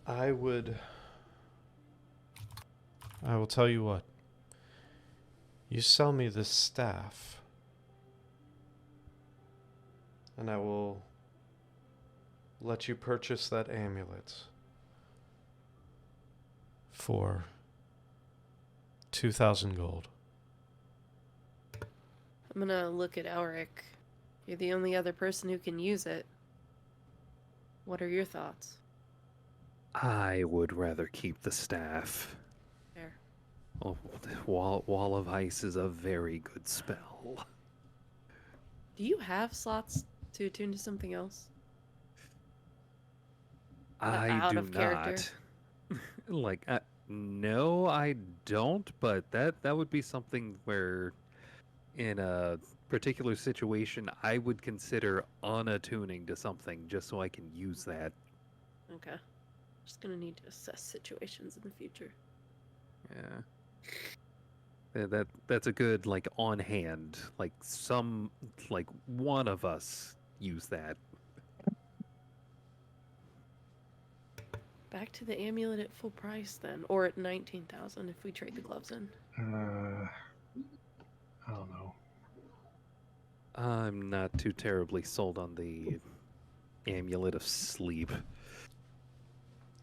I will tell you what. You sell me this staff, and I will let you purchase that amulet for 2,000 gold. I'm gonna look at Elric. You're the only other person who can use it. What are your thoughts? I would rather keep the staff. Fair. Oh, Wall of Ice is a very good spell. Do you have slots to attune to something else? I out do of character? not. No, I don't. But that would be something where, in a particular situation, I would consider unattuning to something just so I can use that. Okay. Just gonna need to assess situations in the future. Yeah. That's a good like on hand. Like one of us use that. Back to the amulet at full price then, or at 19,000 if we trade the gloves in. I don't know. I'm not too terribly sold on the amulet of sleep.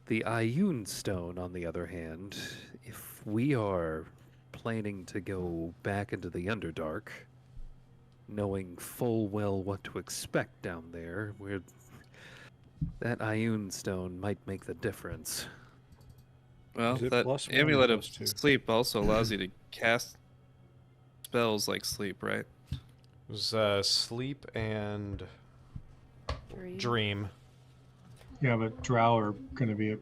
The Ioun stone, on the other hand, if we are planning to go back into the Underdark, knowing full well what to expect down there, that Ioun stone might make the difference. Well, Is it that plus one or amulet of plus two? sleep also allows you to cast spells like sleep, right? It was sleep and dream. Yeah, but drow are going to be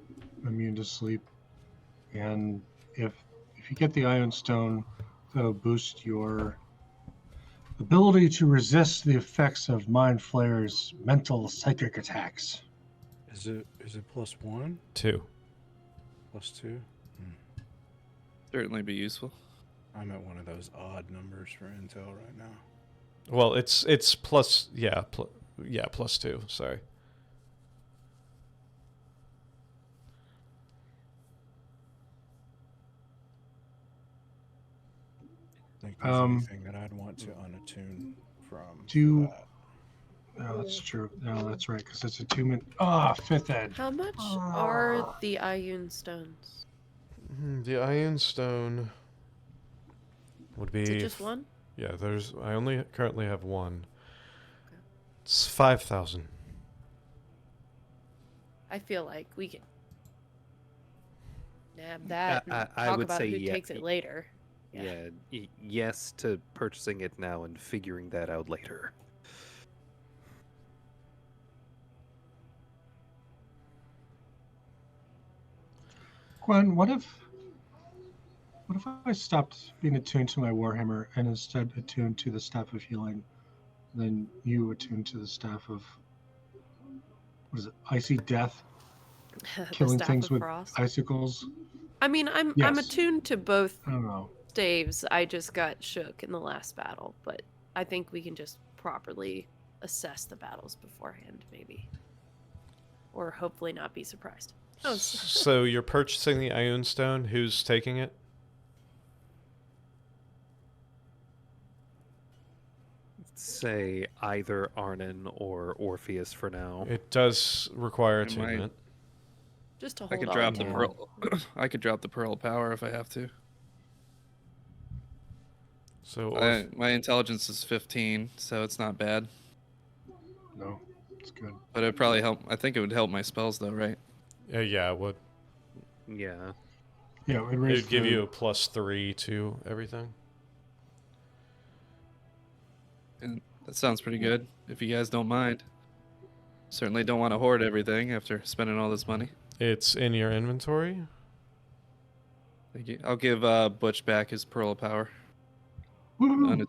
immune to sleep, and if you get the Iron Stone, that'll boost your ability to resist the effects of Mind Flayer's mental psychic attacks. Is it plus 1? 2. Plus 2? Certainly be useful. I'm at one of those odd numbers for intel right now. Well, it's plus plus 2. Sorry. I think there's anything that I'd want to unattune from. Do- for that. No, that's true. No, that's right, because it's a 2-minute. Ah, 5th ed. How much are the Ioun stones? The Iron Stone would be. Is it just one? Yeah, I only currently have one. Okay. It's 5,000. I feel like we can nab that and I talk would about say who yeah. takes it later. Yeah, yes to purchasing it now and figuring that out later. Gwen, what if I stopped being attuned to my Warhammer and instead attuned to the Staff of Healing, then you attuned to the Staff of, what is it, Icy Death, The killing Staff things of with Frost. icicles? I mean, I'm Yes. attuned to both I don't know. staves. I just got shook in the last battle, but I think we can just properly assess the battles beforehand, maybe, or hopefully not be surprised. Oh, So you're purchasing the Ioun Stone. Who's taking it? Say either Arnon or Orpheus for now. It does require It might. attunement. just to I hold could on drop to. the pearl. I could drop the pearl of power if I have to. So My intelligence is 15, so it's not bad. No, it's good. But it'd probably help. I think it would help my spells, though, right? yeah, it would. Yeah. Yeah, it would It raise would give the- you a +3 to everything. And that sounds pretty good, if you guys don't mind. Certainly don't want to hoard everything after spending all this money. It's in your inventory. Thank you. I'll give Butch back his pearl of power. Woohoo! On it.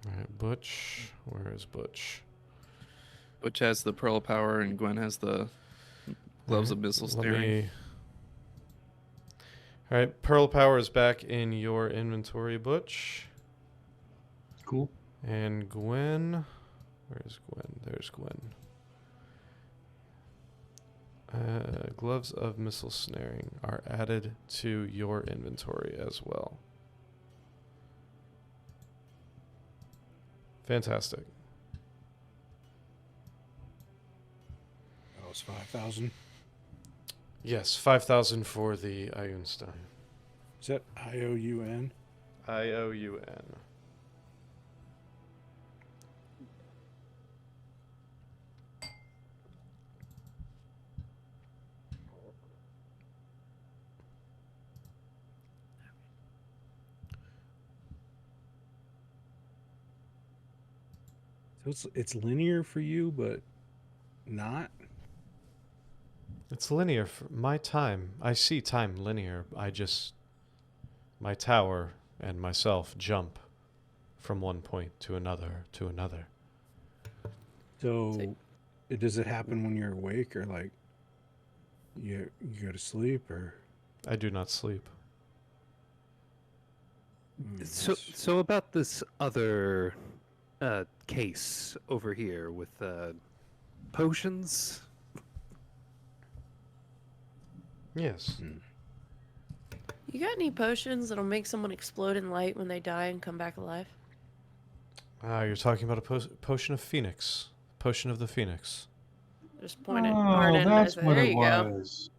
All right, Butch. Where is Butch? Butch has the pearl of power, and Gwen has the gloves of missile steering. All right, Pearl Power is back in your inventory, Butch. Cool. And Gwen, where's Gwen? There's Gwen. Gloves of missile snaring are added to your inventory as well. Fantastic. That was 5,000. Yes, 5,000 for the Ioun Stone. Is that IOUN? IOUN. So it's linear for you, but not? It's linear for my time. I see time linear. My tower and myself jump from one point to another to another. So does it happen when you're awake or like? You go to sleep or? I do not sleep. So about this other case over here with potions. Yes. You got any potions that'll make someone explode in light when they die and come back alive? You're talking about a potion of Phoenix. Potion of the Phoenix. Just point at Oh, Arden and I that's say, what there it you go. was.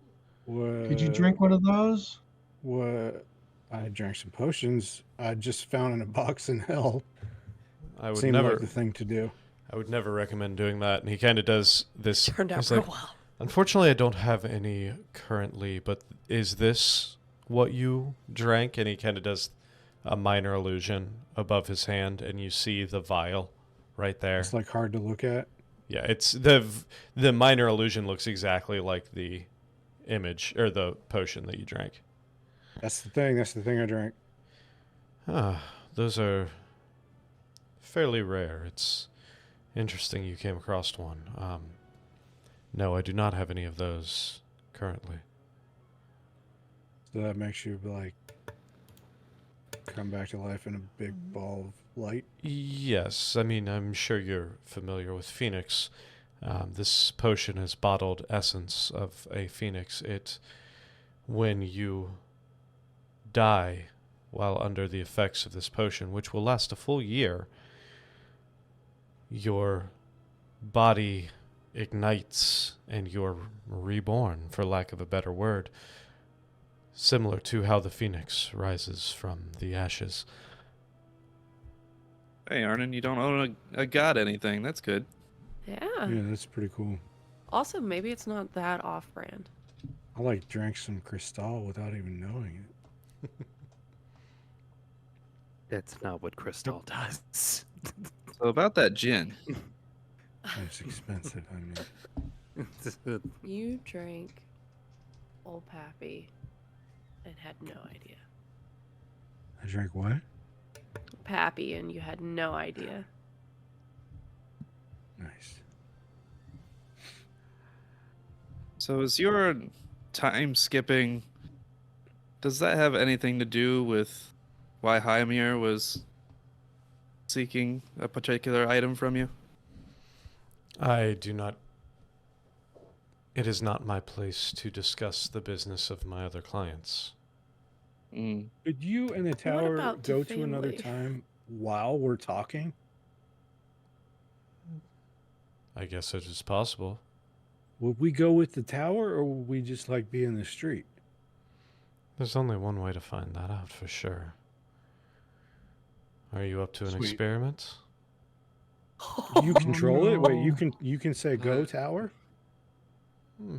What? Could you drink one of those? What? I drank some potions I just found in a box in hell. I would Seemed never. like the thing to do. I would never recommend doing that. And he kind of does this. Turned out he's real like, well. Unfortunately, I don't have any currently, but is this what you drank? And he kind of does a minor illusion above his hand, and you see the vial right there. It's like hard to look at. Yeah, it's the minor illusion looks exactly like the image or the potion that you drank. That's the thing. That's the thing I drank. Those are fairly rare. It's interesting you came across one. No, I do not have any of those currently. So that makes you like come back to life in a big ball of light. Yes, I mean, I'm sure you're familiar with Phoenix. This potion is bottled essence of a phoenix. When you die while under the effects of this potion, which will last a full year, your body ignites and you're reborn, for lack of a better word, similar to how the phoenix rises from the ashes. Hey, Arnon, you don't owe a god anything. That's good. Yeah. Yeah, that's pretty cool. Also, maybe it's not that off-brand. I like drank some Cristal without even knowing it. That's not what Crystal does. So about that gin. It's expensive. I mean, You drank Old Pappy and had no idea. I drank what? Pappy and you had no idea. Nice. So is your time skipping, does that have anything to do with why Hymir was seeking a particular item from you? I do not. It is not my place to discuss the business of my other clients. Mm. Could you and the tower about the go to another family? time while we're talking? I guess it is possible. Would we go with the tower or would we just like be in the street? There's only one way to find that out for sure. Are you up to an Sweet. experiment? You control it? Wait, no. you can say go tower? Hmm.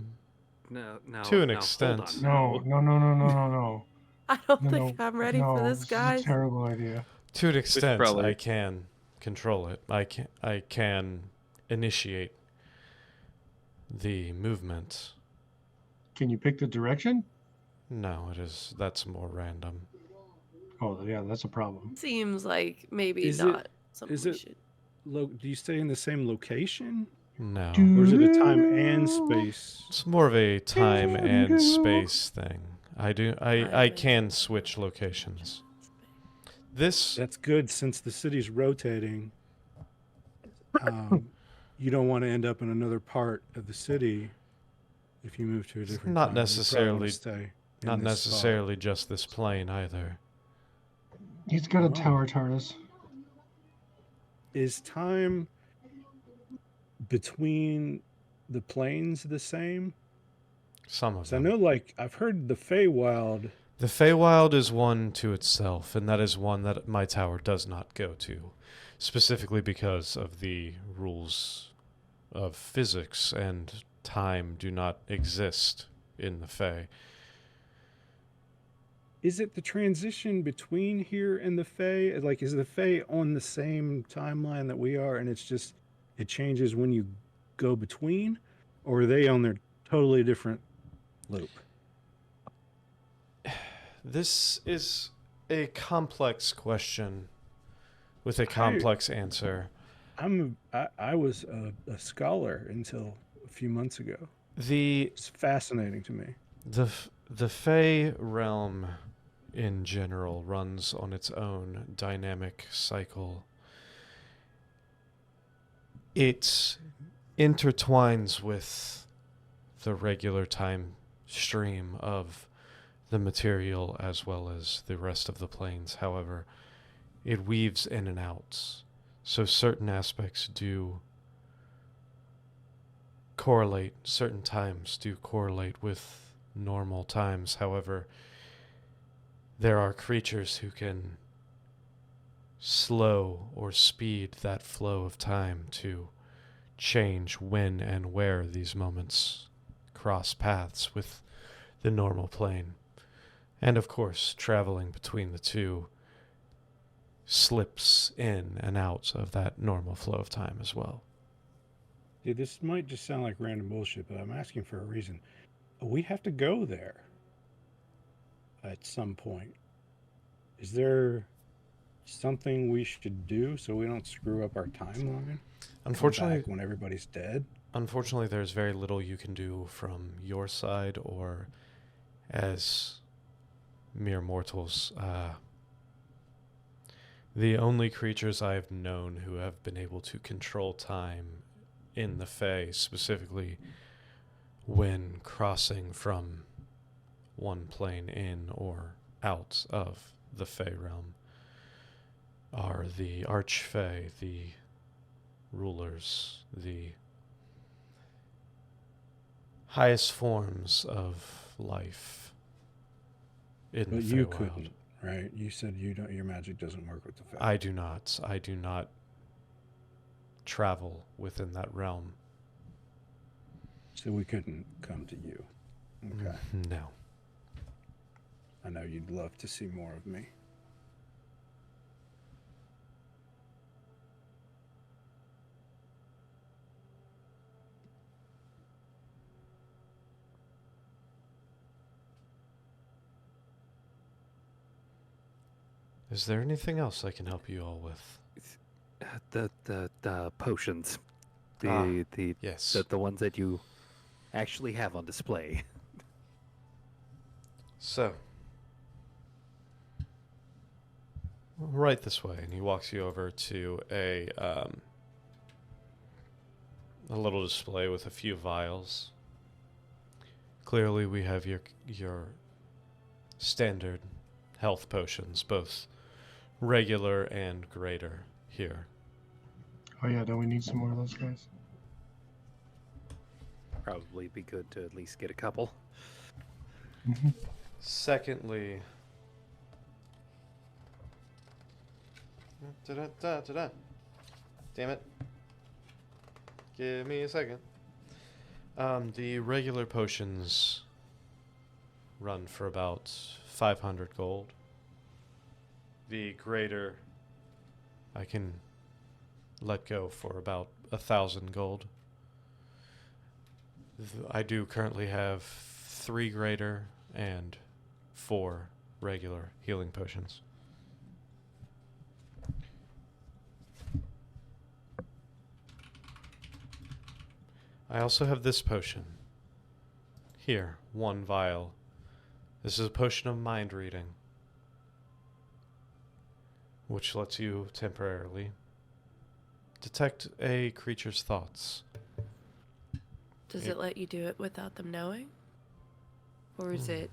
No, To an hold extent. on. No. I don't No, think I'm ready no, for this, is guys. a terrible idea. To an extent, probably- I can control it. I can initiate the movement. Can you pick the direction? No, that's more random. Oh, yeah, that's a problem. Seems like maybe Is it- not something is we it- should. Do you stay in the same location? No. Or is it a time and space? It's more of a time and space thing. I can switch locations. This That's good since the city's rotating. You don't want to end up in another part of the city if you move to a It's different not time. You probably necessarily- wanna stay in not this spot. necessarily just this plane either. He's got a Oh. tower TARDIS. Is time between the planes the same? Some of 'Cause I them. know, like, I've heard the Feywild. The Feywild is one to itself, and that is one that my tower does not go to, specifically because of the rules of physics and time do not exist in the Fey. Is it the transition between here and the Fey? Like, is the Fey on the same timeline that we are, and it's just it changes when you go between, or are they on their totally different loop? This is a complex question with a complex answer. I was a scholar until a few months ago. The It's fascinating to me. the Fey realm in general runs on its own dynamic cycle. It intertwines with the regular time stream of the material as well as the rest of the planes. However, it weaves in and out. So certain aspects do correlate, certain times do correlate with normal times. However, there are creatures who can slow or speed that flow of time to change when and where these moments cross paths with the normal plane. And of course, traveling between the two slips in and out of that normal flow of time as well. Dude, this might just sound like random bullshit, but I'm asking for a reason. We have to go there at some point. Is there something we should do so we don't screw up our timeline? Unfortunately, Back when everybody's dead? Unfortunately, there's very little you can do from your side or as mere mortals. The only creatures I've known who have been able to control time in the Fae, specifically when crossing from one plane in or out of the Fae realm, are the Archfey, the rulers, the highest forms of life in But the you Feywild. couldn't, right? You said you don't. Your magic doesn't work with the Fae. I do not. I do not travel within that realm. So we couldn't come to you. Okay. No. I know you'd love to see more of me. Is there anything else I can help you all with? The potions. Ah, The Yes. the ones that you actually have on display. So, right this way, and he walks you over to a little display with a few vials. Clearly, we have your standard health potions, both regular and greater here. Oh yeah, don't we need some more of those guys? Probably be good to at least get a couple. Mm-hmm. Secondly, da-da-da-da-da. Damn it. Give me a second. The regular potions run for about 500 gold. The greater I can let go for about 1,000 gold. I do currently have 3 greater and 4 regular healing potions. I also have this potion. Here, 1 vial. This is a potion of mind reading, which lets you temporarily detect a creature's thoughts. Does it let you do it without them knowing? Or is it...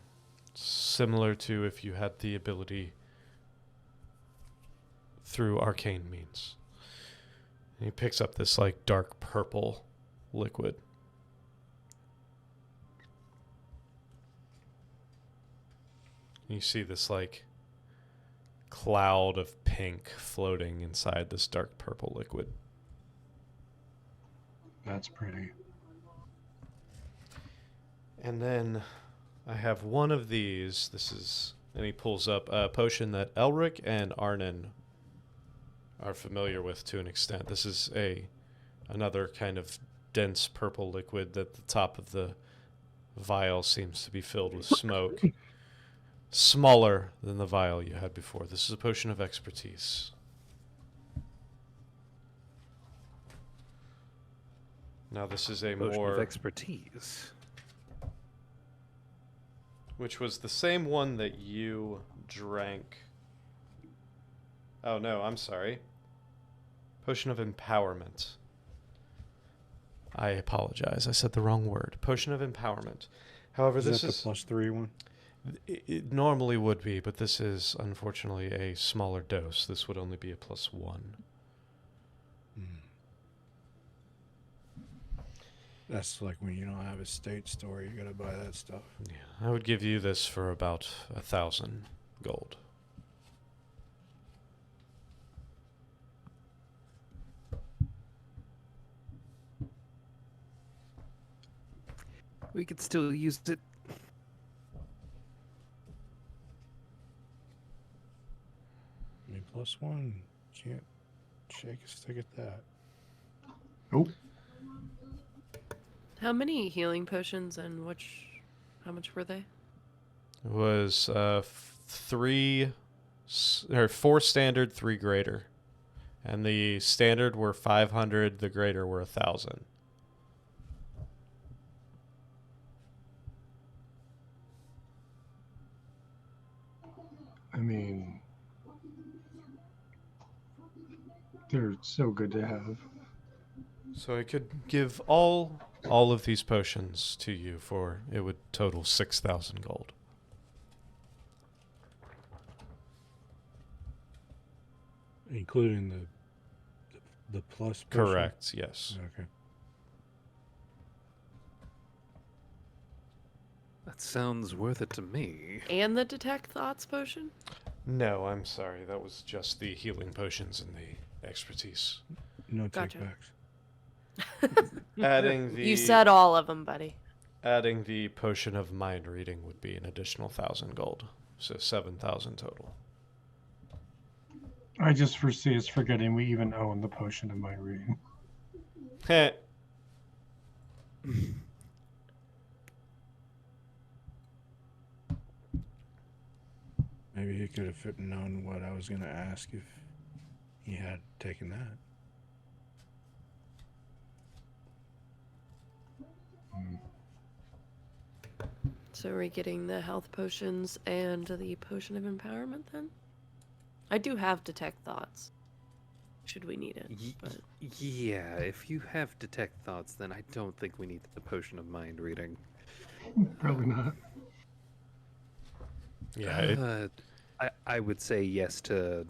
Similar to if you had the ability through arcane means. And he picks up this like dark purple liquid. You see this like cloud of pink floating inside this dark purple liquid. That's pretty. And then I have one of these. This is, and he pulls up a potion that Elric and Arnon are familiar with to an extent. This is another kind of dense purple liquid that the top of the vial seems to be filled with smoke. Smaller than the vial you had before. This is a potion of expertise. Now this is a Potion of more, expertise. which was the same one that you drank. Oh no, I'm sorry. Potion of empowerment. I apologize. I said the wrong word. Potion of empowerment. However, Is this that the is +3 one? it normally would be, but this is unfortunately a smaller dose. This would only be a +1. That's like when you don't have a state store, you gotta buy that stuff. Yeah, I would give you this for about 1,000 gold. We could still use it. I mean, +1, can't shake a stick at that. Nope. How many healing potions and how much were they? It was 4 standard, 3 greater. And the standard were 500, the greater were 1,000. I mean, they're so good to have. So I could give all of these potions to you for, it would total 6,000 gold. Including the plus potion? Correct, yes. Okay. That sounds worth it to me. And the detect thoughts potion? No, I'm sorry. That was just the healing potions and the expertise. No Gotcha. takebacks. Adding the You said all of them, buddy. adding the potion of mind reading would be an additional 1,000 gold. So 7,000 total. I just foresee us forgetting we even own the potion of mind reading. Heh. Maybe he could have known what I was going to ask if he had taken that. So are we getting the health potions and the potion of empowerment then? I do have detect thoughts. Should we need it? But Yeah, if you have detect thoughts, then I don't think we need the potion of mind reading. Probably not. Yeah, I would say yes to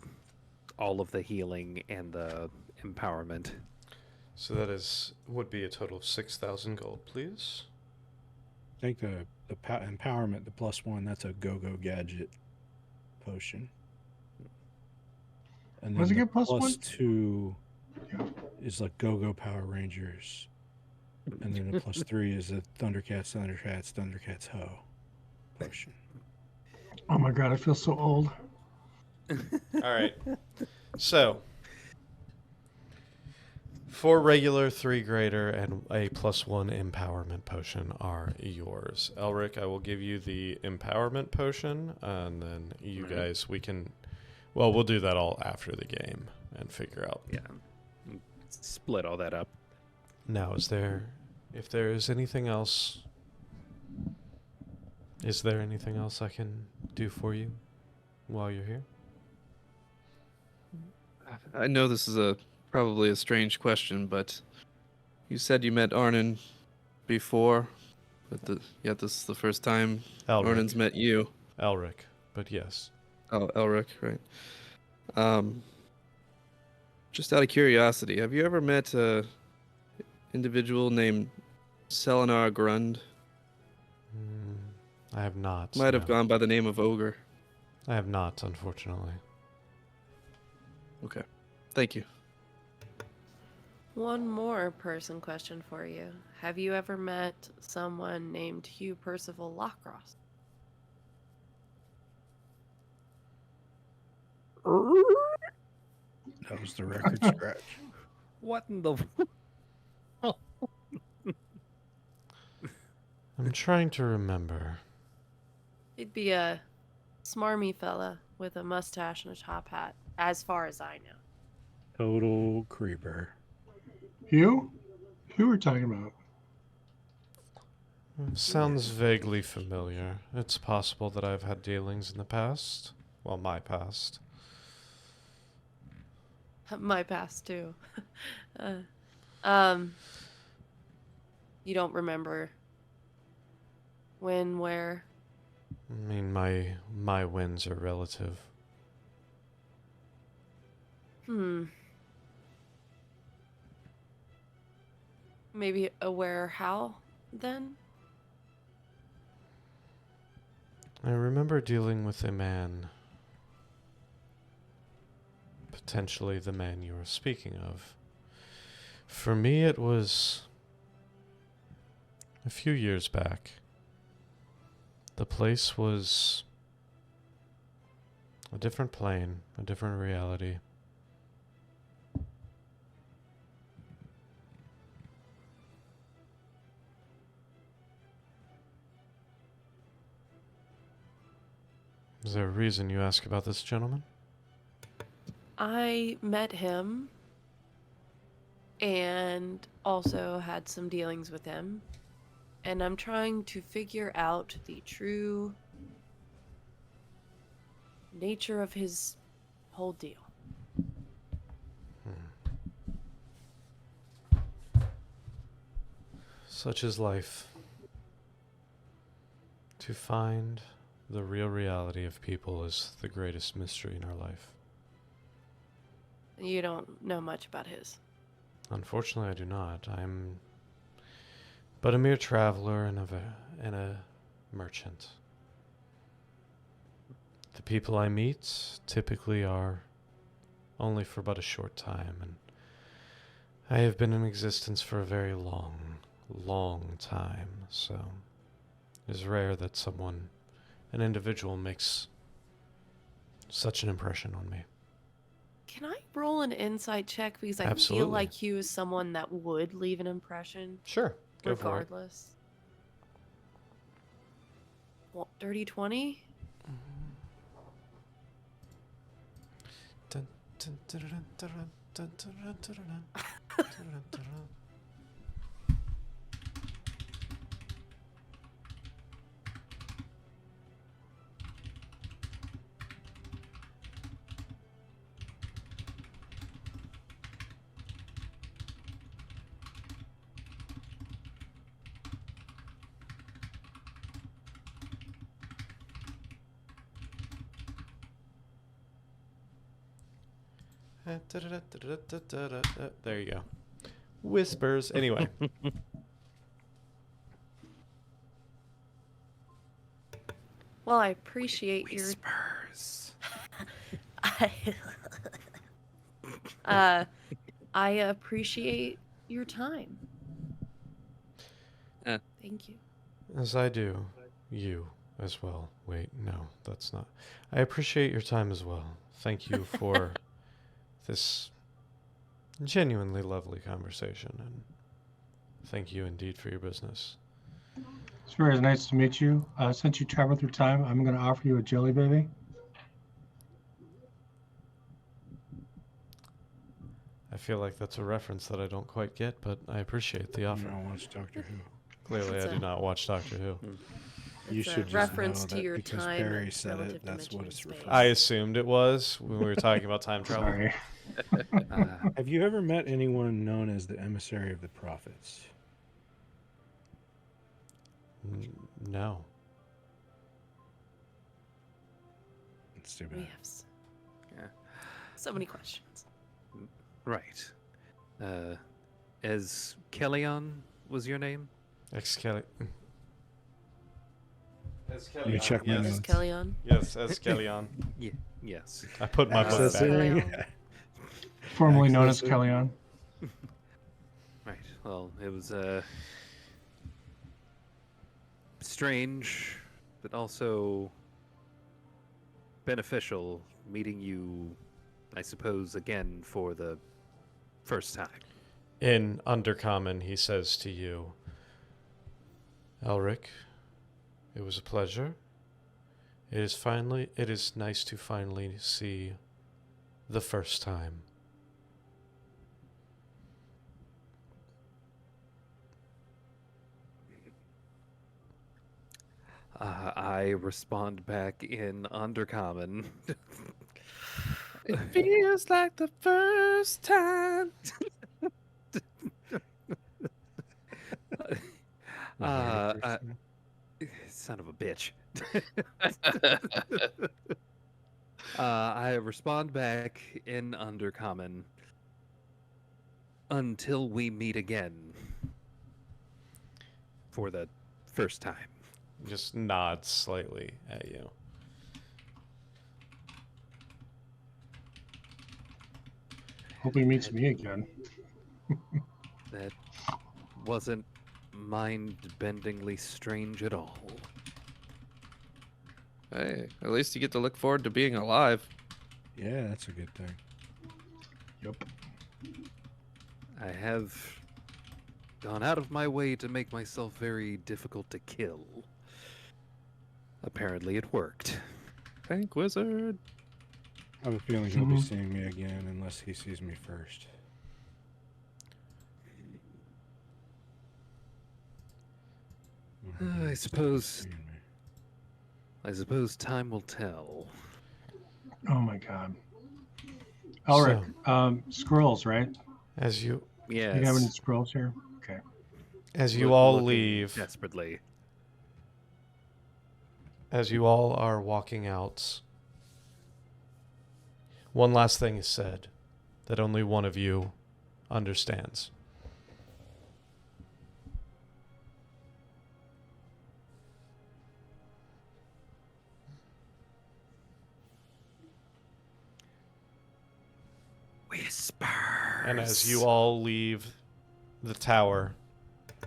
all of the healing and the empowerment. so that would be a total of 6,000 gold, please. I think the empowerment, the +1, that's a go-go gadget potion. And Was then it the get +1? +2 Yeah. is like go-go Power Rangers. And then the +3 is a Thundercats Ho potion. Oh my god, I feel so old. All right. So, 4 regular, 3 greater, and a +1 empowerment potion are yours. Elric, I will give you the empowerment potion, and then you guys, we'll do that all after the game and figure out. Yeah. Split all that up. Now, if there is anything else, is there anything else I can do for you while you're here? I know this is probably a strange question, but you said you met Arnon before, but yet this is the first time Arnon's met you. Elric, but yes. Oh, Elric, right. Just out of curiosity, have you ever met a individual named Selenar Grund? I have not. Might have no. gone by the name of Ogre. I have not, unfortunately. Okay. Thank you. one more person question for you. Have you ever met someone named Hugh Percival Lockross? That was the record scratch. What in the... I'm trying to remember. He'd be a smarmy fella with a mustache and a top hat, as far as I know. Total creeper. Hugh? Who we're talking about? Sounds vaguely familiar. It's possible that I've had dealings in the past. Well, my past. My past too. uh, you don't remember when, where? I mean, my wins are relative. Maybe aware how then? I remember dealing with a man. Potentially the man you were speaking of. For me, it was a few years back. The place was a different plane, a different reality. Is there a reason you ask about this gentleman? I met him and also had some dealings with him. And I'm trying to figure out the true nature of his whole deal. Such is life. To find the real reality of people is the greatest mystery in our life. You don't know much about his. Unfortunately, I do not. I'm but a mere traveler and a merchant. The people I meet typically are only for but a short time, and I have been in existence for a very long time, so it is rare that an individual makes such an impression on me. Can I roll an insight check? Because I Absolutely. feel like you is someone that would leave an impression Sure, go for it. regardless. Well, dirty 20? Dun, dun, dun, dun, dun, dun, dun, dun, dun, dun, dun, dun. There you go. Whispers. Anyway. Well, I appreciate Whispers. I appreciate your time. Thank you. As I do. You as well. Wait, no, that's not. I appreciate your time as well. Thank you for this genuinely lovely conversation, and thank you indeed for your business. It's very nice to meet you. Since you traveled through time, I'm going to offer you a jelly baby. I feel like that's a reference that I don't quite get, but I appreciate the offer. No, watch Doctor Who. Clearly, It's I do not watch Doctor Who. You It's a should just reference know to that your because time Perry and said relative it. That's what dimension it's and referring. space. I assumed it was when we were talking about time travel. Sorry. Have you ever met anyone known as the emissary of the prophets? No. It's too We bad. have Yeah. so many questions. Right. As Kellyon was your name? Excalibur. Let me check my yes. notes. Is Kellyon? Yes, Escalion. Yes. I put my book Access back. hearing? Formerly known as Access- Kellyon. Right. Well, it was strange, but also beneficial meeting you, I suppose, again for the first time. In Undercommon, he says to you, Elric, it was a pleasure. It is nice to finally see the first time. I respond back in Undercommon. It feels like the first time. The very first time. Son of a bitch. I respond back in Undercommon. Until we meet again. For the first time. Just nods slightly at you. Hope he meets me again. That wasn't mind-bendingly strange at all. Hey, at least you get to look forward to being alive. Yeah, that's a good thing. Yep. I have gone out of my way to make myself very difficult to kill. Apparently it worked. Thank Wizard. I have a feeling he'll be seeing me again unless he sees me first. I suppose time will tell. Oh my god. Elric, scrolls, right? As you Yes. Do you have any scrolls here? Okay. as you all Looking leave, desperately. as you all are walking out, one last thing is said that only one of you understands. Whispers. And as you all leave the tower,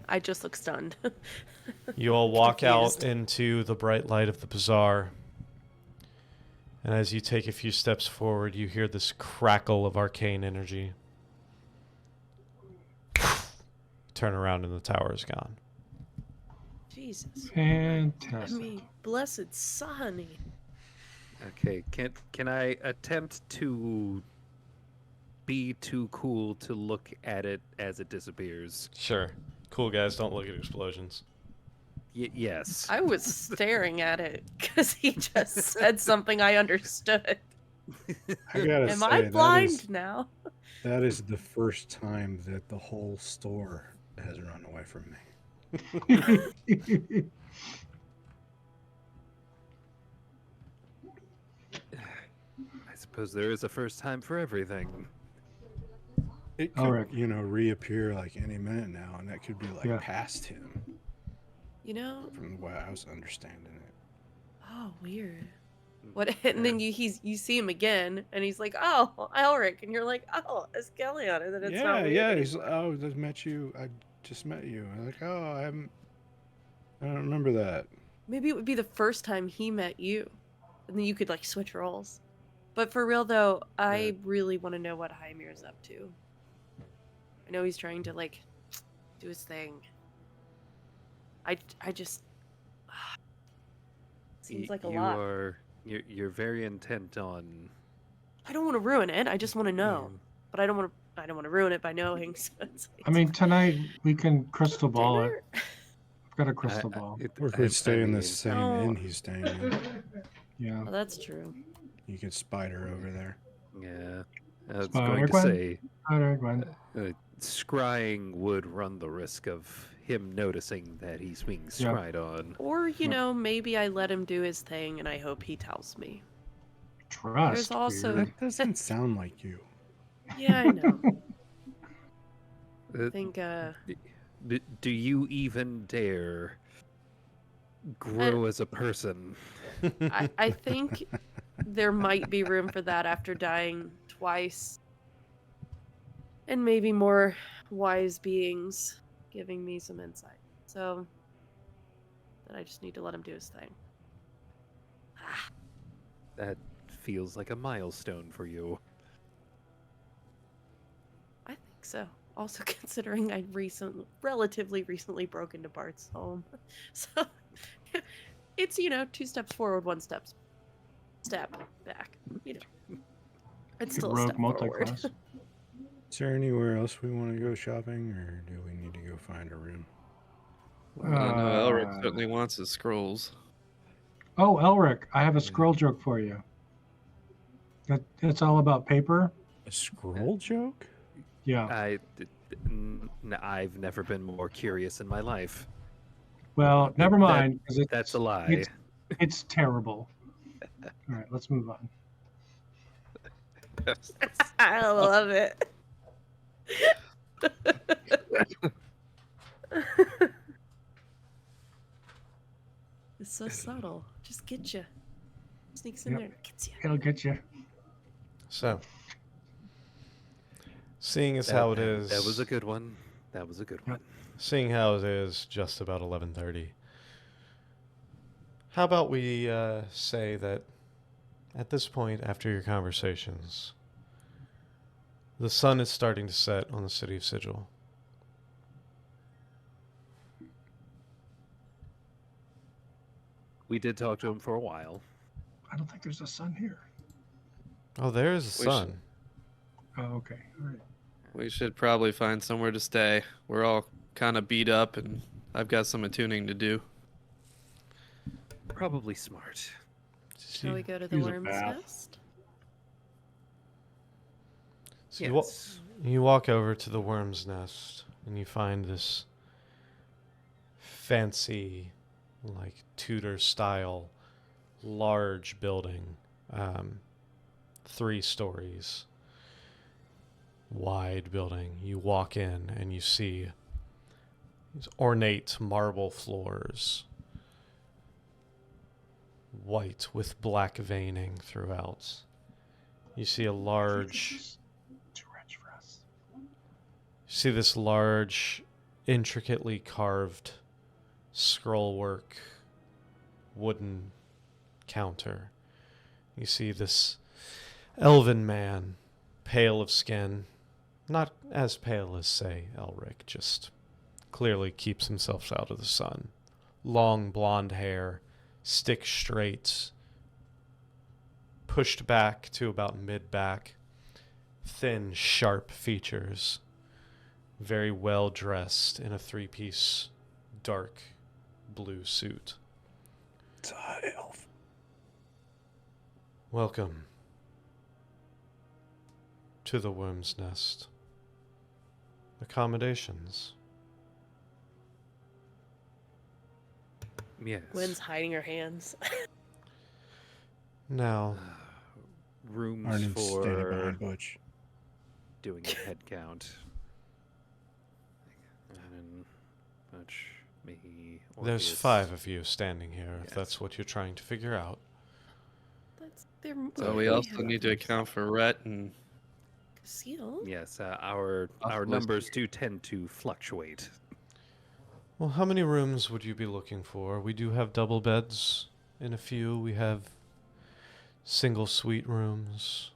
I just look stunned. you all walk out Confused. into the bright light of the bazaar. And as you take a few steps forward, you hear this crackle of arcane energy. Turn around and the tower is gone. Jesus. I Fantastic. mean, blessed Sonny. Okay, can I attempt to be too cool to look at it as it disappears? Sure. Cool guys don't look at explosions. Yes. I was staring at it because he just said something I understood. I gotta Am say, I blind now? that is the first time that the whole store has run away from me. I suppose there is a first time for everything. It All could, right. reappear like any minute now, and that could be like Yeah. past him, You know? from the way I was understanding it. Oh, weird. What? And then you see him again, and he's like, "Oh, Elric," and you're like, "Oh, Escalion," and then it's not weird Yeah. He's anymore. oh, I just met you. I'm like, oh, I don't remember that. Maybe it would be the first time he met you, and then you could like switch roles. But for real though, I really want to know what Hymir's up to. I know he's trying to like do his thing. I just seems like a lot. You're very intent on. I don't want to ruin it. I just want to know, but I don't want to ruin it by knowing. So it's like, I mean, tonight we can crystal ball it. dinner? I've got a crystal ball. Or if we stay in the mean, same Oh. inn he's staying in, Yeah. Oh, that's true. you could spider over there. Yeah, I was Spider going to Gwen. say, All right, Gwen. scrying would run the risk of him noticing that he's being Yeah. scryed on. Or you Yep. know, maybe I let him do his thing, and I hope he tells me. Trust. There's also- weird. That doesn't sound like you. Yeah, I know. Uh, I think do you even dare grow as a person? I think there might be room for that after dying twice. And maybe more wise beings giving me some insight. So then I just need to let him do his thing. That feels like a milestone for you. I think so. Also considering I relatively recently broke into Bart's home. So it's, 2 steps forward, 1 step back. It's still a Rogue step forward. multi-class. Is there anywhere else we want to go shopping, or do we need to go find a room? I don't know. Elric Uh, certainly wants his scrolls. Oh, Elric, I have a scroll joke for you. It's all about paper. A scroll joke? Yeah. I've never been more curious in my life. Well, never mind. 'Cause That's a lie. It's terrible. All right, let's move on. I love it. It's so subtle. Just get you. Sneaks in Yep. there and gets you. It'll get you. So, seeing as how it is, That was a good one. That was a good one. seeing how it is just about 11:30. How about we say that at this point, after your conversations, the sun is starting to set on the city of Sigil. We did talk to him for a while. I don't think there's a sun here. Oh, there's the We sun. Oh, okay. All right. We should probably find somewhere to stay. We're all kind of beat up, and I've got some attuning to do. Probably smart. Shall we go to the Use a worm's bath. nest? So Yes. you walk over to the worm's nest, and you find this fancy, like Tudor style, large building, 3 stories wide building. You walk in and you see these ornate marble floors, white with black veining throughout. You see a large, Too rich for us. you see this large, intricately carved scrollwork wooden counter. You see this elven man, pale of skin, not as pale as, say, Elric, just clearly keeps himself out of the sun. Long blonde hair, stick straight, pushed back to about mid-back, thin, sharp features, very well dressed in a 3-piece dark blue suit. It's a high elf. Welcome to the Worm's Nest. Accommodations. Yes. Gwen's hiding her hands. Now, Rooms Arnon's standing for behind Butch. doing a head count. And Butch, me, there's Orpheus. 5 of you standing here, if Yes. that's what you're trying to figure out. They're So we also need to account for Rhett and Seal. Yes, our Possibly numbers do tend to fluctuate. Well, how many rooms would you be looking for? We do have double beds in a few. We have single suite rooms.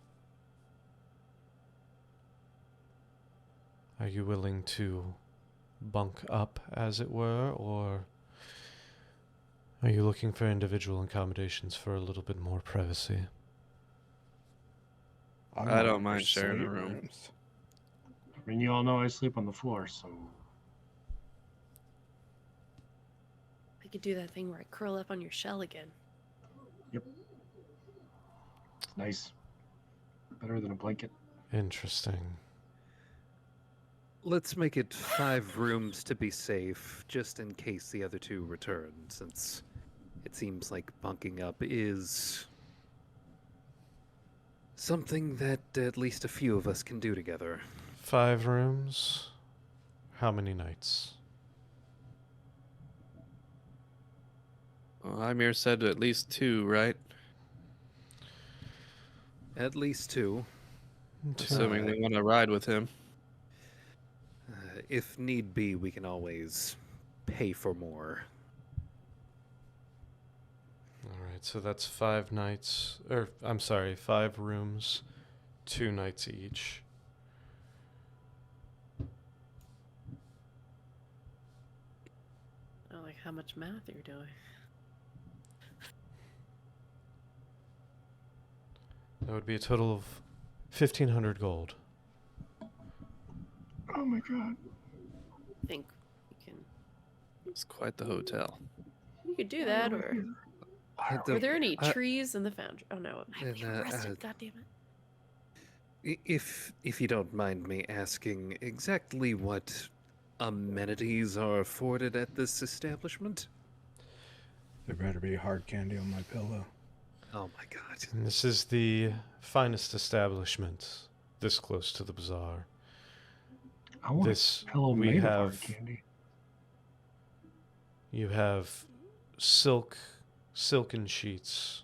Are you willing to bunk up, as it were, or are you looking for individual accommodations for a little bit more privacy? I don't mind sharing a room. Rooms. I mean, you all know I sleep on the floor, so I could do that thing where I curl up on your shell again. it's nice. Better than a blanket. Interesting. Let's make it 5 rooms to be safe, just in case the other 2 return, since it seems like bunking up is something that at least a few of us can do together. 5 rooms. How many nights? well, Ymir said at least 2, right? At least 2. Assuming we want to ride with him. If need be, we can always pay for more. Alright, so that's 5 nights, or I'm sorry, 5 rooms, 2 nights each. I don't like how much math you're doing. That would be a total of 1,500 gold. Oh my god. I think we can. It's quite the hotel. We could do that, or Were there any uh, trees in the foundry? Oh no, I have to and, get arrested. God damn it. If you don't mind me asking, exactly what amenities are afforded at this establishment? There better be hard candy on my pillow. Oh my god. And this is the finest establishment this close to the bazaar. I want This a pillow we made of have. hard candy. You have silken sheets.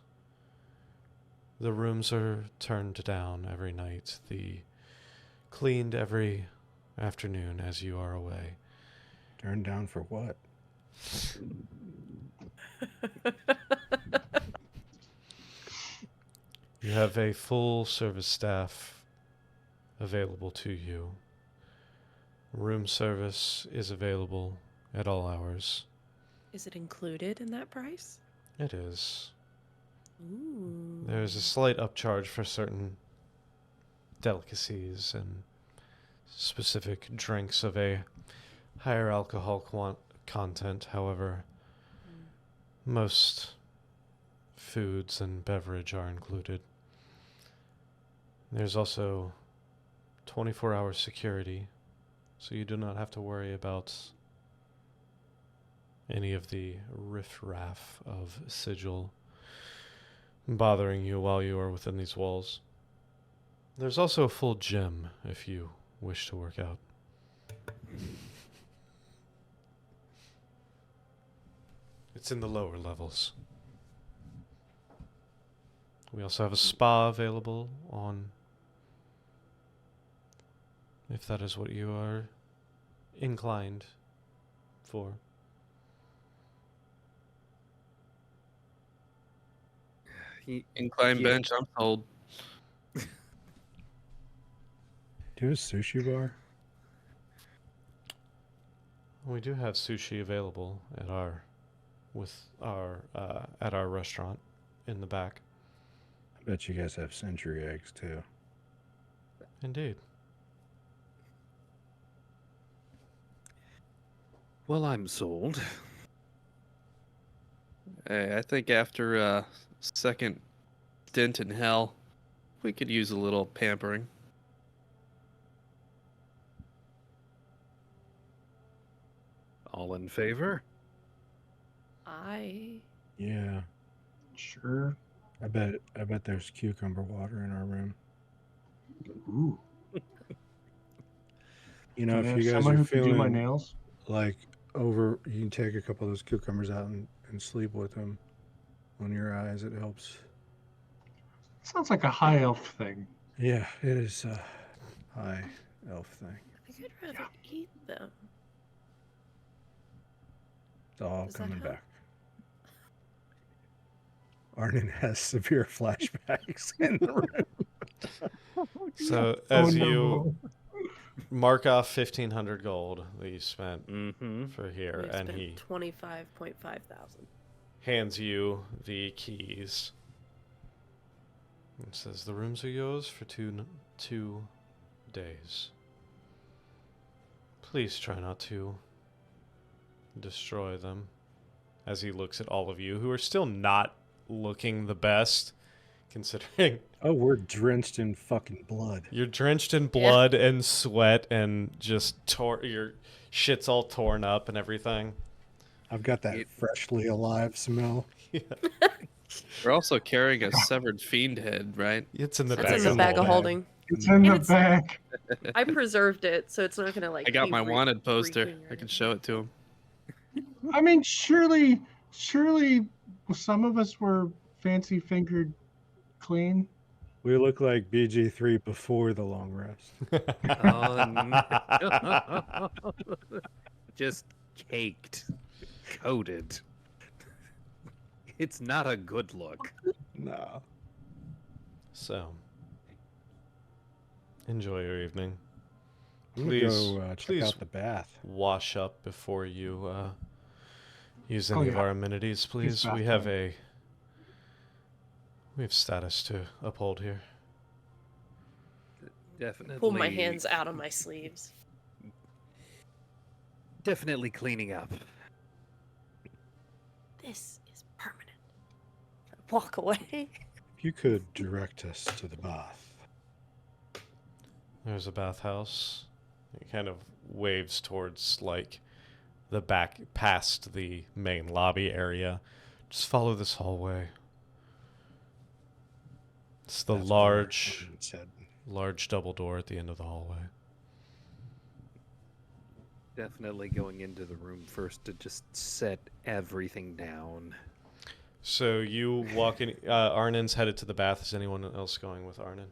The rooms are turned down every night. Cleaned every afternoon as you are away. Turned down for what? You have a full service staff available to you. Room service is available at all hours. Is it included in that price? It is. Ooh. There's a slight upcharge for certain delicacies and specific drinks of a higher alcohol content. However, most foods and beverage are included. There's also 24-hour security, so you do not have to worry about any of the riffraff of Sigil bothering you while you are within these walls. There's also a full gym if you wish to work out. It's in the lower levels. We also have a spa available on, if that is what you are inclined for. Incline Yeah. bench, I'm told. Do you have a sushi bar? We do have sushi available at our restaurant in the back. I bet you guys have century eggs too. Indeed. Well, I'm sold. Hey, I think after a second stint in hell, we could use a little pampering. All in favor? Yeah, Sure. I bet there's cucumber water in our room. Ooh. You know, Can I if have you guys someone are who can do my feeling nails? like you can take a couple of those cucumbers out and sleep with them on your eyes. It helps. Sounds like a high elf thing. Yeah, it is a high elf thing. I think I'd rather eat them. It's all Does that coming help? back. Arnon has severe flashbacks in the room. So Oh, as no. you mark off 1,500 gold that you spent Mm-hmm. for here, We've and spent he 25.5 thousand. hands you the keys. And says the rooms are yours for two days. Please try not to destroy them. As he looks at all of you, who are still not looking the best, considering Oh, we're drenched in fucking blood. you're drenched in blood and sweat and just your shit's all torn up and everything. I've got that freshly alive smell. We're also carrying a severed fiend head, right? It's in the That's bag. in the of bag of holding. holding. It's in the it's- back. I preserved it, so it's not gonna like. I got be my wanted poster. reeking or I can anything. show it to him. I mean, surely some of us were fancy fingered clean. We look like BG3 before the long rest. Just caked, coated. It's not a good look. No. So, enjoy your evening. I'm gonna Please, go check please out the bath. wash up before you use Oh, any of yeah. our amenities, please. bath We have time. we have status to uphold here. Definitely. Pull my hands out of my sleeves. Definitely cleaning up. This is permanent. walk away. If you could direct us to the bath. There's a bathhouse. It kind of waves towards like the back past the main lobby area. Just follow this hallway. It's the That's where large Arden said. large double door at the end of the hallway. Definitely going into the room first to just set everything down. So you walk in. Arnin's headed to the bath. Is anyone else going with Arnin?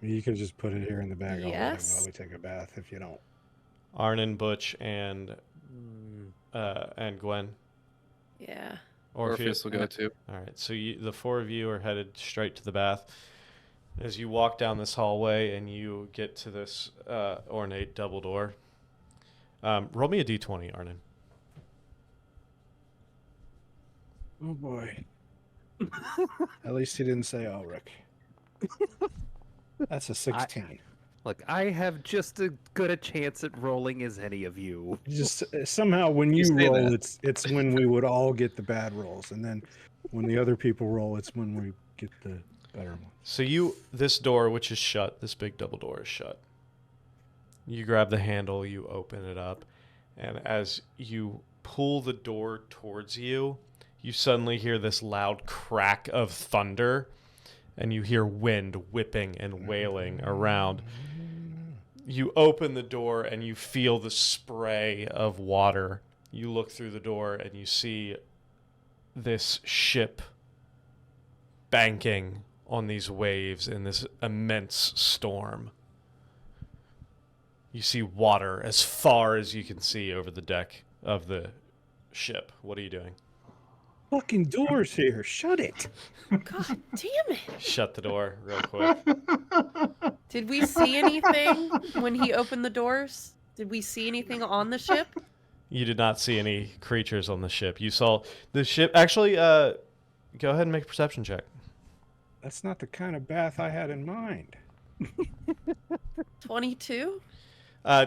You can just put it here in the bag Yes. while we take a bath if you don't. Arnin, Butch, and Gwen. Yeah. Orpheus will go too. All right. So the four of you are headed straight to the bath. As you walk down this hallway and you get to this ornate double door, roll me a d20, Arnin. Oh boy. At least he didn't say Ulrich. That's a 16. Look, I have just as good a chance at rolling as any of you. Just somehow when you say roll, that. it's when we would all get the bad rolls, and then when the other people roll, it's when we get the better ones. So this door, which is shut, this big double door is shut. You grab the handle, you open it up, and as you pull the door towards you, you suddenly hear this loud crack of thunder, and you hear wind whipping and wailing around. You open the door and you feel the spray of water. You look through the door and you see this ship banking on these waves in this immense storm. You see water as far as you can see over the deck of the ship. What are you doing? Fucking doors here. Shut it. God damn it. Shut the door real quick. Did we see anything when he opened the doors? Did we see anything on the ship? You did not see any creatures on the ship. You saw the ship. Actually, go ahead and make a perception check. That's not the kind of bath I had in mind. 22?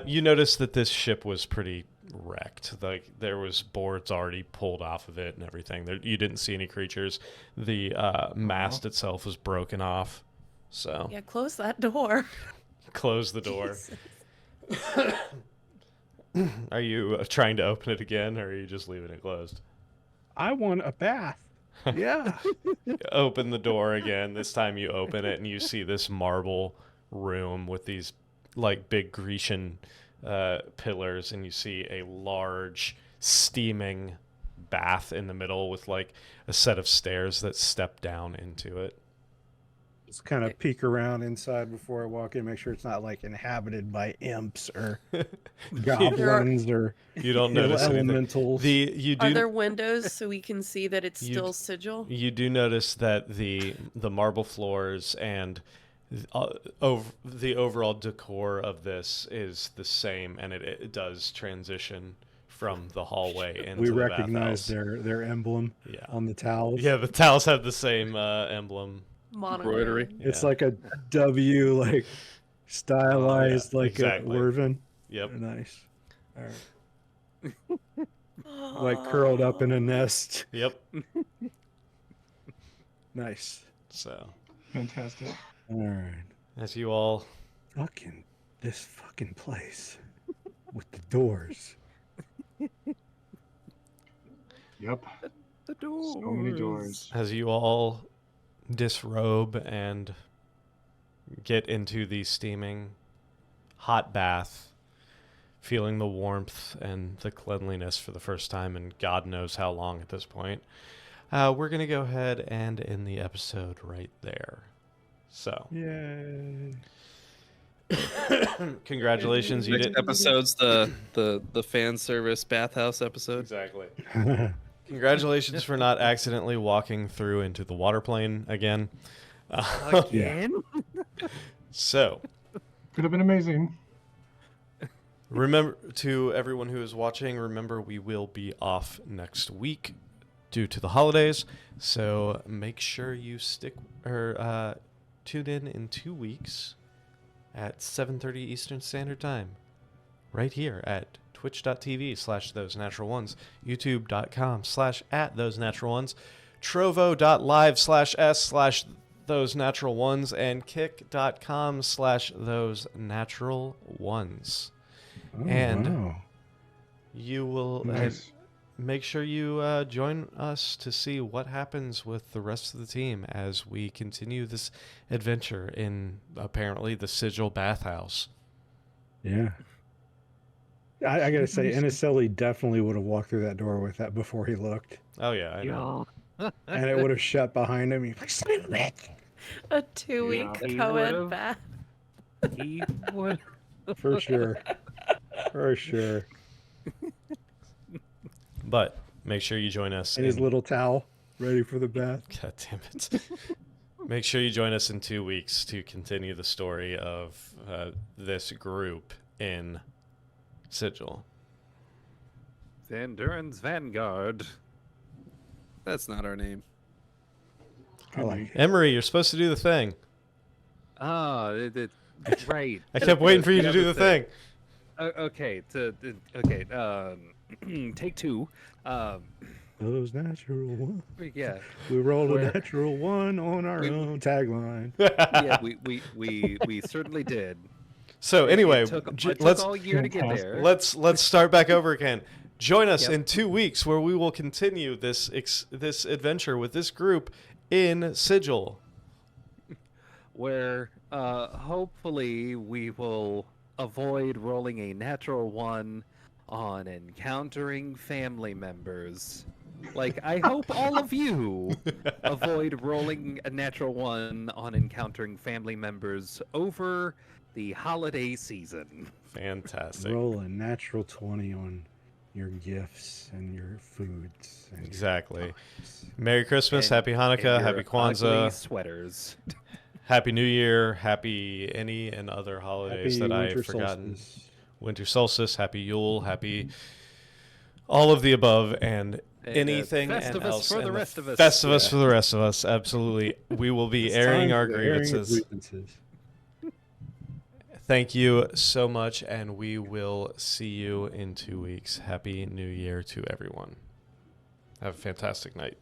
You noticed that this ship was pretty wrecked. Like there was boards already pulled off of it and everything. You didn't see any creatures. The mast itself was broken off. So Yeah, close that door. close the door. Jesus. Are you trying to open it again, or are you just leaving it closed? I want a bath. Yeah. Open the door again. This time you open it and you see this marble room with these like big Grecian pillars, and you see a large steaming bath in the middle with like a set of stairs that step down into it. Just kind of peek around inside before I walk in, make sure it's not like inhabited by imps or goblins or You don't notice anything. elementals. Are there windows so we can see that it's You still d- Sigil? You do notice that the marble floors and the overall decor of this is the same, and it does transition from the hallway into We the recognize bathhouse. their emblem Yeah. on the towels. Yeah, the towels have the same emblem. Embroidery. Monogram. It's Yeah. like a W, like stylized, like exactly. a Werven. Yep. Nice. All right. Like curled up in a nest. Yep. Nice. So, Fantastic. All right. as you all This fucking place with the doors. Yep. The door. So many doors. disrobe and get into the steaming hot bath, feeling the warmth and the cleanliness for the first time in God knows how long at this point, we're going to go ahead and end the episode right there. So, Yay. congratulations. You Next did episode's the fan service bathhouse episode. Exactly. Congratulations for not accidentally walking through into the water plane again. Again? So, Could have been amazing. remember, to everyone who is watching, remember we will be off next week due to the holidays. So make sure you tune in 2 weeks at 7:30 Eastern Standard Time, right here at twitch.tv/those natural ones, youtube.com/@those natural ones, trovo.live/s/those natural ones and kick.com/those natural ones. Oh, And wow. you will Nice. make sure you join us to see what happens with the rest of the team as we continue this adventure in apparently the Sigil bathhouse. Yeah. I gotta say, Inicelli definitely would have walked through that door with that before he looked. Oh yeah, I know. And it would have shut behind him. He's like, "Son of a bitch." A 2-week He co-ed would've. bath. He would. For sure. For sure. But make sure you join us. And his little towel ready for the bath. God damn it. Make sure you join us in 2 weeks to continue the story of this group in Sigil. Van Duren's Vanguard. That's not our name. I like it. Emery, you're supposed to do the thing. Ah, right. I kept waiting for you to do the thing. Okay. Take two. Those natural ones. Yeah. We rolled Where- a natural one on our own tagline. Yeah. We certainly did. So anyway, It took let's all year to get there. let's start back over again. Join us Yep. in 2 weeks where we will continue this this adventure with this group in Sigil. Where hopefully we will avoid rolling a natural one on encountering family members. Like, I hope all of you avoid rolling a natural one on encountering family members over the holiday season. Fantastic. Roll a natural 20 on your gifts and your foods. And Exactly. Merry Christmas, And- Happy Hanukkah, and your Happy ugly Kwanzaa, sweaters. Happy New Year, Happy any and other holidays Happy that I winter have forgotten. solstice. Winter solstice, Happy Yule, Happy all of the above, and And, anything and Festivus else. for the and rest of us. Festivus Yeah. for the rest of us. Absolutely. We will be It's airing time our for the airing of grievances. grievances. Thank you so much, and we will see you in 2 weeks. Happy New Year to everyone. Have a fantastic night.